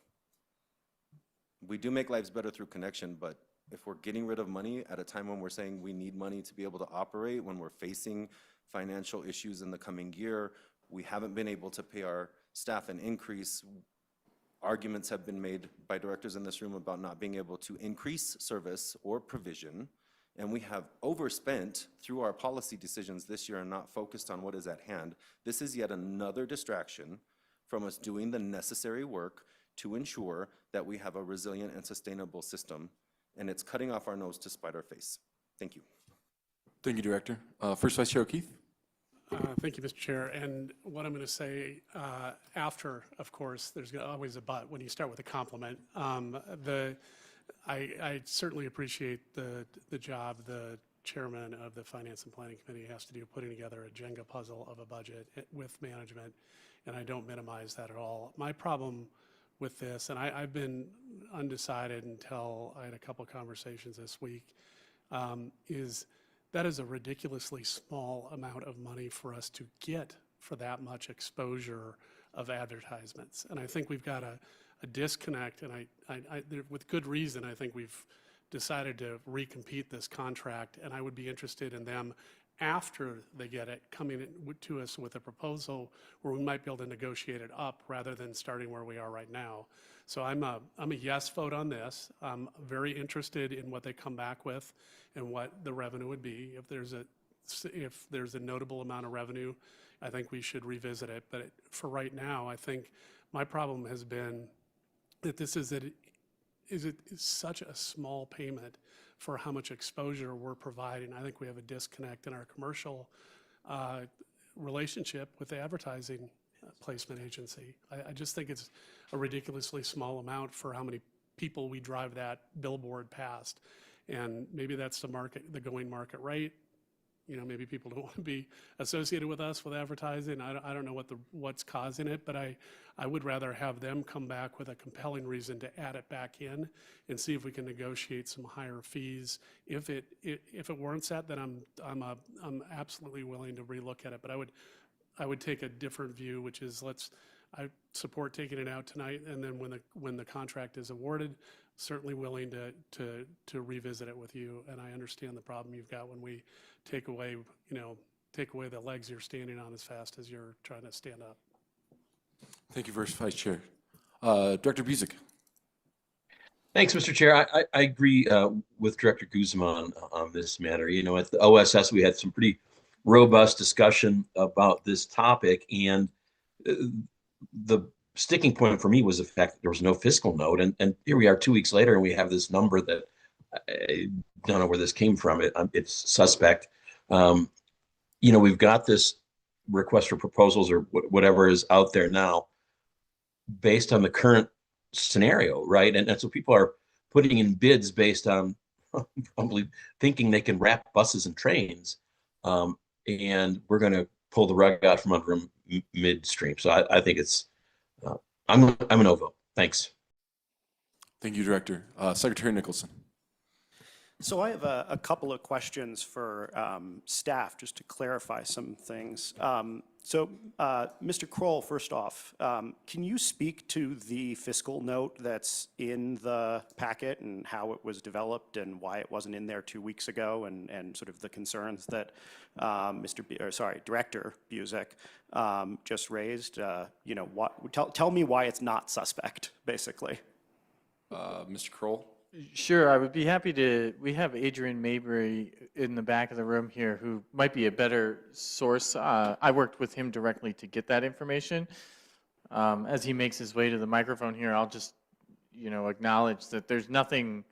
Q: We do make lives better through connection, but if we're getting rid of money at a time when we're saying we need money to be able to operate, when we're facing financial issues in the coming year, we haven't been able to pay our staff an increase. Arguments have been made by directors in this room about not being able to increase service or provision, and we have overspent through our policy decisions this year and not focused on what is at hand. This is yet another distraction from us doing the necessary work to ensure that we have a resilient and sustainable system, and it's cutting off our nose to spite our face. Thank you.
A: Thank you, Director. First Vice Chair O'Keefe.
S: Thank you, Mr. Chair. And what I'm going to say after, of course, there's always a but when you start with a compliment. I certainly appreciate the job the chairman of the Finance and Planning Committee has to do, putting together a Jenga puzzle of a budget with management, and I don't minimize that at all. My problem with this, and I've been undecided until I had a couple conversations this week, is that is a ridiculously small amount of money for us to get for that much exposure of advertisements. And I think we've got a disconnect, and with good reason, I think we've decided to recompete this contract, and I would be interested in them, after they get it, coming to us with a proposal where we might be able to negotiate it up rather than starting where we are right now. So I'm a yes vote on this. I'm very interested in what they come back with and what the revenue would be. If there's a notable amount of revenue, I think we should revisit it. But for right now, I think my problem has been that this is such a small payment for how much exposure we're providing. I think we have a disconnect in our commercial relationship with the advertising placement agency. I just think it's a ridiculously small amount for how many people we drive that billboard past. And maybe that's the going market rate. You know, maybe people don't want to be associated with us with advertising. I don't know what's causing it, but I would rather have them come back with a compelling reason to add it back in and see if we can negotiate some higher fees. If it warrants that, then I'm absolutely willing to relook at it. But I would take a different view, which is I support taking it out tonight, and then when the contract is awarded, certainly willing to revisit it with you. And I understand the problem you've got when we take away the legs you're standing on as fast as you're trying to stand up.
A: Thank you, First Vice Chair. Director Busick.
N: Thanks, Mr. Chair. I agree with Director Guzman on this matter. You know, at the OSS, we had some pretty robust discussion about this topic, and the sticking point for me was the fact that there was no fiscal note. And here we are 2 weeks later, and we have this number that I don't know where this came from. It's suspect. We've got this request for proposals or whatever is out there now based on the current scenario, right? And so people are putting in bids based on probably thinking they can wrap buses and trains. And we're going to pull the rug out from under them midstream. So I think it's, I'm a no vote. Thanks.
J: Thank you, Director. Secretary Nicholson.
B: So I have a couple of questions for staff, just to clarify some things. Mr. Kroll, first off, can you speak to the fiscal note that's in the packet and how it was developed and why it wasn't in there 2 weeks ago, and sort of the concerns that Director Buczek just raised? Tell me why it's not suspect, basically.
J: Mr. Kroll?
C: Sure, I would be happy to. We have Adrian Mabry in the back of the room here who might be a better source. I worked with him directly to get that information. As he makes his way to the microphone here, I'll just, acknowledge that there's nothing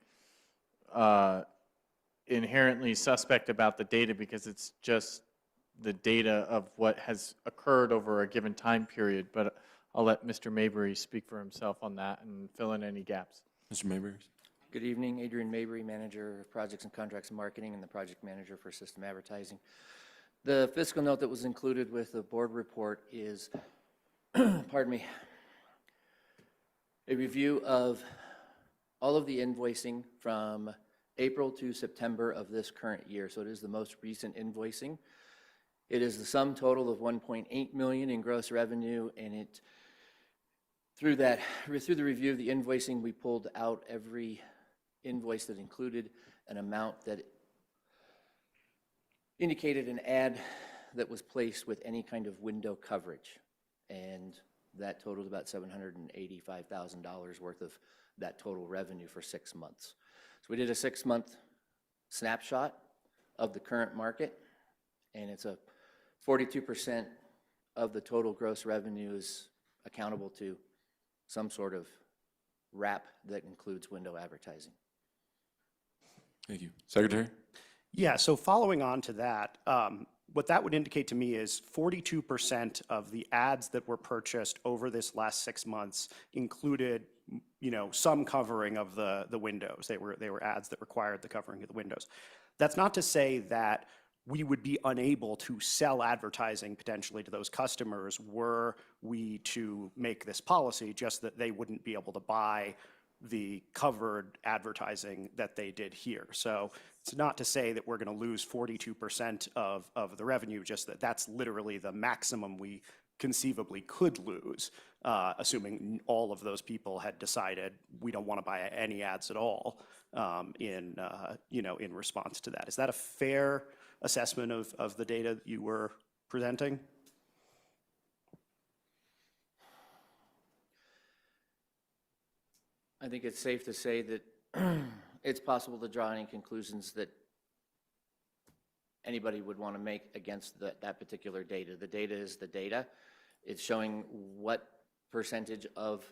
C: inherently suspect about the data because it's just the data of what has occurred over a given time period. But I'll let Mr. Mabry speak for himself on that and fill in any gaps.
J: Mr. Mabry?
E: Good evening, Adrian Mabry, Manager of Projects and Contracts and Marketing and the Project Manager for System Advertising. The fiscal note that was included with the board report is, pardon me, a review of all of the invoicing from April to September of this current year. So it is the most recent invoicing. It is the sum total of 1.8 million in gross revenue, and through the review of the invoicing, we pulled out every invoice that included an amount that indicated an ad that was placed with any kind of window coverage, and that totaled about $785,000 worth of that total revenue for 6 months. So we did a 6-month snapshot of the current market, and it's a 42% of the total gross revenue is accountable to some sort of wrap that includes window advertising.
J: Thank you. Secretary?
B: Yeah, so following on to that, what that would indicate to me is 42% of the ads that were purchased over this last 6 months included, some covering of the windows. They were ads that required the covering of the windows. That's not to say that we would be unable to sell advertising potentially to those customers were we to make this policy, just that they wouldn't be able to buy the covered advertising that they did here. So it's not to say that we're going to lose 42% of the revenue, just that that's literally the maximum we conceivably could lose, assuming all of those people had decided we don't want to buy any ads at all in response to that. Is that a fair assessment of the data that you were presenting?
E: I think it's safe to say that it's possible to draw any conclusions that anybody would want to make against that particular data. The data is the data. It's showing what percentage of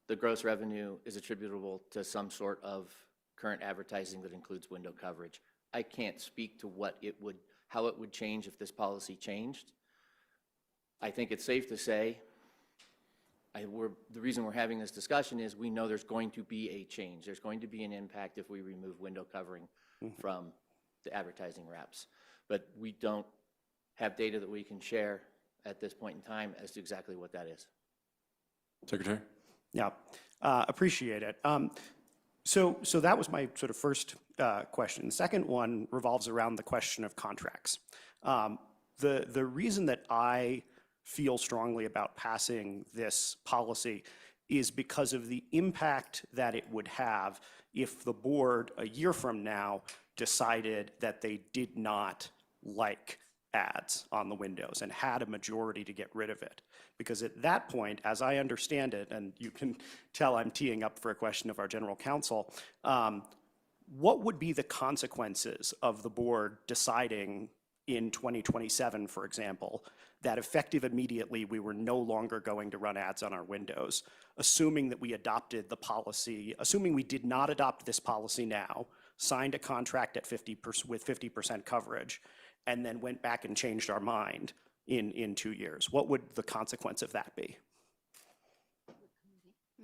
E: the gross revenue is attributable to some sort of current advertising that includes window coverage. I can't speak to how it would change if this policy changed. I think it's safe to say the reason we're having this discussion is we know there's going to be a change. There's going to be an impact if we remove window covering from the advertising wraps. But we don't have data that we can share at this point in time as to exactly what that is.
J: Secretary?
B: Yeah, appreciate it. So that was my sort of first question. The second one revolves around the question of contracts. The reason that I feel strongly about passing this policy is because of the impact that it would have if the board a year from now decided that they did not like ads on the windows and had a majority to get rid of it. Because at that point, as I understand it, and you can tell I'm teeing up for a question of our general counsel, what would be the consequences of the board deciding in 2027, for example, that effective immediately, we were no longer going to run ads on our windows, assuming that we adopted the policy, assuming we did not adopt this policy now, signed a contract at 50% with 50% coverage, and then went back and changed our mind in 2 years? What would the consequence of that be?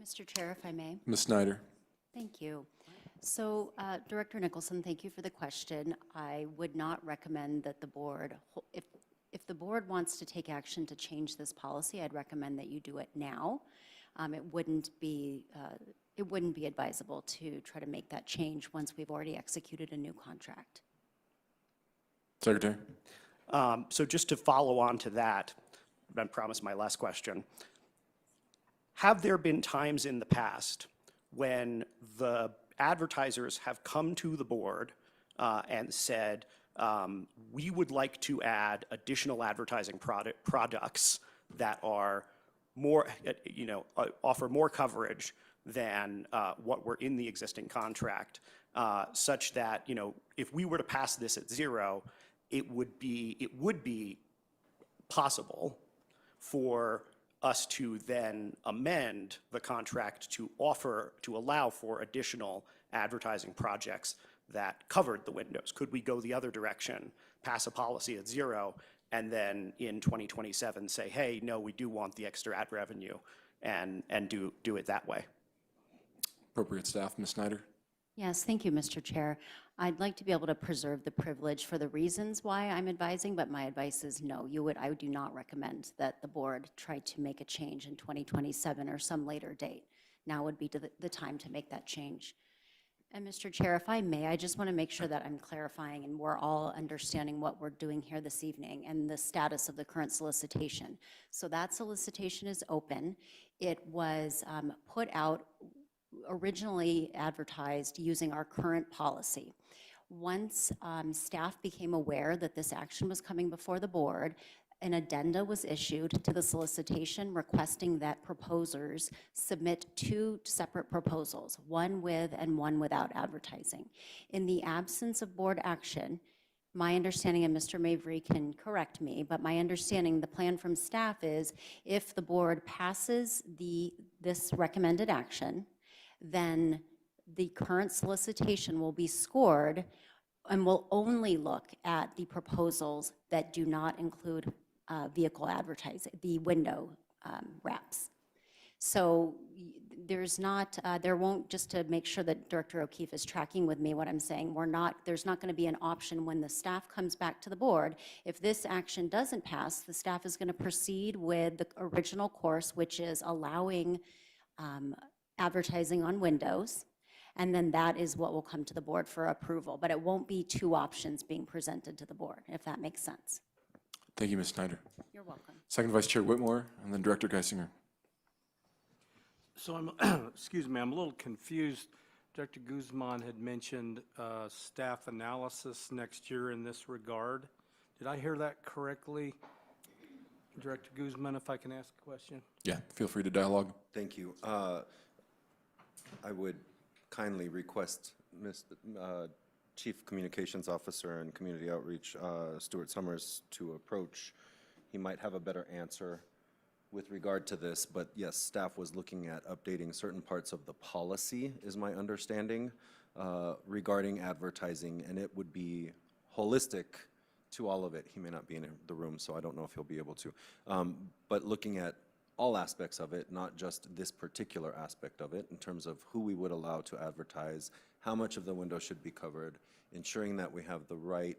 F: Mr. Chair, if I may.
A: Ms. Snyder.
F: Thank you. So, Director Nicholson, thank you for the question. I would not recommend that the board, if the board wants to take action to change this policy, I'd recommend that you do it now. It wouldn't be advisable to try to make that change once we've already executed a new contract.
A: Secretary.
B: So just to follow on to that, I promise my last question. Have there been times in the past when the advertisers have come to the board and said, we would like to add additional advertising products that are more, offer more coverage than what were in the existing contract, such that, if we were to pass this at 0, it would be possible for us to then amend the contract to allow for additional advertising projects that covered the windows? Could we go the other direction, pass a policy at 0, and then in 2027 say, hey, no, we do want the extra ad revenue, and do it that way?
A: Appropriate staff, Ms. Snyder.
F: Yes, thank you, Mr. Chair. I'd like to be able to preserve the privilege for the reasons why I'm advising, but my advice is no. I do not recommend that the board try to make a change in 2027 or some later date. Now would be the time to make that change. And Mr. Chair, if I may, I just want to make sure that I'm clarifying and we're all understanding what we're doing here this evening and the status of the current solicitation. So that solicitation is open. It was put out, originally advertised using our current policy. Once staff became aware that this action was coming before the board, an addenda was issued to the solicitation requesting that proposers submit 2 separate proposals, one with and one without advertising. In the absence of board action, my understanding, and Mr. Mavry can correct me, but my understanding, the plan from staff is if the board passes this recommended action, then the current solicitation will be scored and will only look at the proposals that do not include vehicle advertising, the window wraps. So there's not, there won't, just to make sure that Director O'Keefe is tracking with me what I'm saying, there's not going to be an option when the staff comes back to the board. If this action doesn't pass, the staff is going to proceed with the original course, which is allowing advertising on windows, and then that is what will come to the board for approval. But it won't be 2 options being presented to the board, if that makes sense.
A: Thank you, Ms. Snyder.
F: You're welcome.
A: Second Vice Chair Whitmore, and then Director Geisinger.
V: So I'm, excuse me, I'm a little confused. Director Guzman had mentioned staff analysis next year in this regard. Did I hear that correctly? Director Guzman, if I can ask a question?
A: Yeah, feel free to dialogue.
Q: Thank you. I would kindly request Chief Communications Officer and Community Outreach, Stuart Summers, to approach. He might have a better answer with regard to this, but yes, staff was looking at updating certain parts of the policy, is my understanding, regarding advertising, and it would be holistic to all of it. He may not be in the room, so I don't know if he'll be able to. But looking at all aspects of it, not just this particular aspect of it, in terms of who we would allow to advertise, how much of the window should be covered, ensuring that we have the right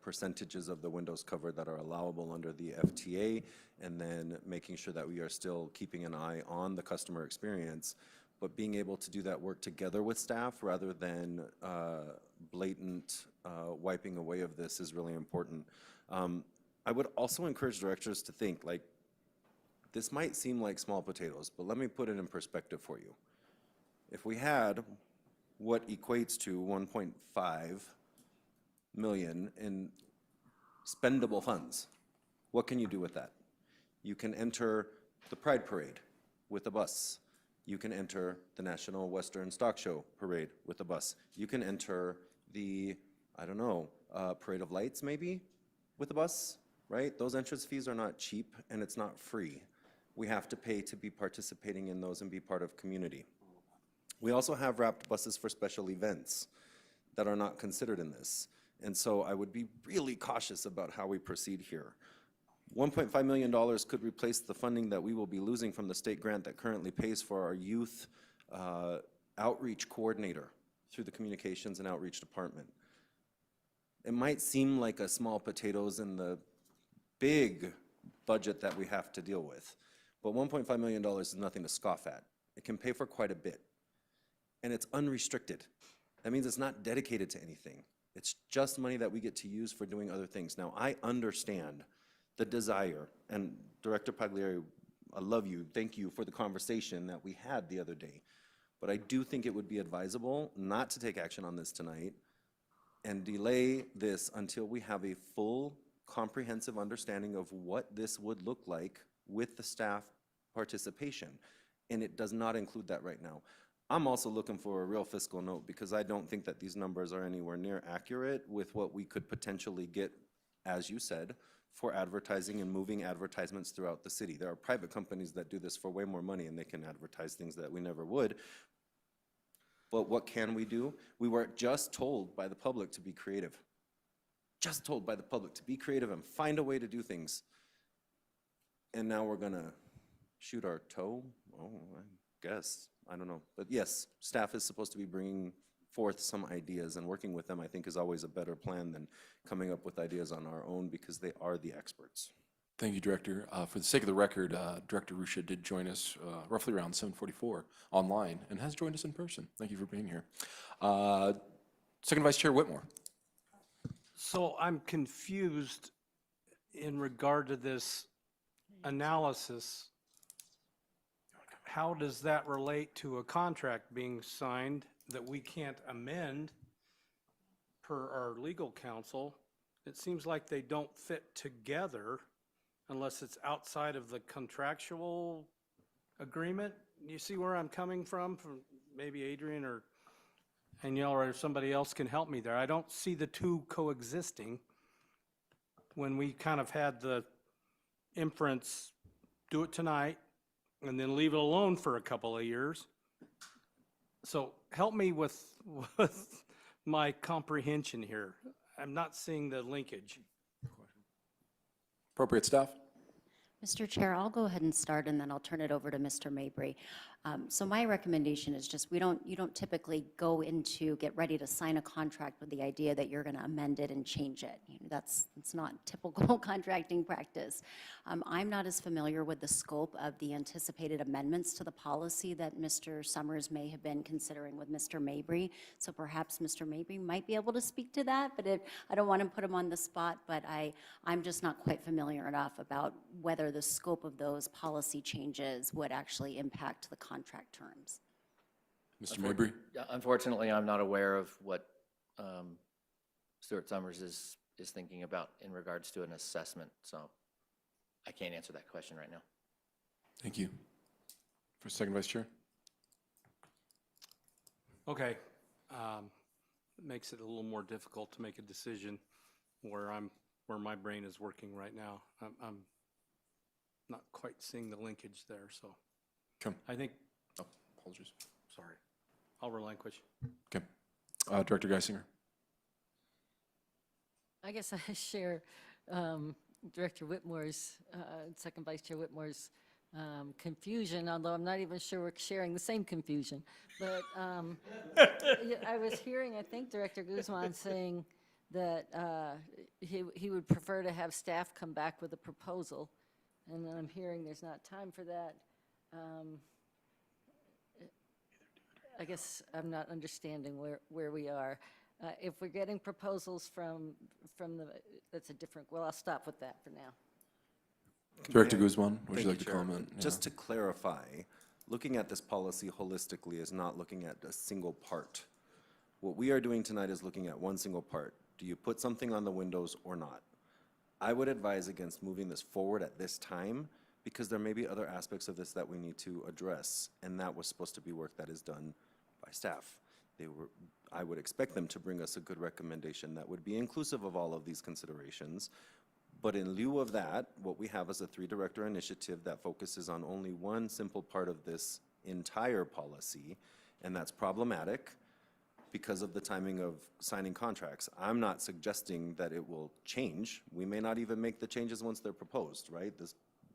Q: percentages of the windows covered that are allowable under the FTA, and then making sure that we are still keeping an eye on the customer experience, but being able to do that work together with staff rather than blatant wiping away of this is really important. I would also encourage directors to think, like, this might seem like small potatoes, but let me put it in perspective for you. If we had what equates to 1.5 million in spendable funds, what can you do with that? You can enter the Pride Parade with a bus. You can enter the National Western Stock Show Parade with a bus. You can enter the, I don't know, Parade of Lights maybe? with a bus, right? Those entrance fees are not cheap and it's not free. We have to pay to be participating in those and be part of community. We also have wrapped buses for special events that are not considered in this. And so I would be really cautious about how we proceed here. $1.5 million could replace the funding that we will be losing from the state grant that currently pays for our youth outreach coordinator through the Communications and Outreach Department. It might seem like a small potatoes in the big budget that we have to deal with, but $1.5 million is nothing to scoff at. It can pay for quite a bit, and it's unrestricted. That means it's not dedicated to anything. It's just money that we get to use for doing other things. Now, I understand the desire, and Director Pagliari, I love you, thank you for the conversation that we had the other day, but I do think it would be advisable not to take action on this tonight and delay this until we have a full, comprehensive understanding of what this would look like with the staff participation, and it does not include that right now. I'm also looking for a real fiscal note because I don't think that these numbers are anywhere near accurate with what we could potentially get, as you said, for advertising and moving advertisements throughout the city. There are private companies that do this for way more money and they can advertise things that we never would. But what can we do? We were just told by the public to be creative. Just told by the public to be creative and find a way to do things. And now we're gonna shoot our toe? Oh, I guess, I don't know. But yes, staff is supposed to be bringing forth some ideas, and working with them I think is always a better plan than coming up with ideas on our own because they are the experts.
A: Thank you, Director. For the sake of the record, Director Ruscia did join us roughly around 7:44 online and has joined us in person. Thank you for being here. Second Vice Chair Whitmore.
V: So I'm confused in regard to this analysis. How does that relate to a contract being signed that we can't amend per our legal counsel? It seems like they don't fit together unless it's outside of the contractual agreement. You see where I'm coming from maybe Adrian or Danielle or somebody else can help me there. I don't see the two coexisting when we kind of had the inference, do it tonight and then leave it alone for a couple of years. So help me with my comprehension here. I'm not seeing the linkage.
A: Appropriate staff.
F: Mr. Chair, I'll go ahead and start and then I'll turn it over to Mr. Mabry. So my recommendation is just you don't typically go into get ready to sign a contract with the idea that you're going to amend it and change it. It's not typical contracting practice. I'm not as familiar with the scope of the anticipated amendments to the policy that Mr. Summers may have been considering with Mr. Mabry. So perhaps Mr. Mabry might be able to speak to that, but I don't want to put him on the spot, but I'm just not quite familiar enough about whether the scope of those policy changes would actually impact the contract terms.
A: Mr. Mabry?
E: Unfortunately, I'm not aware of what Stuart Summers is thinking about in regards to an assessment, so I can't answer that question right now.
A: Thank you. For Second Vice Chair.
V: Okay. It makes it a little more difficult to make a decision where my brain is working right now. I'm not quite seeing the linkage there, so.
A: Come.
V: I think,
A: oh, apologies.
V: Sorry. I'll relinquish.
A: Okay. Director Geisinger.
G: I guess I share Director Whitmore's, Second Vice Chair Whitmore's confusion, although I'm not even sure we're sharing the same confusion. But I was hearing, I think, Director Guzman saying that he would prefer to have staff come back with a proposal. And then I'm hearing there's not time for that. I guess I'm not understanding where we are. If we're getting proposals from that's a different, well, I'll stop with that for now.
A: Director Guzman, would
Q: Thank
A: you like to
Q: Chair.
A: comment?
Q: Just to clarify, looking at this policy holistically is not looking at a single part. What we are doing tonight is looking at one single part. Do you put something on the windows or not? I would advise against moving this forward at this time because there may be other aspects of this that we need to address, and that was supposed to be work that is done by staff. I would expect them to bring us a good recommendation that would be inclusive of all of these considerations, But in lieu of that, what we have is a 3-director initiative that focuses on only one simple part of this entire policy, and that's problematic because of the timing of signing contracts. I'm not suggesting that it will change. We may not even make the changes once they're proposed, right?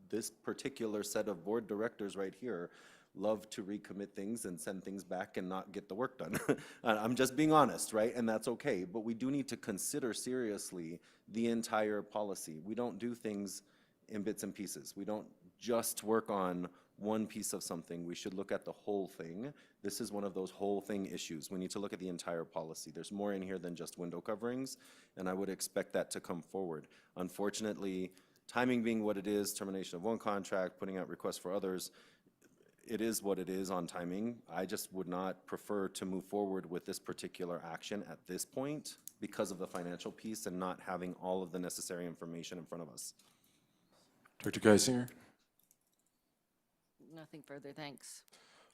Q: This particular set of board directors right here love to recommit things and send things back and not get the work done. I'm just being honest, right? And that's okay. But we do need to consider seriously the entire policy. We don't do things in bits and pieces. We don't just work on one piece of something. We should look at the whole thing. This is one of those whole thing issues. We need to look at the entire policy. There's more in here than just window coverings, and I would expect that to come forward. Unfortunately, timing being what it is, termination of one contract, putting out requests for others, it is what it is on timing. I just would not prefer to move forward with this particular action at this point because of the financial piece and not having all of the necessary information in front of us.
J: Director Geisinger?
G: Nothing further, thanks.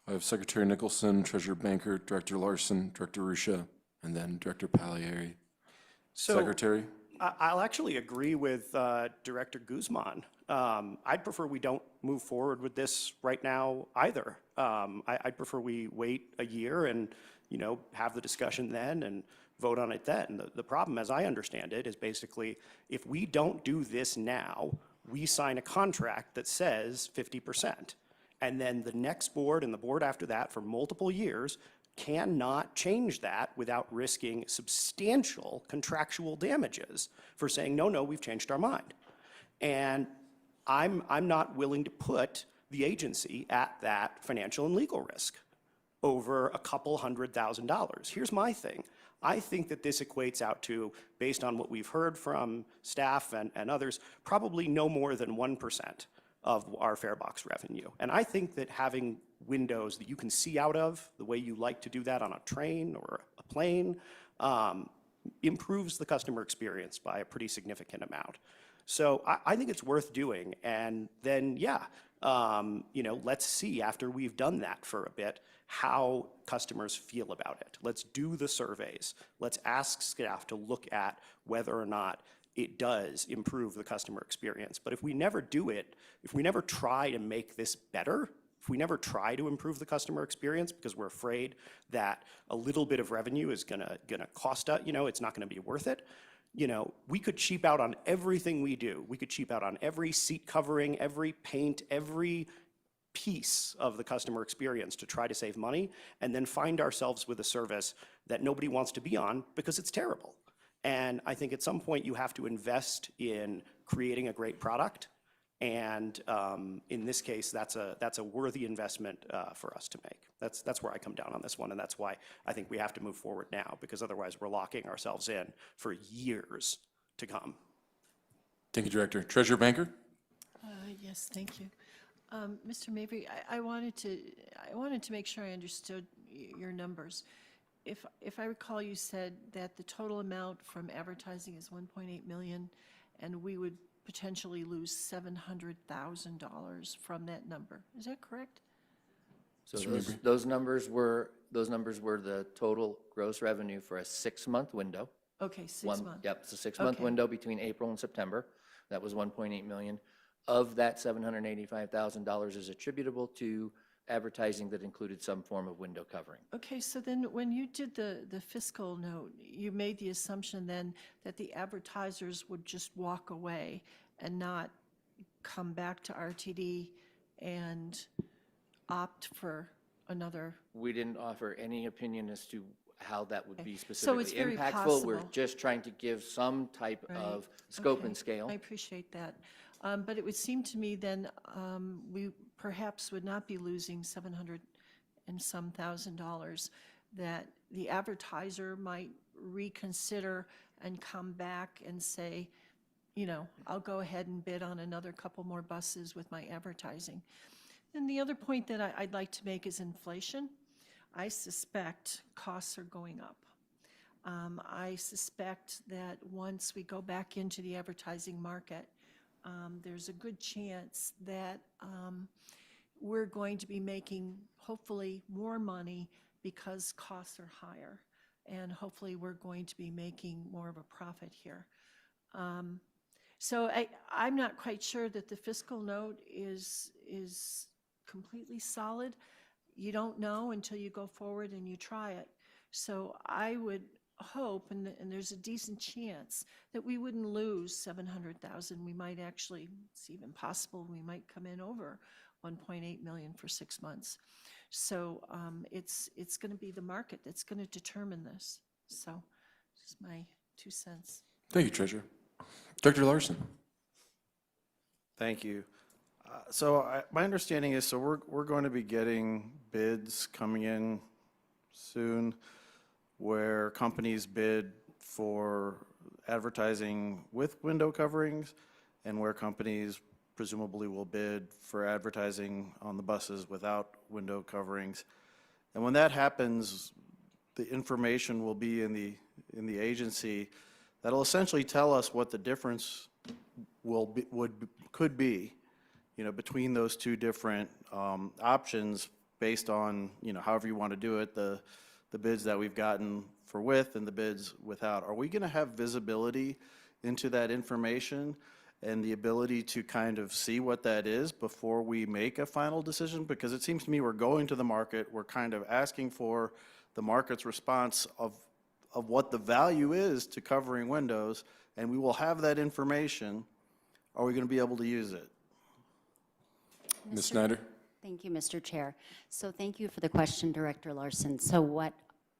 J: I have Secretary Nicholson, Treasurer Banker, Director Larson, Director Ruscia, and then Director Pagliari.
B: So-
J: Secretary?
B: I'll actually agree with Director Guzman. I'd prefer we don't move forward with this right now either. I'd prefer we wait a year and, have the discussion then and vote on it then. The problem, as I understand it, is basically if we don't do this now, we sign a contract that says 50%. And then the next board and the board after that for multiple years cannot change that without risking substantial contractual damages for saying, no, we've changed our mind. And I'm not willing to put the agency at that financial and legal risk over a couple $100,000. Here's my thing. I think that this equates out to, based on what we've heard from staff and others, probably no more than 1% of our fare box revenue. And I think that having windows that you can see out of, the way you like to do that on a train or a plane, improves the customer experience by a pretty significant amount. So I think it's worth doing. And then, let's see after we've done that for a bit, how customers feel about it. Let's do the surveys. Let's ask staff to look at whether or not it does improve the customer experience. But if we never do it, if we never try to make this better, if we never try to improve the customer experience because we're afraid that a little bit of revenue is gonna cost us, it's not gonna be worth it, we could cheap out on everything we do. We could cheap out on every seat covering, every paint, every piece of the customer experience to try to save money, and then find ourselves with a service that nobody wants to be on because it's terrible. And I think at some point you have to invest in creating a great product. And in this case, that's a worthy investment for us to make. That's where I come down on this one, and that's why I think we have to move forward now, because otherwise we're locking ourselves in for years to come.
J: Thank you, Director. Treasurer Banker?
L: Yes, thank you. Mr. Mabry, I wanted to make sure I understood your numbers. If I recall, you said that the total amount from advertising is 1.8 million, and we would potentially lose $700,000 from that number. Is that correct?
E: So those numbers were the total gross revenue for a 6-month window.
L: Okay, 6 months.
E: Yep, it's a 6-month
L: Okay.
E: window between April and September. That was 1.8 million. Of that, $785,000 is attributable to advertising that included some form of window covering.
L: Okay, so then when you did the fiscal note, you made the assumption then that the advertisers would just walk away and not come back to RTD and opt for another.
E: We didn't offer any opinion as to how that would be
L: So
E: specifically
L: it's very
E: impactful. We're
L: possible.
E: just trying to give some type
L: Right.
E: of scope
L: Okay.
E: and scale.
L: I appreciate that. But it would seem to me then we perhaps would not be losing $700 and some thousand, that the advertiser might reconsider and come back and say, I'll go ahead and bid on another couple more buses with my advertising. And the other point that I'd like to make is inflation. I suspect costs are going up. I suspect that once we go back into the advertising market, there's a good chance that we're going to be making hopefully more money because costs are higher, and hopefully we're going to be making more of a profit here. So I'm not quite sure that the fiscal note is completely solid. You don't know until you go forward and you try it. So I would hope, and there's a decent chance, that we wouldn't lose 700,000. We might actually, it's even possible, we might come in over 1.8 million for 6 months. So it's going to be the market that's going to determine this. So just my 2 cents.
J: Thank you, Treasurer. Director Larson.
D: Thank you. My understanding is, we're going to be getting bids coming in soon where companies bid for advertising with window coverings and where companies presumably will bid for advertising on the buses without window coverings. And when that happens, the information will be in the agency that'll essentially tell us what the difference could be, between those two different options based on, however you want to do it, the bids that we've gotten for with and the bids without. Are we going to have visibility into that information and the ability to kind of see what that is before we make a final decision? Because it seems to me we're going to the market, we're kind of asking for the market's response of what the value is to covering windows, and we will have that information. Are we going to be able to use it?
J: Ms. Snyder?
F: Thank you, Mr. Chair. So thank you for the question, Director Larson. So what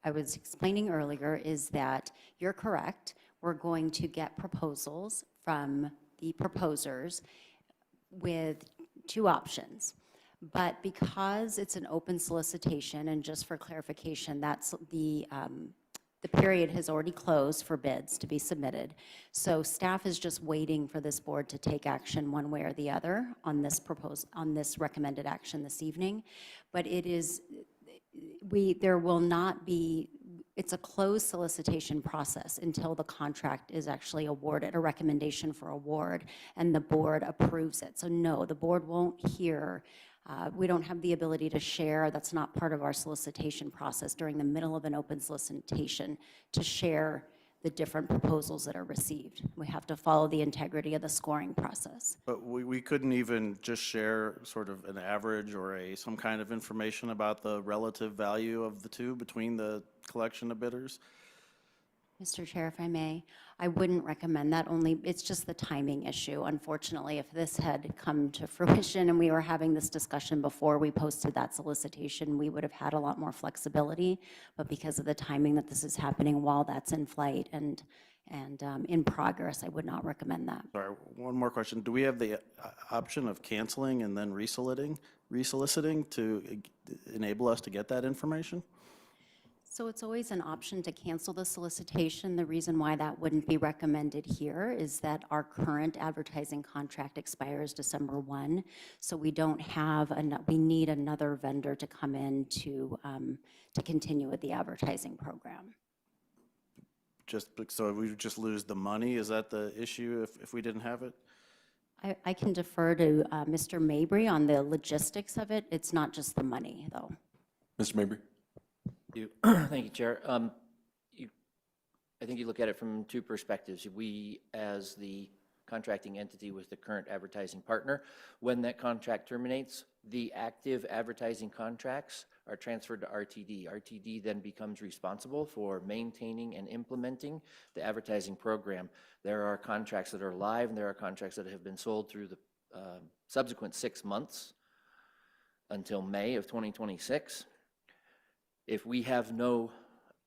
F: I was explaining earlier is that you're correct. We're going to get proposals from the proposers with 2 options. But because it's an open solicitation, and just for clarification, that's the period has already closed for bids to be submitted. So staff is just waiting for this board to take action one way or the other on this recommended action this evening. But it is, there will not be, it's a closed solicitation process until the contract is actually awarded, a recommendation for award, and the board approves it. So no, the board won't hear. We don't have the ability to share. That's not part of our solicitation process during the middle of an open solicitation to share the different proposals that are received. We have to follow the integrity of the scoring process.
D: But we couldn't even just share sort of an average or some kind of information about the relative value of the two between the collection of bidders?
F: Mr. Chair, if I may, I wouldn't recommend that. It's just the timing issue. Unfortunately, if this had come to fruition and we were having this discussion before we posted that solicitation, we would have had a lot more flexibility. But because of the timing that this is happening while that's in flight and in progress, I would not recommend that.
D: Sorry, one more question. Do we have the option of canceling and then resoliciting to enable us to get that information?
F: So it's always an option to cancel the solicitation. The reason why that wouldn't be recommended here is that our current advertising contract expires December 1. So we don't have, we need another vendor to come in to continue with the advertising program.
D: So we would just lose the money? Is that the issue if we didn't have it?
F: I can defer to Mr. Mabry on the logistics of it. It's not just the money, though.
J: Mr. Mabry?
E: Thank you, Chair. I think you look at it from 2 perspectives. We, as the contracting entity with the current advertising partner, when that contract terminates, the active advertising contracts are transferred to RTD. RTD then becomes responsible for maintaining and implementing the advertising program. There are contracts that are live, and there are contracts that have been sold through the subsequent 6 months until May of 2026. If we have no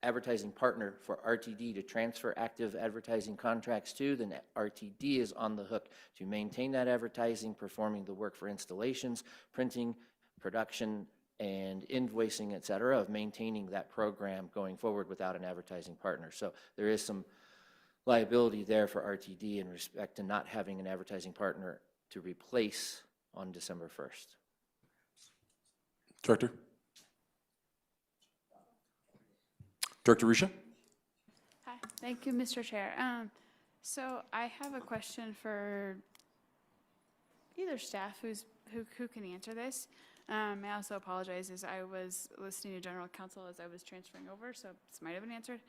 E: advertising partner for RTD to transfer active advertising contracts to, then RTD is on the hook to maintain that advertising, performing the work for installations, printing, production, and invoicing, et cetera, of maintaining that program going forward without an advertising partner. So there is some liability there for RTD in respect to not having an advertising partner to replace on December 1st.
J: Director? Director Risha?
P: Hi, thank you, Mr. Chair. So I have a question for either staff who can answer this. I also apologize as I was listening to General Counsel as I was transferring over, so this might have been answered.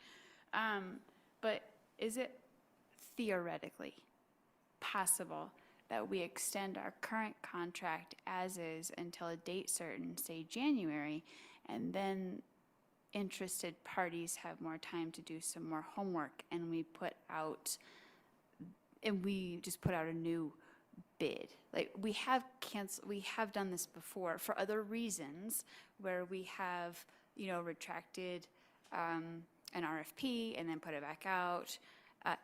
P: But is it theoretically possible that we extend our current contract as is until a date certain, say January, and then interested parties have more time to do some more homework, and we just put out a new bid. Like, we have done this before for other reasons, where we have, retracted an RFP and then put it back out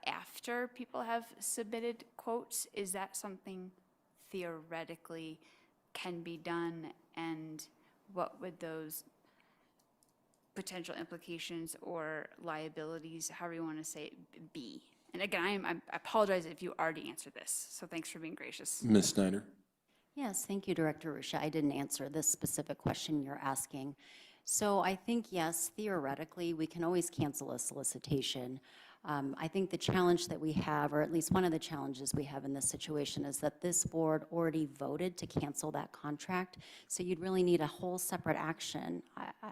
P: after people have submitted quotes. Is that something theoretically can be done, and what would those potential implications or liabilities, however you want to say it, be? And again, I apologize if you already answered this, so thanks for being gracious.
A: Ms. Snyder?
F: Yes, thank you, Director Ruscia. I didn't answer this specific question you're asking. So I think, yes, theoretically, we can always cancel a solicitation. I think the challenge that we have, or at least one of the challenges we have in this situation, is that this board already voted to cancel that contract. So you'd really need a whole separate action,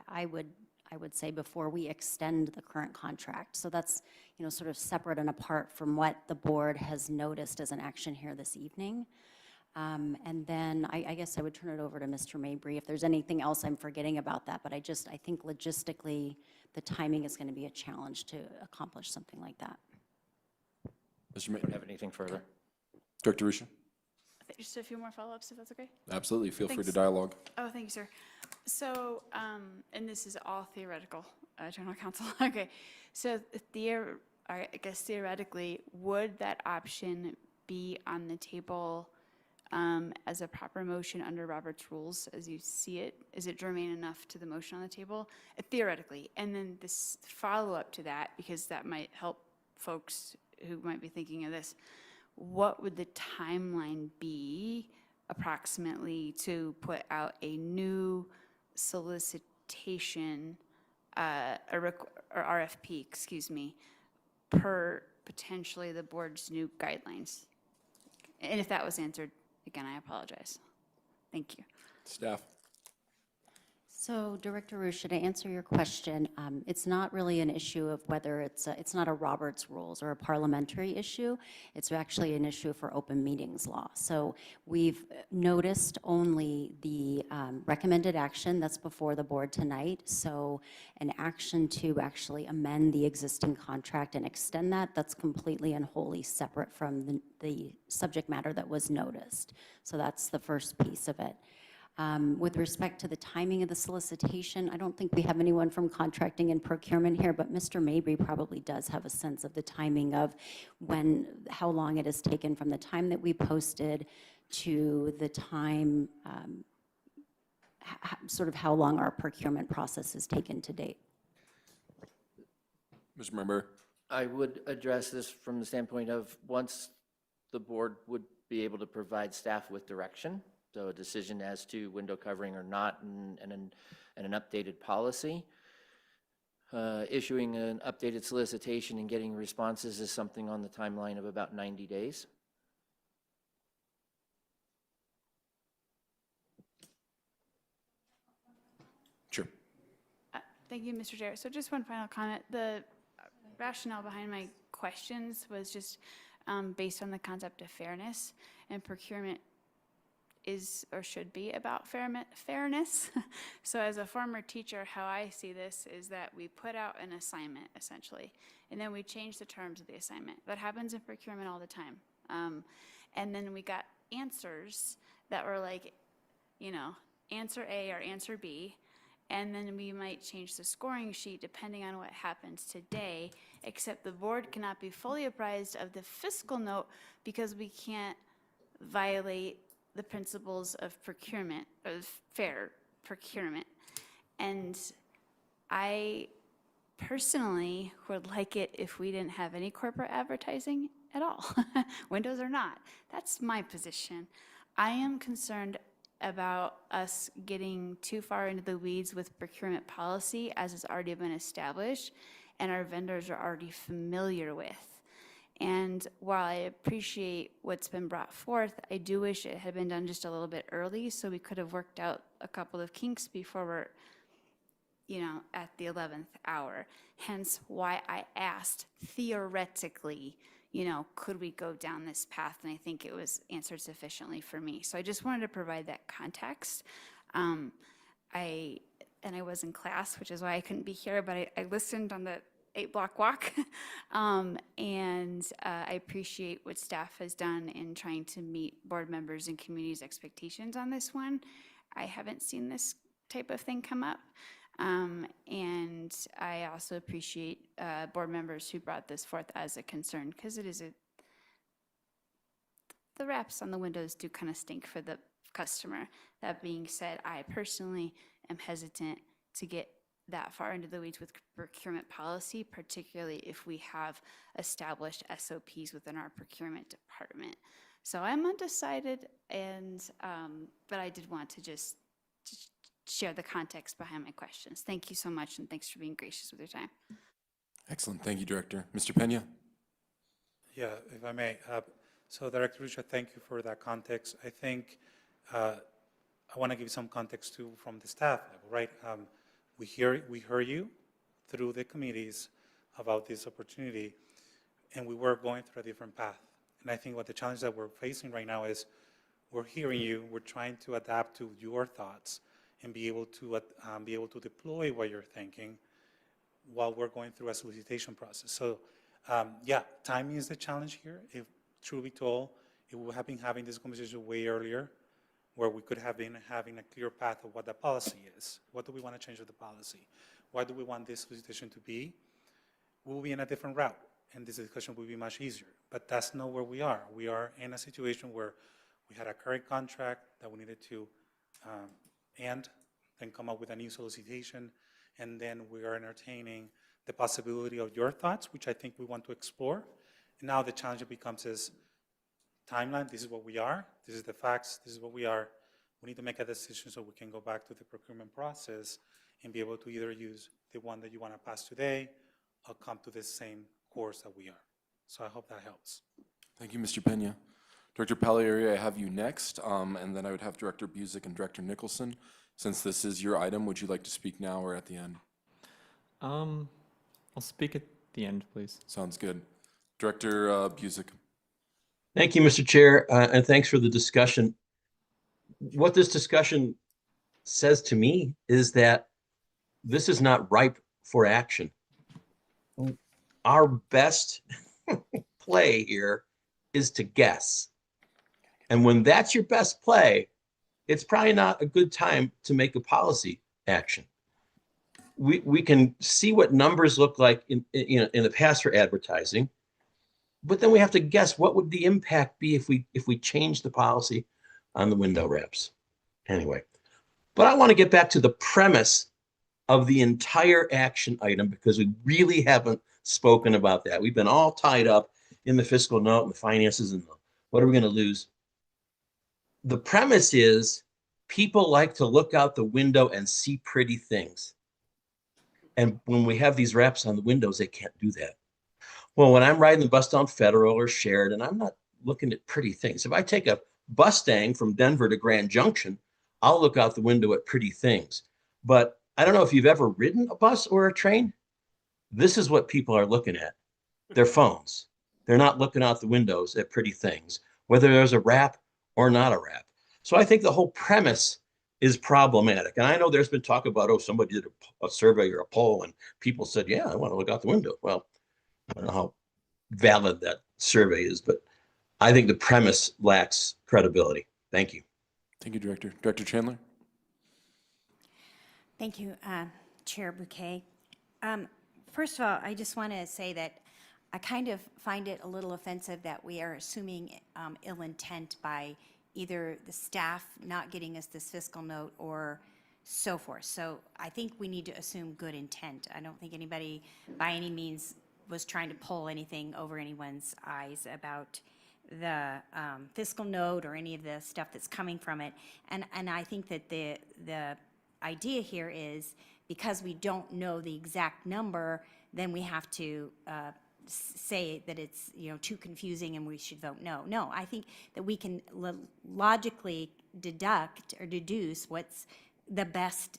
F: I would say, before we extend the current contract. So that's, sort of separate and apart from what the board has noticed as an action here this evening. And then I guess I would turn it over to Mr. Mabry if there's anything else I'm forgetting about that. But I think logistically, the timing is going to be a challenge to accomplish something like that.
A: Mr.
E: Don't
A: Mabry?
E: have anything further.
A: Director Ruscia?
P: Just a few more follow-ups, if that's okay?
A: Absolutely. Feel free to
P: Thanks.
A: dialogue.
P: Oh, thank you, sir. So, and this is all theoretical, General Counsel. Okay, so I guess theoretically, would that option be on the table as a proper motion under Robert's rules as you see it? Is it germane enough to the motion on the table? Theoretically. And then this follow-up to that, because that might help folks who might be thinking of this. What would the timeline be approximately to put out a new solicitation, or RFP, excuse me, per potentially the board's new guidelines? And if that was answered, again, I apologize. Thank you.
A: Staff?
F: So, Director Ruscia, to answer your question, it's not really an issue of whether it's not a Roberts rules or a parliamentary issue. It's actually an issue for open meetings law. So we've noticed only the recommended action that's before the board tonight. So an action to actually amend the existing contract and extend that's completely and wholly separate from the subject matter that was noticed. So that's the first piece of it. With respect to the timing of the solicitation, I don't think we have anyone from contracting and procurement here, but Mr. Mabry probably does have a sense of the timing of how long it has taken from the time that we posted to the time, sort of how long our procurement process has taken to date.
A: Mr. Member?
E: I would address this from the standpoint of once the board would be able to provide staff with direction, so a decision as to window covering or not, and an updated policy. Issuing an updated solicitation and getting responses is something on the timeline of about 90 days.
A: Sure.
P: Thank you, Mr. Chair. So just one final comment. The rationale behind my questions was just based on the concept of fairness, and procurement is or should be about fairness. So as a former teacher, how I see this is that we put out an assignment essentially, and then we change the terms of the assignment. That happens in procurement all the time. And then we got answers that were like, answer A or answer B, and then we might change the scoring sheet depending on what happens today, except the board cannot be fully apprised of the fiscal note because we can't violate the principles of procurement, of fair procurement. And I personally would like it if we didn't have any corporate advertising at all, windows or not. That's my position. I am concerned about us getting too far into the weeds with procurement policy as it's already been established and our vendors are already familiar with. And while I appreciate what's been brought forth, I do wish it had been done just a little bit early so we could have worked out a couple of kinks before we're, at the 11th hour. Hence why I asked theoretically, you know, could we go down this path? And I think it was answered sufficiently for me. So I just wanted to provide that context. I was in class, which is why I couldn't be here, but I listened on the 8-block walk. I appreciate what staff has done in trying to meet board members and community's expectations on this one. I haven't seen this type of thing come up. And I also appreciate board members who brought this forth as a concern, because it is the wraps on the windows do kind of stink for the customer. That being said, I personally am hesitant to get that far into the weeds with procurement policy, particularly if we have established SOPs within our procurement department. So I'm undecided, and but I did want to just share the context behind my questions. Thank you so much, and thanks for being gracious with your time.
J: Excellent. Thank you, Director. Mr. Pena?
T: Yeah, if I may. So Director Richard, thank you for that context. I think I want to give some context too from the staff level, right? We heard you through the committees about this opportunity, and we were going through a different path. And I think what the challenge that we're facing right now is we're hearing you, we're trying to adapt to your thoughts and be able to deploy what you're thinking while we're going through a solicitation process. So yeah, timing is the challenge here. If truth be told, if we have been having this conversation way earlier, where we could have been having a clear path of what the policy is. What do we want to change with the policy? What do we want this solicitation to be? We'll be in a different route, and this discussion will be much easier. But that's not where we are. We are in a situation where we had a current contract that we needed to end, then come up with a new solicitation, and then we are entertaining the possibility of your thoughts, which I think we want to explore. And now the challenge becomes is timeline, this is what we are, this is the facts, this is what we are. We need to make a decision so we can go back to the procurement process and be able to either use the one that you want to pass today or come to the same course that we are. So I hope that helps.
J: Thank you, Mr. Pena. Director Pagliari, I have you next, and then I would have Director Busick and Director Nicholson. Since this is your item, would you like to speak now or at the end?
I: I'll speak at the end, please.
J: Sounds good. Director Busick.
N: Thank you, Mr. Chair, and thanks for the discussion. What this discussion says to me is that this is not ripe for action. Our best play here is to guess. And when that's your best play, it's probably not a good time to make a policy action. We can see what numbers look like in the past for advertising, but then we have to guess what would the impact be if we change the policy on the window wraps. Anyway, but I want to get back to the premise of the entire action item because we really haven't spoken about that. We've been all tied up in the fiscal note and the finances and what are we going to lose. The premise is people like to look out the window and see pretty things. And when we have these wraps on the windows, they can't do that. Well, when I'm riding the bus down Federal or Sheridan, I'm not looking at pretty things. If I take a Mustang from Denver to Grand Junction, I'll look out the window at pretty things. But I don't know if you've ever ridden a bus or a train. This is what people are looking at. Their phones. They're not looking out the windows at pretty things, whether there's a wrap or not a wrap. So I think the whole premise is problematic. And I know there's been talk about, oh, somebody did a survey or a poll and people said, yeah, I want to look out the window. Well, I don't know how valid that survey is, but I think the premise lacks credibility. Thank you.
J: Thank you, Director. Director Chandler?
O: Thank you, Chair Bouquet. First of all, I just want to say that I kind of find it a little offensive that we are assuming ill intent by either the staff not getting us this fiscal note or so forth. So I think we need to assume good intent. I don't think anybody by any means was trying to pull anything over anyone's eyes about the fiscal note or any of the stuff that's coming from it. And I think that the idea here is because we don't know the exact number, then we have to say that it's too confusing and we should vote no. No, I think that we can logically deduct or deduce what's the best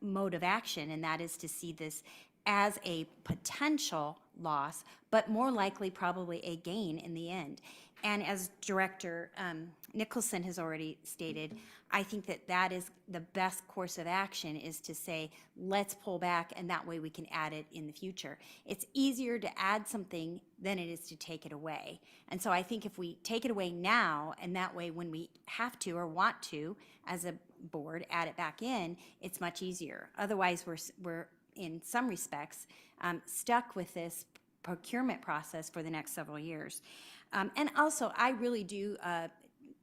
O: mode of action, and that is to see this as a potential loss, but more likely probably a gain in the end. And as Director Nicholson has already stated, I think that that is the best course of action, is to say, let's pull back, and that way we can add it in the future. It's easier to add something than it is to take it away. And so I think if we take it away now, and that way when we have to or want to, as a board, add it back in, it's much easier. Otherwise, we're in some respects, stuck with this procurement process for the next several years. And also, I really do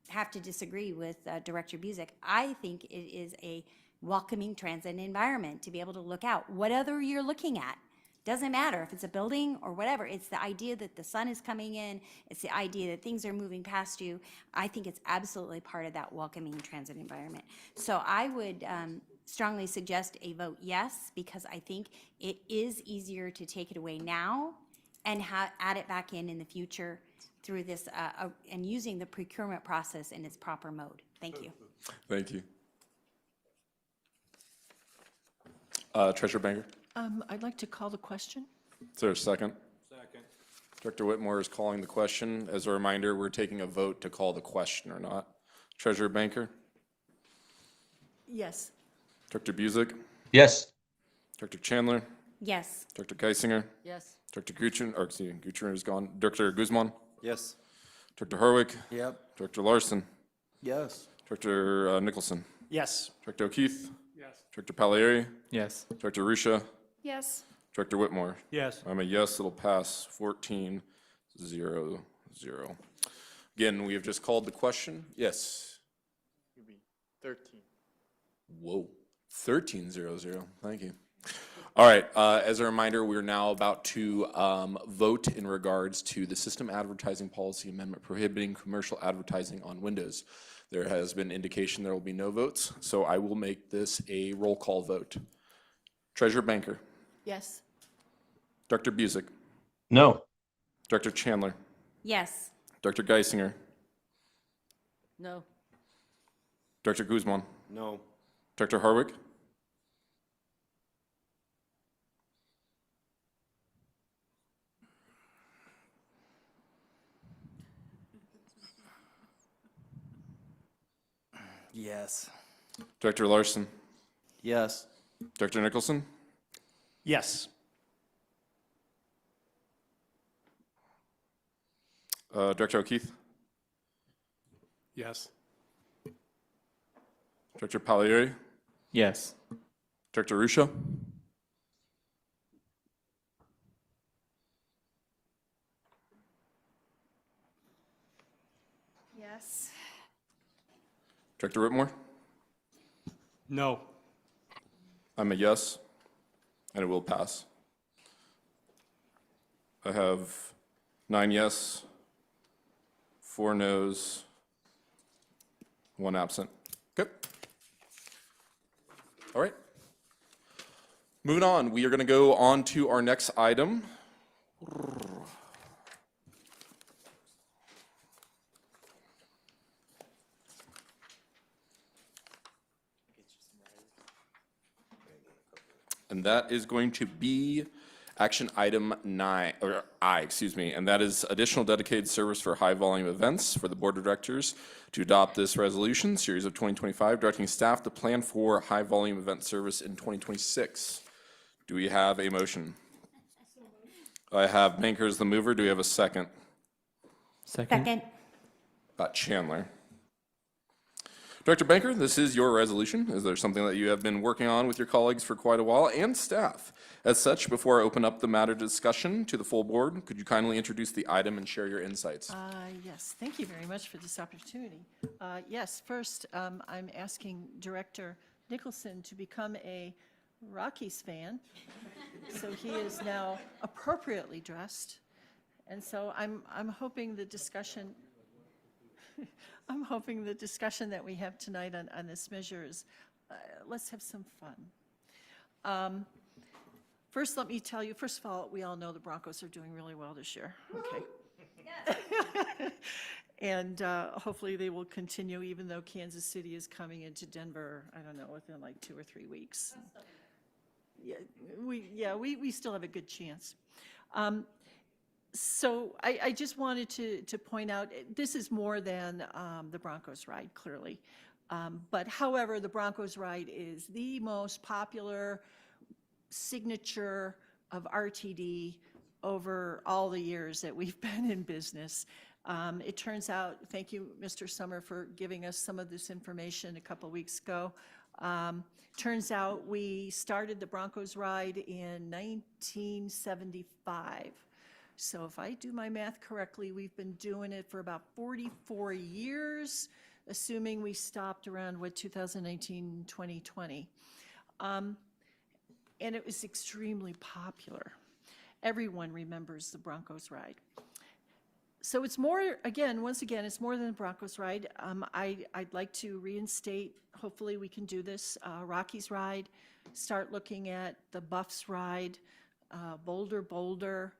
O: have to disagree with Director Busick. I think it is a welcoming transit environment to be able to look out. Whatever you're looking at, doesn't matter if it's a building or whatever. It's the idea that the sun is coming in. It's the idea that things are moving past you. I think it's absolutely part of that welcoming transit environment. So I would strongly suggest a vote yes, because I think it is easier to take it away now and add it back in the future through this, and using the procurement process in its proper mode. Thank you.
J: Thank you. Treasurer Banger,
L: I'd like to call the question.
J: is there a second? Second. Director Whitmore is calling the question. As a reminder, we're taking a vote to call the question or not. Treasurer Banker,
L: Yes.
J: Director Busick,
N: Yes.
J: Director Chandler,
O: Yes.
J: Director Geisinger,
G: Yes.
J: Director Gucci, or excuse me, Gucci is gone. Director Guzman,
Q: Yes.
J: Director Harwick,
D: Yep.
J: Director Larson,
D: Yes.
J: Director Nicholson,
B: Yes.
J: Director O'Keefe,
S: Yes.
J: Director Palieri,
I: Yes.
J: Director Rusha,
P: Yes.
J: Director Whitmore.
V: Yes.
J: I'm a yes, it'll pass 14-0-0. Again, we have just called the question. Yes.
C: It'd be 13.
J: Whoa, 13-0-0. Thank you. All right, as a reminder, we're now about to vote in regards to the System Advertising Policy Amendment prohibiting commercial advertising on Windows. There has been indication there will be no votes, so I will make this a roll call vote. Treasurer Banker,
L: Yes.
J: Director Busick,
N: No.
J: Director Chandler,
O: Yes.
J: Director Geisinger,
G: No.
J: Director Guzman,
Q: No.
J: Director Harwick,
U: Yes.
J: Director Larson,
D: Yes.
J: Director Nicholson,
B: Yes.
J: Director O'Keefe,
S: Yes.
J: Director Palieri,
I: Yes.
J: Director Rusha,
P: Yes.
J: Director Whitmore.
V: No.
J: I'm a yes, and it will pass. I have 9 yes, 4 noes, 1 absent. Good. All right. Moving on, we are going to go on to our next item. And that is going to be action item 9, or I, excuse me, and that is additional dedicated service for high-volume events for the Board of Directors to adopt this resolution, series of 2025, directing staff to plan for high-volume event service in 2026. Do we have a motion? I have Banker as the mover. Do we have a second?
I: Second.
O: Second.
J: Chandler. Director Banker, this is your resolution. Is there something that you have been working on with your colleagues for quite a while and staff? As such, before I open up the matter discussion to the full board, could you kindly introduce the item and share your insights?
L: Yes, thank you very much for this opportunity. Yes, first, I'm asking Director Nicholson to become a Rockies fan. So he is now appropriately dressed. And so I'm hoping the discussion I'm hoping the discussion that we have tonight on this measure is, let's have some fun. First, let me tell you, first of all, we all know the Broncos are doing really well this year. Okay. And hopefully they will continue, even though Kansas City is coming into Denver, I don't know, within like 2 or 3 weeks. we still have a good chance. So I just wanted to point out, this is more than the Broncos ride, clearly. But however, the Broncos ride is the most popular signature of RTD over all the years that we've been in business. It turns out, thank you, Mr. Summer, for giving us some of this information a couple weeks ago. Turns out we started the Broncos ride in 1975. So if I do my math correctly, we've been doing it for about 44 years, assuming we stopped around, 2019, 2020. And it was extremely popular. Everyone remembers the Broncos ride. So it's more, once again, it's more than the Broncos ride. I'd like to reinstate, hopefully we can do this, Rockies ride, start looking at the Buffs ride, Boulder.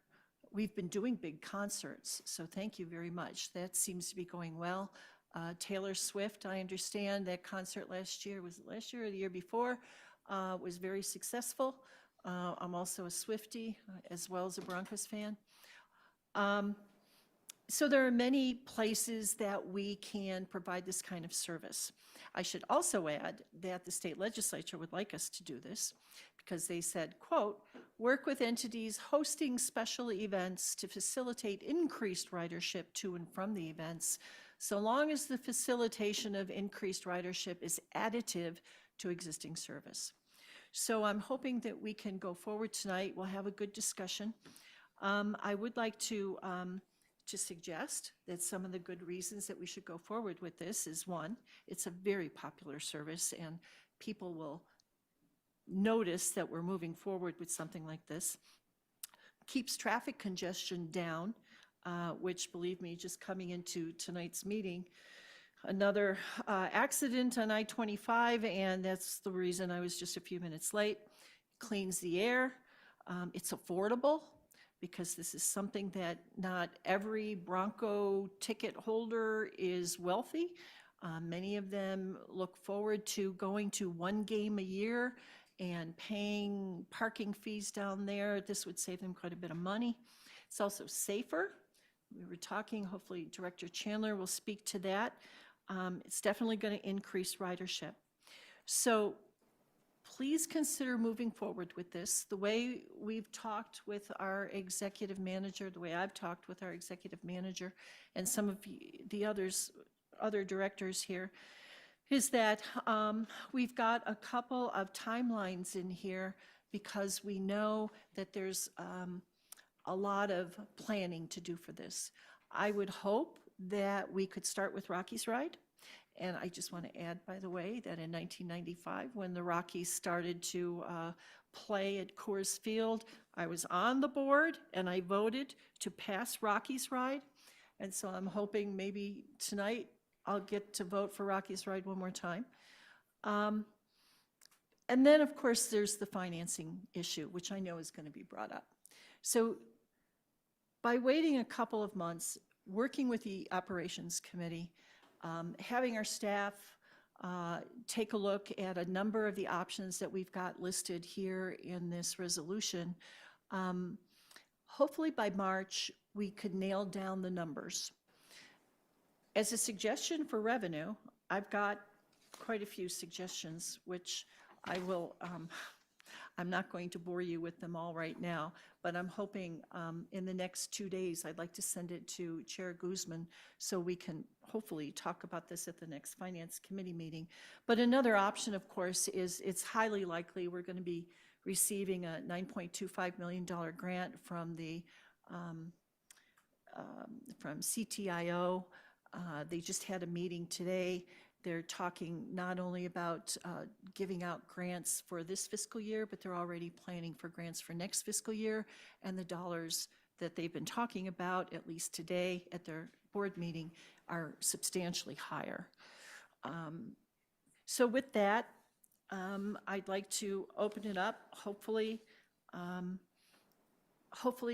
L: We've been doing big concerts, so thank you very much. That seems to be going well. Taylor Swift, I understand that concert last year, was it last year or the year before, was very successful. I'm also a Swiftie as well as a Broncos fan. So there are many places that we can provide this kind of service. I should also add that the state legislature would like us to do this because they said, quote, work with entities hosting special events to facilitate increased ridership to and from the events, so long as the facilitation of increased ridership is additive to existing service. So I'm hoping that we can go forward tonight. We'll have a good discussion. I would like to suggest that some of the good reasons that we should go forward with this is, one, it's a very popular service and people will notice that we're moving forward with something like this. Keeps traffic congestion down, which, believe me, just coming into tonight's meeting, another accident on I-25, and that's the reason I was just a few minutes late. Cleans the air. It's affordable, because this is something that not every Bronco ticket holder is wealthy. Many of them look forward to going to one game a year and paying parking fees down there. This would save them quite a bit of money. It's also safer. We were talking, hopefully Director Chandler will speak to that. It's definitely going to increase ridership. So please consider moving forward with this. The way we've talked with our executive manager, the way I've talked with our executive manager and some of the other directors here, is that we've got a couple of timelines in here because we know that there's a lot of planning to do for this. I would hope that we could start with Rockies Ride. And I just want to add, by the way, that in 1995, when the Rockies started to play at Coors Field, I was on the board and I voted to pass Rockies Ride. And so I'm hoping maybe tonight I'll get to vote for Rockies Ride one more time. And then, of course, there's the financing issue, which I know is going to be brought up. So by waiting a couple of months, working with the operations committee, having our staff take a look at a number of the options that we've got listed here in this resolution, hopefully by March, we could nail down the numbers. As a suggestion for revenue, I've got quite a few suggestions, which I will, I'm not going to bore you with them all right now, but I'm hoping in the next 2 days, I'd like to send it to Chair Guzman so we can hopefully talk about this at the next Finance Committee meeting. But another option, of course, is it's highly likely we're going to be receiving a $9.25 million grant from the from CTIO. They just had a meeting today. They're talking not only about giving out grants for this fiscal year, but they're already planning for grants for next fiscal year. And the dollars that they've been talking about, at least today at their board meeting, are substantially higher. So with that, I'd like to open it up. Hopefully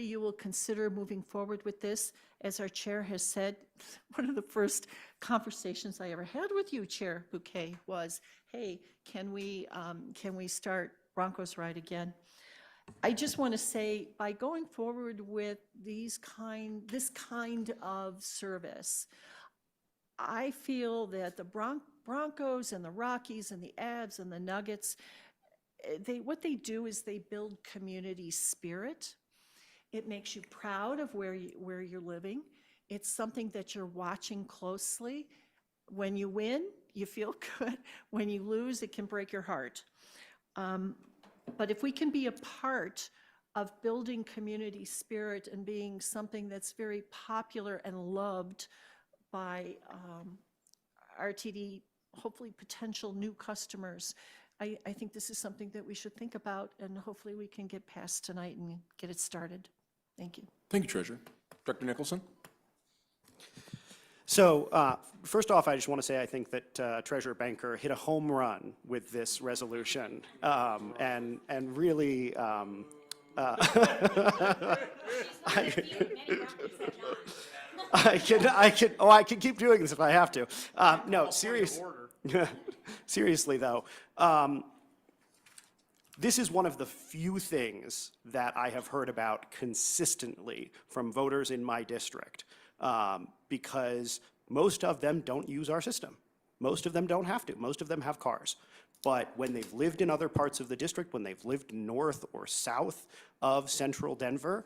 L: you will consider moving forward with this. As our chair has said, one of the first conversations I ever had with you, Chair Bouquet, was, hey, can we start Broncos ride again. I just want to say, by going forward with this kind of service, I feel that the Broncos and the Rockies and the Avs and the Nuggets, what they do is they build community spirit. It makes you proud of where you're living. It's something that you're watching closely. When you win, you feel good. When you lose, it can break your heart. But if we can be a part of building community spirit and being something that's very popular and loved by RTD, hopefully potential new customers, I think this is something that we should think about, and hopefully we can get past tonight and get it started. Thank you.
A: Thank you, Treasurer. Director Nicholson?
B: So first off, I just want to say I think that Treasurer Banker hit a home run with this resolution, and really. I can keep doing this if I have to. No, seriously though. This is one of the few things that I have heard about consistently from voters in my district, because most of them don't use our system. Most of them don't have to. Most of them have cars. But when they've lived in other parts of the district, when they've lived north or south of central Denver,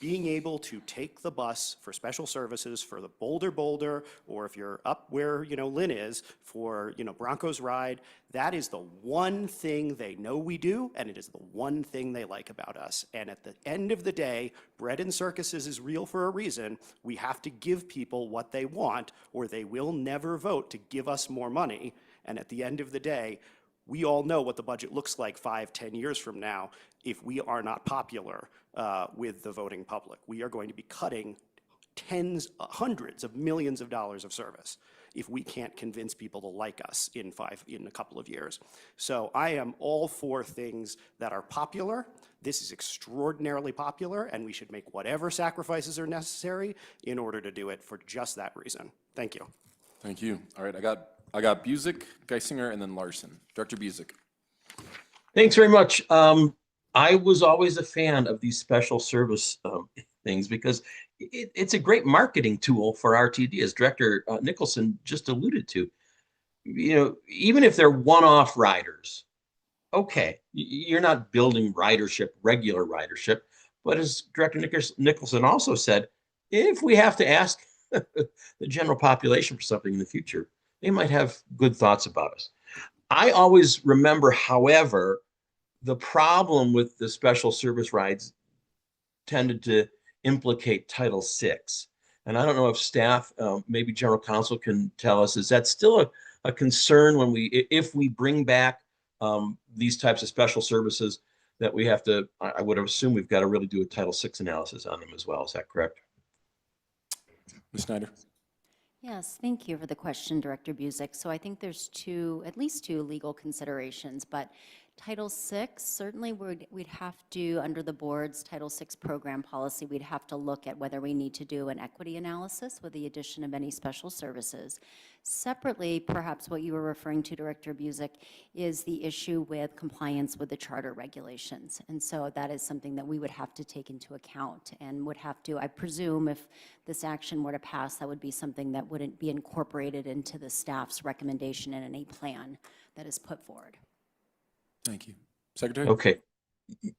B: being able to take the bus for special services for the Boulder, or if you're up where, Lynn is, for, Broncos ride, that is the one thing they know we do, and it is the one thing they like about us. And at the end of the day, bread and circuses is real for a reason. We have to give people what they want, or they will never vote to give us more money. And at the end of the day, we all know what the budget looks like 5-10 years from now if we are not popular with the voting public. We are going to be cutting hundreds of millions of dollars of service if we can't convince people to like us in a couple of years. So I am all for things that are popular. This is extraordinarily popular, and we should make whatever sacrifices are necessary in order to do it for just that reason. Thank you.
A: Thank you. All right, I got Busick, Geisinger, and then Larson. Director Busick.
N: Thanks very much. I was always a fan of these special service things because it's a great marketing tool for RTD, as Director Nicholson just alluded to. Even if they're one-off riders, okay, you're not building ridership, regular ridership. But as Director Nicholson also said, if we have to ask the general population for something in the future, they might have good thoughts about us. I always remember, however, the problem with the special service rides tended to implicate Title VI. And I don't know if staff, maybe General Counsel can tell us, is that still a concern if we bring back these types of special services, that we have to, I would assume we've got to really do a Title VI analysis on them as well. Is that correct?
A: Ms. Snyder?
F: Yes, thank you for the question, Director Busick. So I think there's at least two legal considerations, but Title VI, certainly we'd have to, under the board's Title VI program policy, we'd have to look at whether we need to do an equity analysis with the addition of any special services. Separately, perhaps what you were referring to, Director Busick, is the issue with compliance with the charter regulations. And so that is something that we would have to take into account and would have to, I presume, if this action were to pass, that would be something that wouldn't be incorporated into the staff's recommendation in any plan that is put forward.
A: Thank you. Secretary?
N: Okay.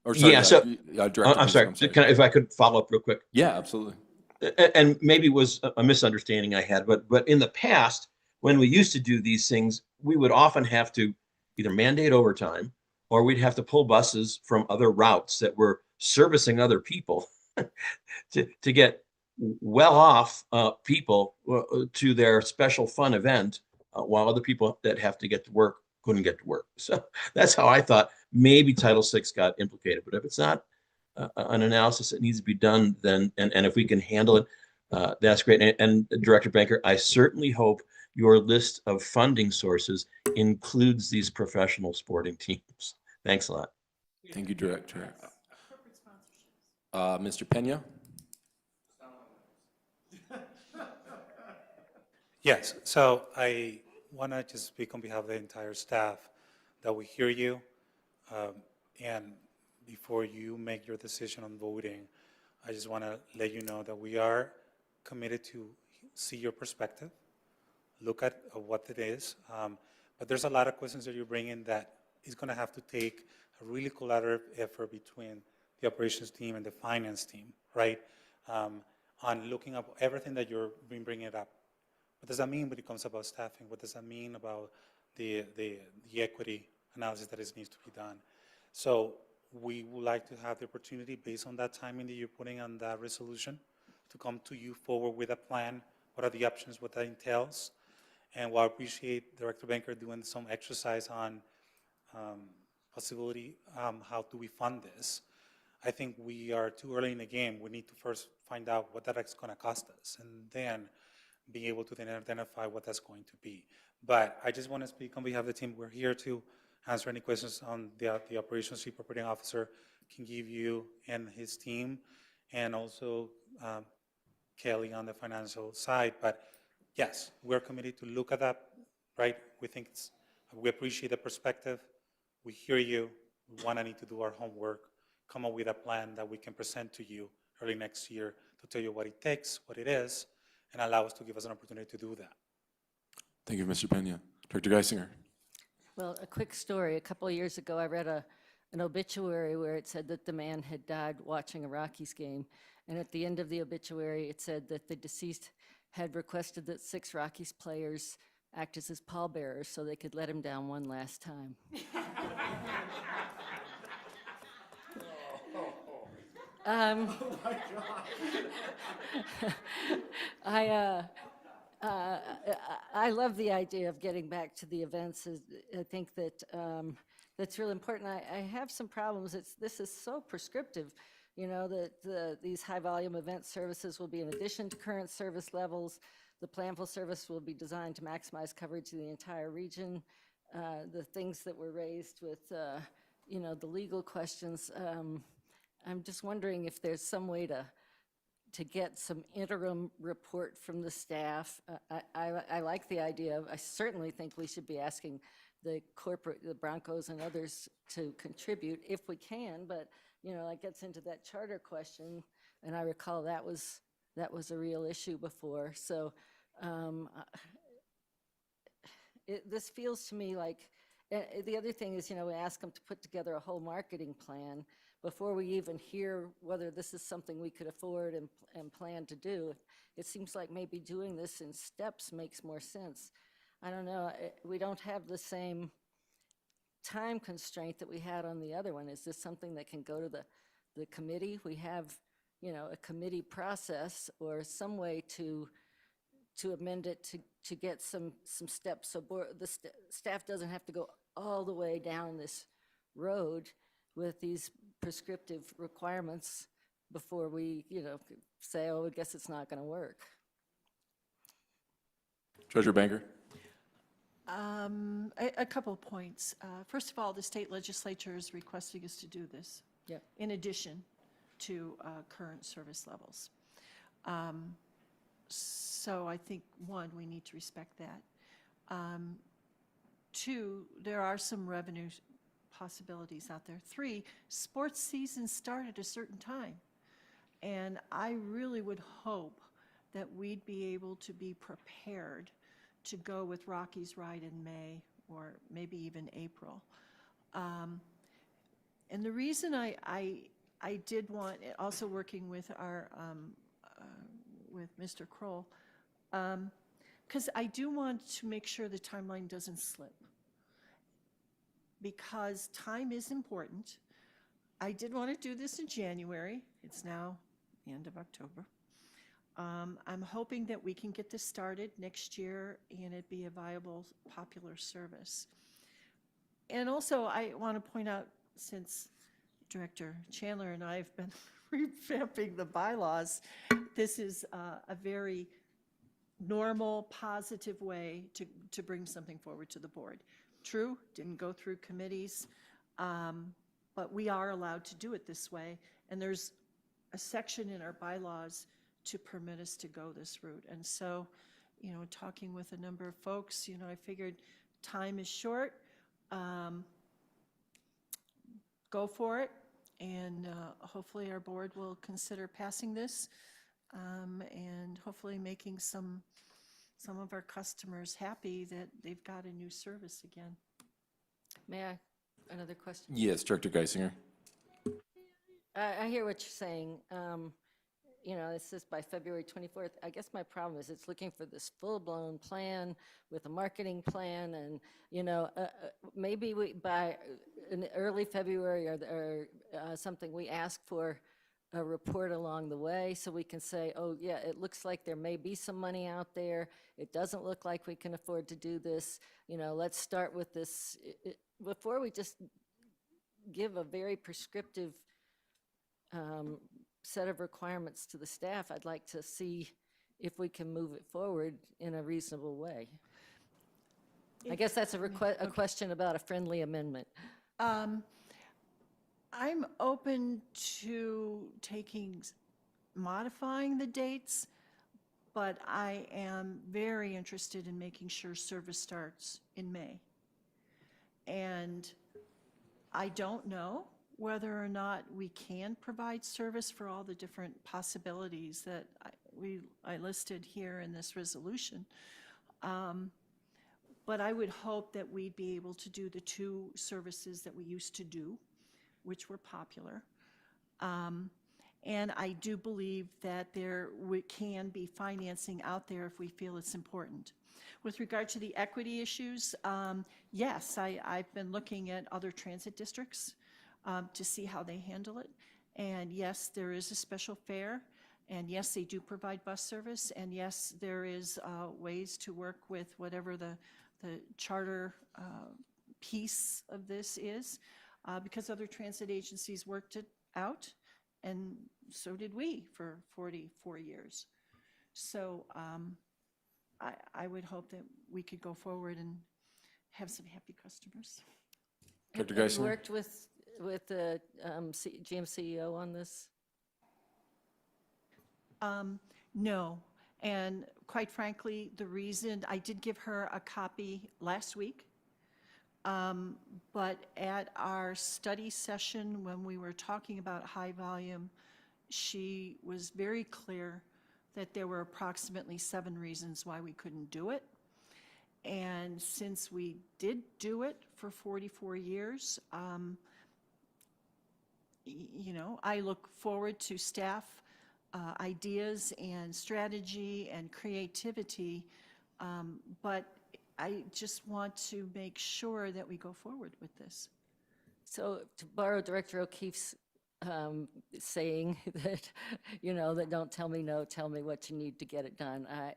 A: Or sorry,
N: yeah, so
A: Director
N: I'm sorry. If I could follow up real quick.
A: Yeah, absolutely.
N: And maybe it was a misunderstanding I had, but in the past, when we used to do these things, we would often have to either mandate overtime, or we'd have to pull buses from other routes that were servicing other people to get well-off people to their special fun event, while other people that have to get to work couldn't get to work. So that's how I thought maybe Title VI got implicated. But if it's not an analysis that needs to be done, then and if we can handle it, that's great. And Director Banker, I certainly hope your list of funding sources includes these professional sporting teams. Thanks a lot.
A: Thank you, Director. Mr. Pena?
T: Yes, so I want to just speak on behalf of the entire staff that we hear you. And before you make your decision on voting, I just want to let you know that we are committed to see your perspective, look at what it is. But there's a lot of questions that you bring in that is going to have to take a really collaborative effort between the operations team and the finance team, right? On looking up everything that you've been bringing up. What does that mean when it comes about staffing? What does that mean about the equity analysis that needs to be done? So we would like to have the opportunity, based on that timing that you're putting on that resolution, to come to you forward with a plan. What are the options, what that entails? And while I appreciate Director Banker doing some exercise on possibility, how do we fund this? I think we are too early in the game. We need to first find out what that's going to cost us, and then be able to then identify what that's going to be. But I just want to speak on behalf of the team. We're here to answer any questions on the Operations Chief Operating Officer can give you and his team, and also Kelly on the financial side. But yes, we're committed to look at that, right? We appreciate the perspective. We hear you. We want to need to do our homework, come up with a plan that we can present to you early next year to tell you what it takes, what it is, and allow us to give us an opportunity to do that.
J: Thank you, Mr. Pena. Director Geisinger.
G: Well, a quick story. A couple of years ago, I read an obituary where it said that the man had died watching a Rockies game. And at the end of the obituary, it said that the deceased had requested that 6 Rockies players act as his pallbearers so they could let him down one last time.
B: Oh my God.
G: I love the idea of getting back to the events. I think that that's really important. I have some problems. This is so prescriptive, you know, that these high-volume event services will be in addition to current service levels. The planful service will be designed to maximize coverage of the entire region. The things that were raised with, you know, the legal questions. I'm just wondering if there's some way to get some interim report from the staff. I like the idea. I certainly think we should be asking the Broncos and others to contribute if we can, but, you know, that gets into that charter question, and I recall that was a real issue before. So this feels to me like, the other thing is, you know, we ask them to put together a whole marketing plan before we even hear whether this is something we could afford and plan to do. It seems like maybe doing this in steps makes more sense. I don't know, we don't have the same time constraint that we had on the other one. Is this something that can go to the committee? We have, you know, a committee process or some way to amend it to get some steps so the staff doesn't have to go all the way down this road with these prescriptive requirements before we, you know, say, oh, I guess it's not going to work.
J: Treasurer Banker.
L: A couple of points. First of all, the state legislature is requesting us to do this.
G: Yep.
L: In addition to current service levels. So I think, one, we need to respect that. 2, there are some revenue possibilities out there. 3, sports seasons start at a certain time. And I really would hope that we'd be able to be prepared to go with Rockies Ride in May or maybe even April. And the reason I did want, also working with our, with Mr. Kroll, because I do want to make sure the timeline doesn't slip. Because time is important. I did want to do this in January. It's now the end of October. I'm hoping that we can get this started next year and it be a viable, popular service. And also, I want to point out, since Director Chandler and I have been revamping the bylaws, this is a very normal, positive way to bring something forward to the board. True, didn't go through committees, but we are allowed to do it this way. And there's a section in our bylaws to permit us to go this route. And so, you know, talking with a number of folks, you know, I figured time is short, go for it, and hopefully our board will consider passing this, and hopefully making some of our customers happy that they've got a new service again.
G: May I, another question?
A: Yes, Director Geisinger.
G: I hear what you're saying. You know, it says by February 24th. I guess my problem is it's looking for this full-blown plan with a marketing plan, and, you know, maybe we, by in early February or something, we ask for a report along the way so we can say, oh, yeah, it looks like there may be some money out there. It doesn't look like we can afford to do this. You know, let's start with this before we just give a very prescriptive set of requirements to the staff. I'd like to see if we can move it forward in a reasonable way. I guess that's a question about a friendly amendment.
L: I'm open to modifying the dates, but I am very interested in making sure service starts in May. And I don't know whether or not we can provide service for all the different possibilities that I listed here in this resolution. But I would hope that we'd be able to do the 2 services that we used to do, which were popular. And I do believe that there can be financing out there if we feel it's important. With regard to the equity issues, yes, I've been looking at other transit districts to see how they handle it. And yes, there is a special fare. And yes, they do provide bus service. And yes, there is ways to work with whatever the charter piece of this is, because other transit agencies worked it out, and so did we for 44 years. So I would hope that we could go forward and have some happy customers.
A: Dr.
G: Have you
A: Geisinger?
G: worked with the GM CEO on this?
L: No, and quite frankly, the reason, I did give her a copy last week, but at our study session, when we were talking about high volume, she was very clear that there were approximately 7 reasons why we couldn't do it. And since we did do it for 44 years, you know, I look forward to staff ideas and strategy and creativity, but I just want to make sure that we go forward with this.
G: So to borrow Director O'Keefe's saying that, you know, that don't tell me no, tell me what you need to get it done. I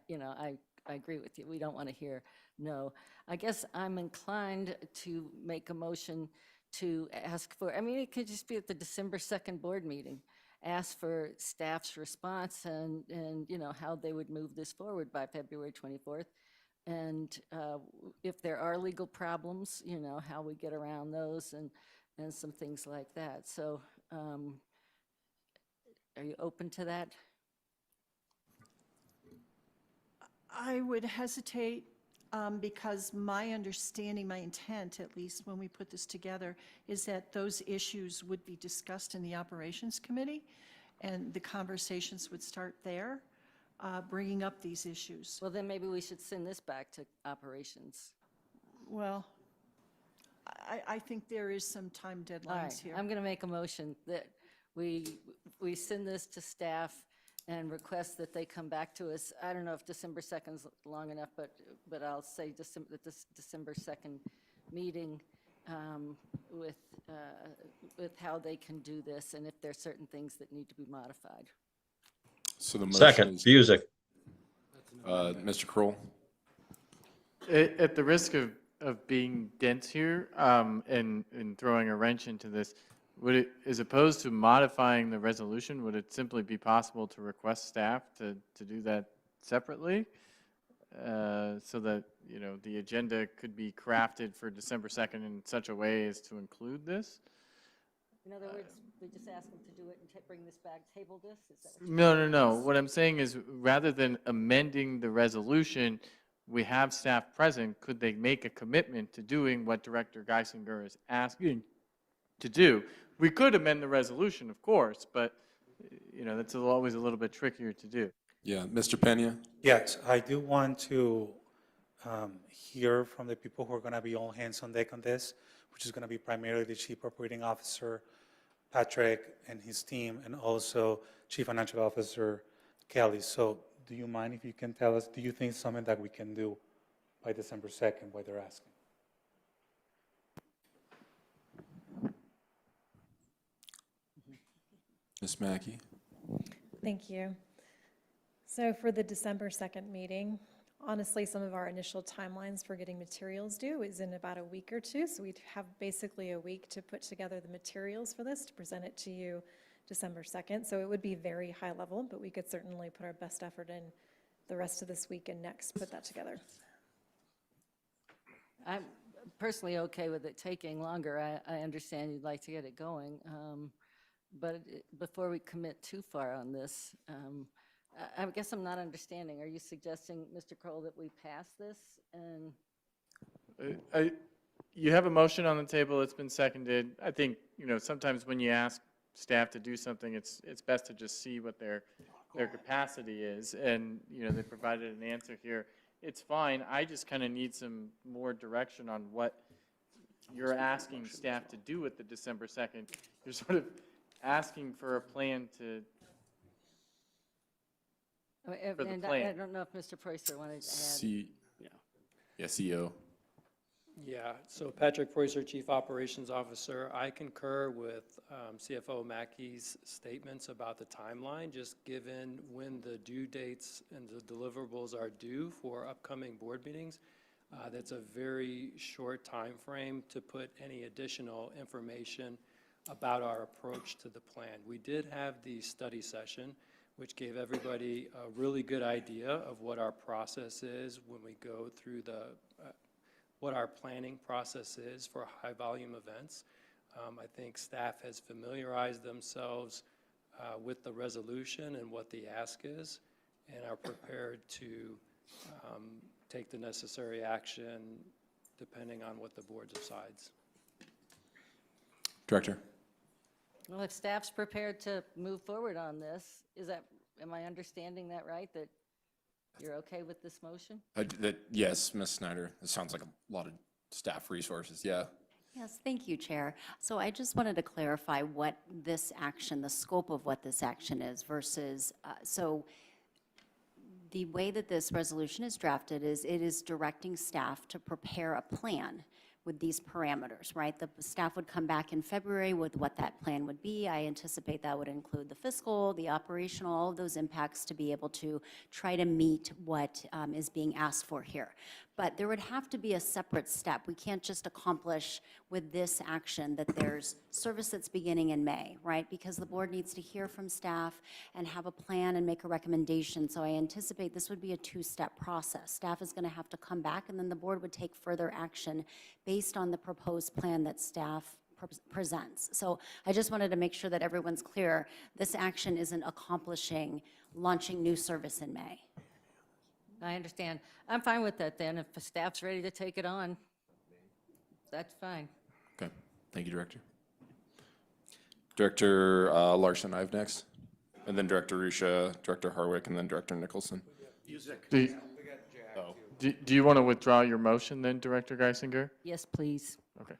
G: agree with you. We don't want to hear no. I guess I'm inclined to make a motion to ask for, I mean, it could just be at the December 2nd board meeting, ask for staff's response and you know, how they would move this forward by February 24th. And if there are legal problems, you know, how we get around those and some things like that. So are you open to that?
L: I would hesitate because my understanding, my intent, at least when we put this together, is that those issues would be discussed in the Operations Committee, and the conversations would start there, bringing up these issues.
G: Well, then maybe we should send this back to Operations.
L: Well, I think there is some time
G: All
L: deadlines
G: right,
L: here.
G: I'm going to make a motion that we send this to staff and request that they come back to us. I don't know if December 2nd is long enough, but I'll say that this December 2nd meeting with how they can do this and if there are certain things that need to be modified.
A: So the motion
N: Second,
A: is,
N: Busick.
A: Mr. Kroll.
C: At the risk of being dense here and throwing a wrench into this, would it, as opposed to modifying the resolution, would it simply be possible to request staff to do that separately? So that, you know, the agenda could be crafted for December 2nd in such a way as to include this?
G: In other words, we just ask them to do it and bring this back, table this? Is that what
C: No. What I'm saying is, rather than amending the resolution, we have staff present, could they make a commitment to doing what Director Geisinger is asking to do. We could amend the resolution, of course, but, that's always a little bit trickier to do.
J: Yeah, Mr. Pena?
T: Yes, I do want to hear from the people who are going to be all hands on deck on this, which is going to be primarily the Chief Operating Officer, Patrick, and his team, and also Chief Financial Officer, Kelly. So do you mind if you can tell us, do you think it's something that we can do by December 2nd, what they're asking?
J: Ms. Mackey?
H: Thank you. So for the December 2nd meeting, honestly, some of our initial timelines for getting materials due is in about a week or two. So we'd have basically a week to put together the materials for this, to present it to you December 2nd. So it would be very high level, but we could certainly put our best effort in the rest of this week and next, put that together.
G: I'm personally okay with it taking longer. I understand you'd like to get it going. But before we commit too far on this, I guess I'm not understanding. Are you suggesting, Mr. Kroll, that we pass this? And
C: You have a motion on the table, it's been seconded. I think, sometimes when you ask staff to do something, it's best to just see what their capacity is. And, they provided an answer here. It's fine. I just kind of need some more direction on what you're asking staff to do with the December 2nd. You're sort of asking for a plan to, for the
G: and
C: plan.
G: I don't know if Mr. Preußer wanted to add.
J: Yeah, CEO.
K: Yeah, so Patrick Preußer, Chief Operations Officer. I concur with CFO Mackey's statements about the timeline, just given when the due dates and the deliverables are due for upcoming board meetings. That's a very short time frame to put any additional information about our approach to the plan. We did have the study session, which gave everybody a really good idea of what our process is when we go through what our planning process is for high volume events. I think staff has familiarized themselves with the resolution and what the ask is, and are prepared to take the necessary action depending on what the board decides.
J: Director?
G: Well, if staff's prepared to move forward on this, am I understanding that right, that you're okay with this motion?
J: Yes, Ms. Snyder. It sounds like a lot of staff resources, yeah.
F: Yes, thank you, Chair. So I just wanted to clarify what this action, the scope of what this action is versus, so the way that this resolution is drafted is it is directing staff to prepare a plan with these parameters, right? The staff would come back in February with what that plan would be. I anticipate that would include the fiscal, the operational, all of those impacts to be able to try to meet what is being asked for here. But there would have to be a separate step. We can't just accomplish with this action that there's service that's beginning in May, right? Because the board needs to hear from staff and have a plan and make a recommendation. So I anticipate this would be a two-step process. Staff is going to have to come back, and then the board would take further action based on the proposed plan that staff presents. So I just wanted to make sure that everyone's clear. This action isn't accomplishing launching new service in May.
G: I understand. I'm fine with that then. If the staff's ready to take it on, that's fine.
J: Okay, thank you, Director. Director Larson, I have next. And then Director Ruscia, Director Harwick, and then Director Nicholson.
C: Do you want to withdraw your motion then, Director Geisinger?
G: Yes, please.
C: Okay.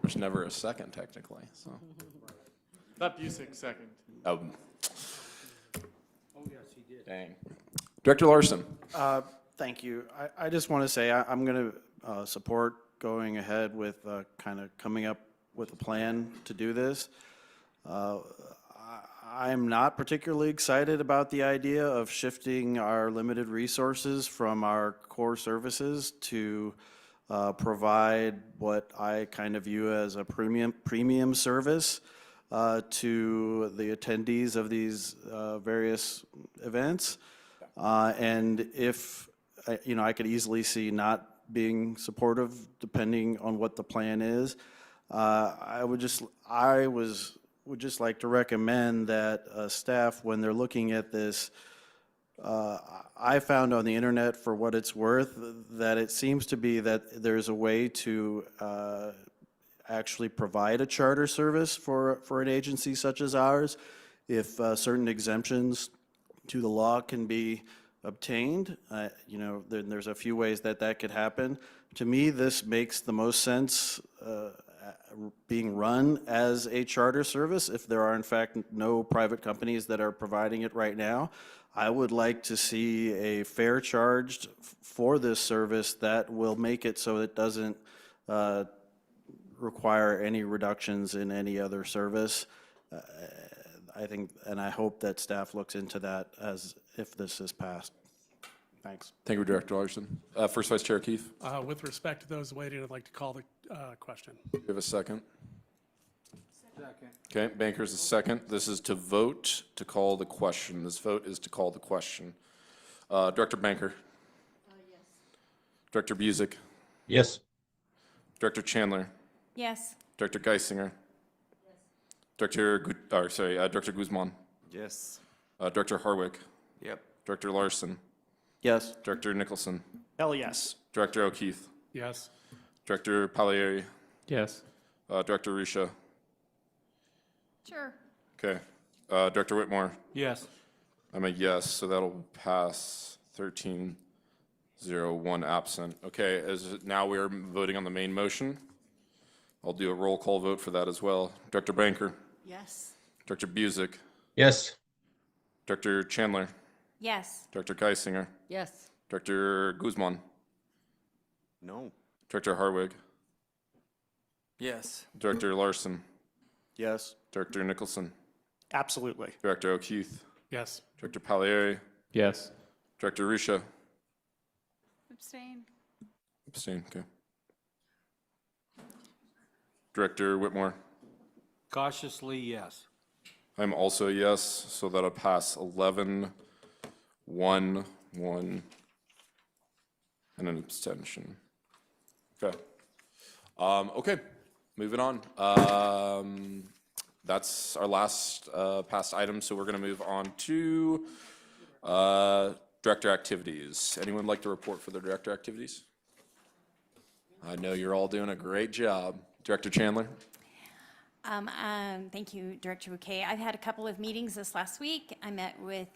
J: There's never a second, technically, so.
C: Not Busick, second.
J: Oh, dang. Director Larson.
D: Thank you. I just want to say I'm going to support going ahead with kind of coming up with a plan to do this. I'm not particularly excited about the idea of shifting our limited resources from our core services to provide what I kind of view as a premium service to the attendees of these various events. And if, I could easily see not being supportive depending on what the plan is. I would just like to recommend that staff, when they're looking at this, I found on the internet, for what it's worth, that it seems to be that there's a way to actually provide a charter service for an agency such as ours. If certain exemptions to the law can be obtained, you know, then there's a few ways that that could happen. To me, this makes the most sense being run as a charter service if there are in fact no private companies that are providing it right now. I would like to see a fair charge for this service that will make it so it doesn't require any reductions in any other service. I think, and I hope that staff looks into that as if this is passed. Thanks.
J: Thank you, Director Larson. First Vice Chair Keith.
S: With respect to those waiting, I'd like to call the question.
J: Do you have a second? Okay, Banker's a second. This is to vote to call the question. This vote is to call the question. Director Banker?
G: Yes.
J: Director Busick?
N: Yes.
J: Director Chandler?
O: Yes.
J: Director Geisinger? Director Guzman?
Q: Yes.
J: Director Harwick?
Q: Yep.
J: Director Larson?
D: Yes.
J: Director Nicholson?
B: Hell yes.
J: Director O'Keefe?
S: Yes.
J: Director Palieri?
I: Yes.
J: Director Risha?
P: Sure.
J: Okay. Director Whitmore?
V: Yes.
J: I'm a yes, so that'll pass 13-0, 1 absent. Okay, now we are voting on the main motion. I'll do a roll call vote for that as well. Director Banker?
G: Yes.
J: Director Busick?
N: Yes.
J: Director Chandler?
O: Yes.
J: Director Geisinger?
G: Yes.
J: Director Guzman?
Q: No.
J: Director Harwig?
V: Yes.
J: Director Larson?
D: Yes.
J: Director Nicholson?
B: Absolutely.
J: Director O'Keefe?
S: Yes.
J: Director Palieri?
I: Yes.
J: Director Risha?
P: Abstain.
J: Abstain, okay. Director Whitmore?
V: Cautiously, yes.
J: I'm also a yes, so that'll pass 11, 1, 1, and an abstention. Okay. Okay, moving on. That's our last past item, so we're going to move on to director activities. Anyone like to report for the director activities? I know you're all doing a great job. Director Chandler?
O: Thank you, Director Bouquet. I've had a couple of meetings this last week. I met with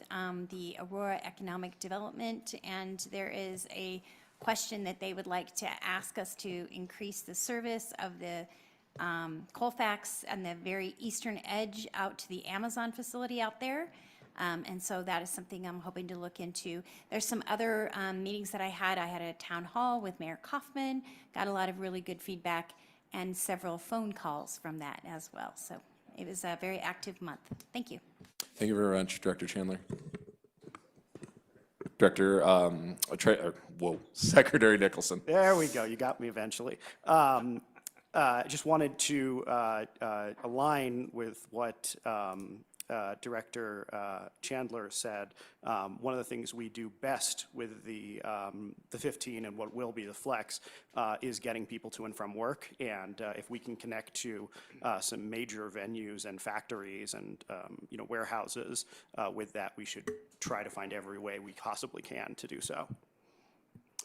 O: the Aurora Economic Development, and there is a question that they would like to ask us to increase the service of the Colfax and the very eastern edge out to the Amazon facility out there. And so that is something I'm hoping to look into. There's some other meetings that I had. I had a town hall with Mayor Kaufman, got a lot of really good feedback, and several phone calls from that as well. So it was a very active month. Thank you.
J: Thank you very much, Director Chandler. Director, Secretary Nicholson.
B: There we go. You got me eventually. Just wanted to align with what Director Chandler said. One of the things we do best with the 15 and what will be the flex is getting people to and from work. And if we can connect to some major venues and factories and warehouses with that, we should try to find every way we possibly can to do so.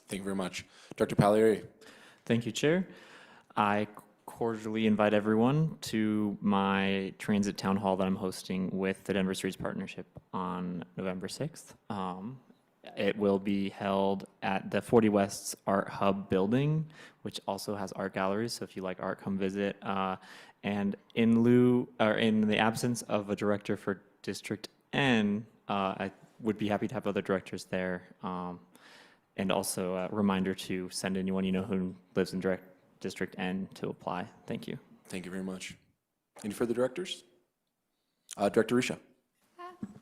J: Thank you very much. Director Palieri.
I: Thank you, Chair. I cordially invite everyone to my transit town hall that I'm hosting with the Denver Streets Partnership on November 6th. It will be held at the 40 West's Art Hub building, which also has art galleries. So if you like art, come visit. And in the absence of a director for District N, I would be happy to have other directors there. And also a reminder to send anyone you know who lives in District N to apply. Thank you.
J: Thank you very much. Any further directors? Director Risha.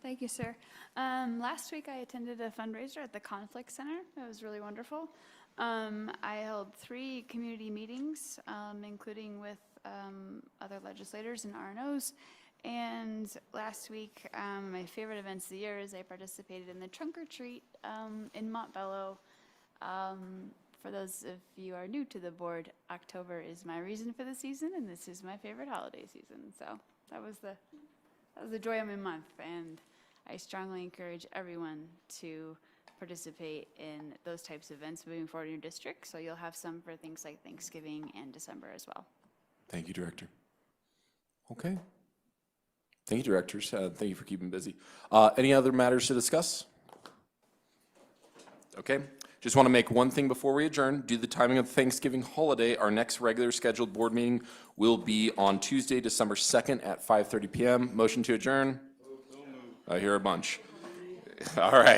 P: Thank you, sir. Last week I attended a fundraiser at the Conflict Center. It was really wonderful. I held 3 community meetings, including with other legislators and RNOs. And last week, my favorite events of the year is I participated in the Trunk or Treat in Montbello. For those of you who are new to the board, October is my reason for the season, and this is my favorite holiday season. So that was the joy of my month, and I strongly encourage everyone to participate in those types of events moving forward in your district. So you'll have some for things like Thanksgiving and December as well.
J: Thank you, Director. Okay. Thank you, Directors. Thank you for keeping busy. Any other matters to discuss? Okay. Just want to make one thing before we adjourn. Due to the timing of the Thanksgiving holiday, our next regular scheduled board meeting will be on Tuesday, December 2nd at 5:30 p.m. Motion to adjourn? I hear a bunch. All right.